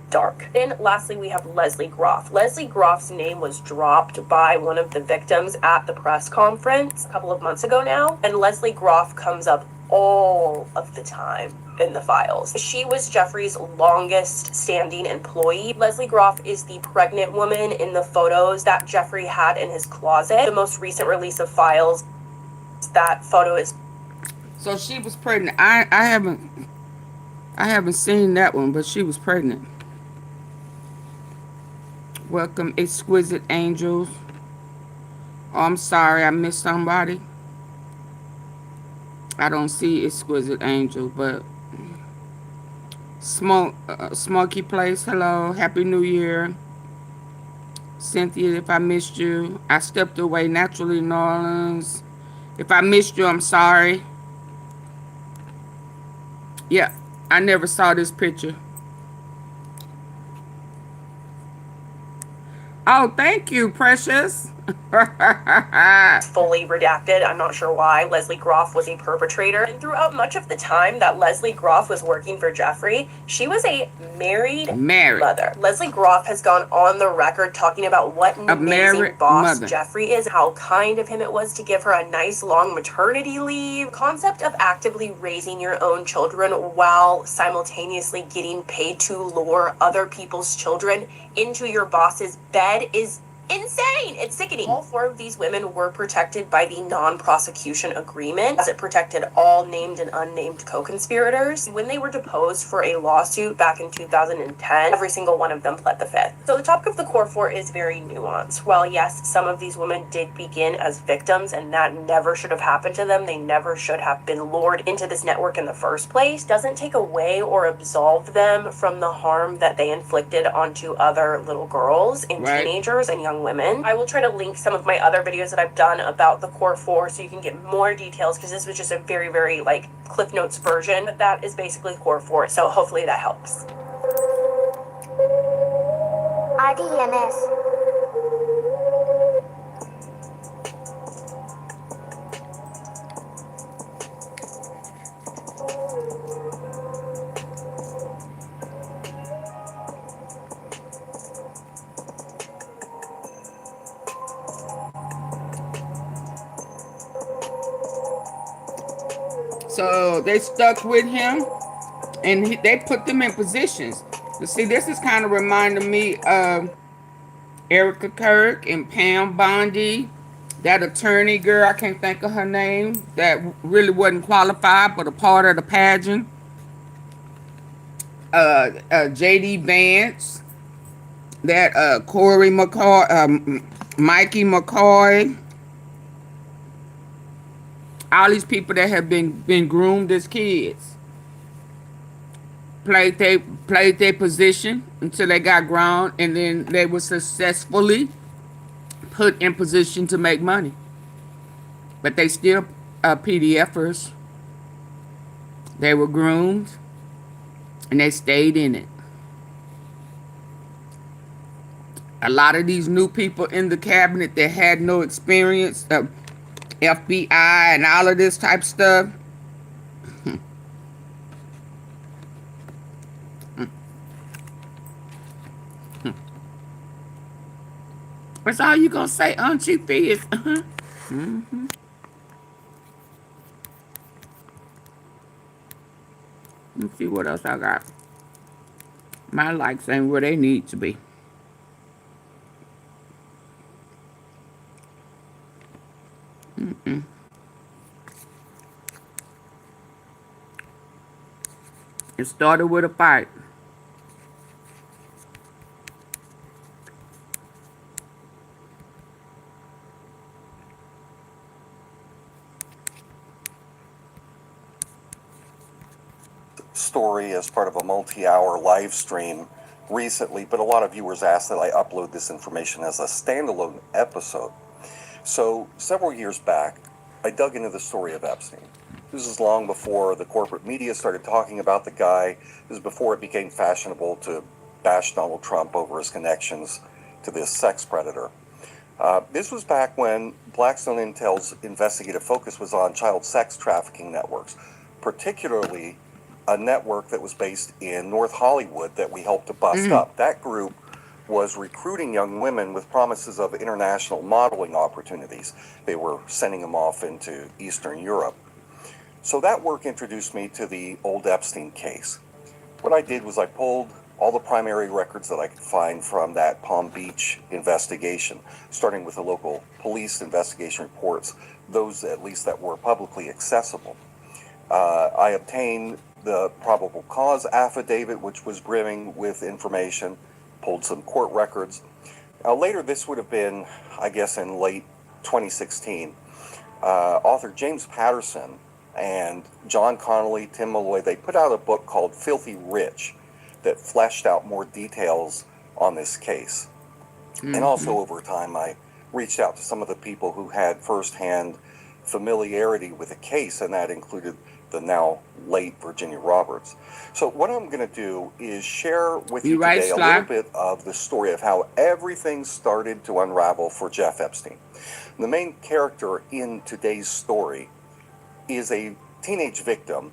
dark. Then lastly, we have Leslie Groff. Leslie Groff's name was dropped by one of the victims at the press conference a couple of months ago now, and Leslie Groff comes up all of the time in the files. She was Jeffrey's longest standing employee. Leslie Groff is the pregnant woman in the photos that Jeffrey had in his closet. The most recent release of files, that photo is... So she was pregnant. I haven't seen that one, but she was pregnant. Welcome, Exquisite Angels. Oh, I'm sorry, I missed somebody. I don't see Exquisite Angels, but Smoky Place, hello, Happy New Year. Cynthia, if I missed you, I stepped away naturally, New Orleans. If I missed you, I'm sorry. Yeah, I never saw this picture. Oh, thank you, Precious. fully redacted. I'm not sure why. Leslie Groff was a perpetrator. And throughout much of the time that Leslie Groff was working for Jeffrey, she was a married mother. Leslie Groff has gone on the record talking about what an amazing boss Jeffrey is, how kind of him it was to give her a nice long maternity leave. Concept of actively raising your own children while simultaneously getting paid to lure other people's children into your boss's bed is insane. It's sickening. All 4 of these women were protected by the non-prosecution agreement, as it protected all named and unnamed co-conspirators. When they were deposed for a lawsuit back in 2010, every single one of them pled the fifth. So the topic of the core 4 is very nuanced. While yes, some of these women did begin as victims, and that never should have happened to them, they never should have been lured into this network in the first place, doesn't take away or absolve them from the harm that they inflicted onto other little girls and teenagers and young women. I will try to link some of my other videos that I've done about the core 4 so you can get more details, because this was just a very, very like Cliff Notes version. But that is basically core 4, so hopefully that helps. RDMS. So they stuck with him, and they put them in positions. You see, this is kind of reminding me of Erica Kirk and Pam Bondi, that attorney girl, I can't think of her name, that really wasn't qualified but a part of the pageant. J.D. Vance, that Corey McCoy, Mikey McCoy, all these people that have been groomed as kids, played their position until they got grown, and then they were successfully put in position to make money. But they still PDFers. They were groomed, and they stayed in it. A lot of these new people in the cabinet that had no experience, FBI and all of this type stuff, that's all you gonna say, AunTeaFee, is Let's see what else I got. My likes ain't where they need to be. It started with a fight. Story as part of a multi-hour live stream recently, but a lot of viewers asked that I upload this information as a standalone episode. So several years back, I dug into the story of Epstein. This is long before the corporate media started talking about the guy. This is before it became fashionable to bash Donald Trump over his connections to this sex predator. This was back when Blackstone Intel's investigative focus was on child sex trafficking networks, particularly a network that was based in North Hollywood that we helped to bust up. That group was recruiting young women with promises of international modeling opportunities. They were sending them off into Eastern Europe. So that work introduced me to the old Epstein case. What I did was I pulled all the primary records that I could find from that Palm Beach investigation, starting with the local police investigation reports, those at least that were publicly accessible. I obtained the probable cause affidavit, which was brimming with information, pulled some court records. Later, this would have been, I guess, in late 2016, author James Patterson and John Connolly, Tim Malloy, they put out a book called Filthy Rich that fleshed out more details on this case. And also over time, I reached out to some of the people who had firsthand familiarity with the case, and that included the now late Virginia Roberts. So what I'm going to do is share with you today a little bit of the story of how everything started to unravel for Jeff Epstein. The main character in today's story is a teenage victim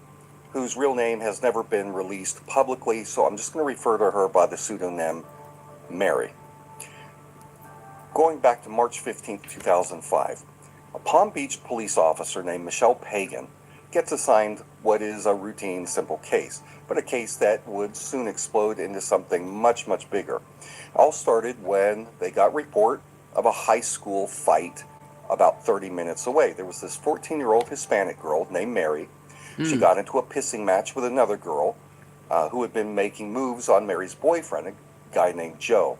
whose real name has never been released publicly, so I'm just going to refer to her by the pseudonym Mary. Going back to March 15, 2005, a Palm Beach police officer named Michelle Pagan gets assigned what is a routine, simple case, but a case that would soon explode into something much, much bigger. All started when they got report of a high school fight about 30 minutes away. There was this 14-year-old Hispanic girl named Mary. She got into a pissing match with another girl who had been making moves on Mary's boyfriend, a guy named Joe.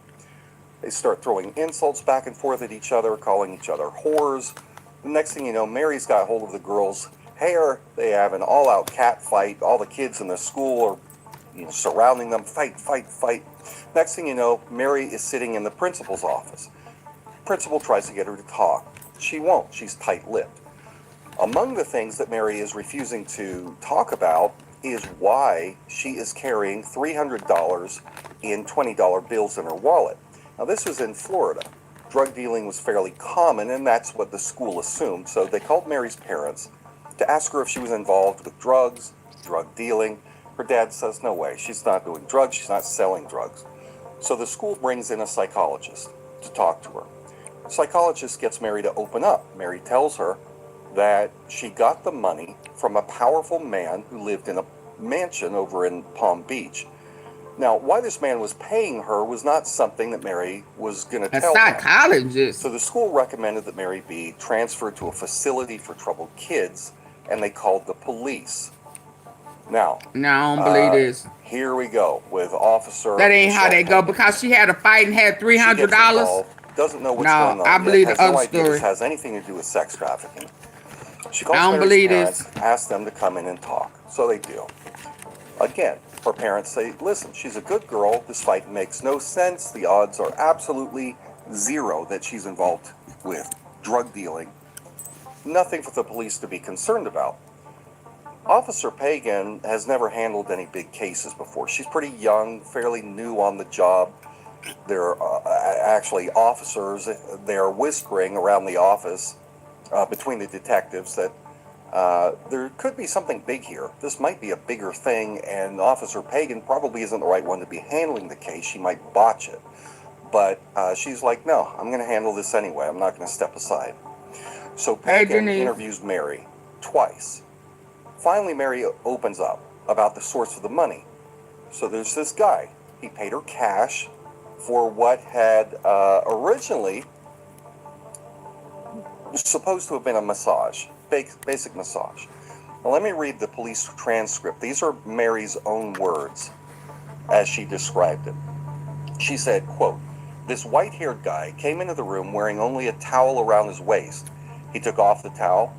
They start throwing insults back and forth at each other, calling each other whores. The next thing you know, Mary's got hold of the girl's hair. They have an all-out cat fight. All the kids in the school are surrounding them. Fight, fight, fight. Next thing you know, Mary is sitting in the principal's office. Principal tries to get her to talk. She won't. She's tight-lipped. Among the things that Mary is refusing to talk about is why she is carrying $300 in $20 bills in her wallet. Now, this was in Florida. Drug dealing was fairly common, and that's what the school assumed. So they called Mary's parents to ask her if she was involved with drugs, drug dealing. Her dad says, no way, she's not doing drugs, she's not selling drugs. So the school brings in a psychologist to talk to her. The psychologist gets Mary to open up. Mary tells her that she got the money from a powerful man who lived in a mansion over in Palm Beach. Now, why this man was paying her was not something that Mary was going to tell them. A psychologist. So the school recommended that Mary be transferred to a facility for troubled kids, and they called the police. Now, I don't believe this. Here we go with Officer. That ain't how they go, because she had a fight and had $300. Doesn't know what's going on. I believe the other idea story. this has anything to do with sex trafficking. She I calls don't Mary's believe parents, this. asks them to come in and talk. So they do. Again, her parents say, listen, she's a good girl. This fight makes no sense. The odds are absolutely zero that she's involved with drug dealing. Nothing for the police to be concerned about. Officer Pagan has never handled any big cases before. She's pretty young, fairly new on the job. There are actually officers, they're whispering around the office between the detectives that there could be something big here. This might be a bigger thing, and Officer Pagan probably isn't the right one to be handling the case. She might botch it. But she's like, no, I'm going to handle this anyway. I'm not going to step aside. So Pagan interviews Mary twice. Finally, Mary opens up about the source of the money. So there's this guy. He paid her cash for what had originally was supposed to have been a massage, basic massage. Now let me read the police transcript. These are Mary's own words as she described it. She said, quote, this white-haired guy came into the room wearing only a towel around his waist. He took off the towel,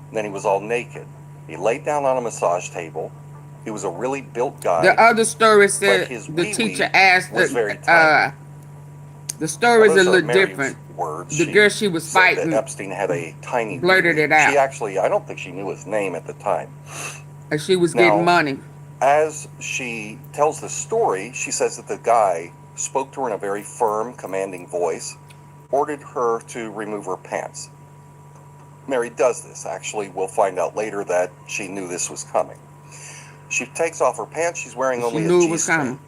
and then he was all naked. He laid down on a massage table. He was a really built guy. The other story said the teacher asked the story is a little different. The girl she was fighting, that Epstein had a tiny blurted it out. She actually, I don't think she knew his name at the time. And she was getting money. As she tells the story, she says that the guy spoke to her in a very firm, commanding voice, ordered her to remove her pants. Mary does this. Actually, we'll find out later that she knew this was coming. She takes off her pants. She's wearing only a G-string.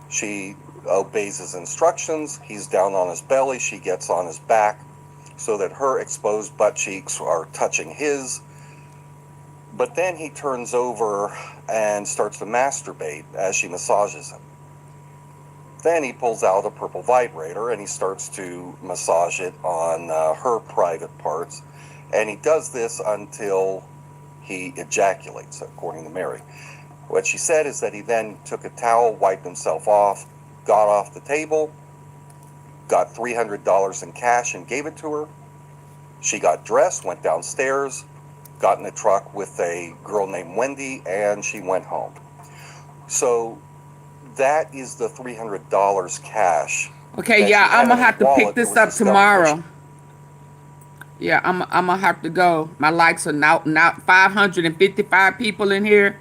She obeys his instructions. He's down on his belly. She gets on his back so that her exposed butt cheeks are touching his. But then he turns over and starts to masturbate as she massages him. Then he pulls out a purple vibrator and he starts to massage it on her private parts. And he does this until he ejaculates, according to Mary. What she said is that he then took a towel, wiped himself off, got off the table, got $300 in cash and gave it to her. She got dressed, went downstairs, got in a truck with a girl named Wendy, and she went home. So that is the $300 cash. Okay, yeah, I'm going to have to pick this up tomorrow. Yeah, I'm going to have to go. My likes are now 555 people in here.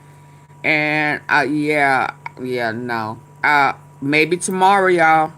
And, no. Maybe tomorrow, y'all.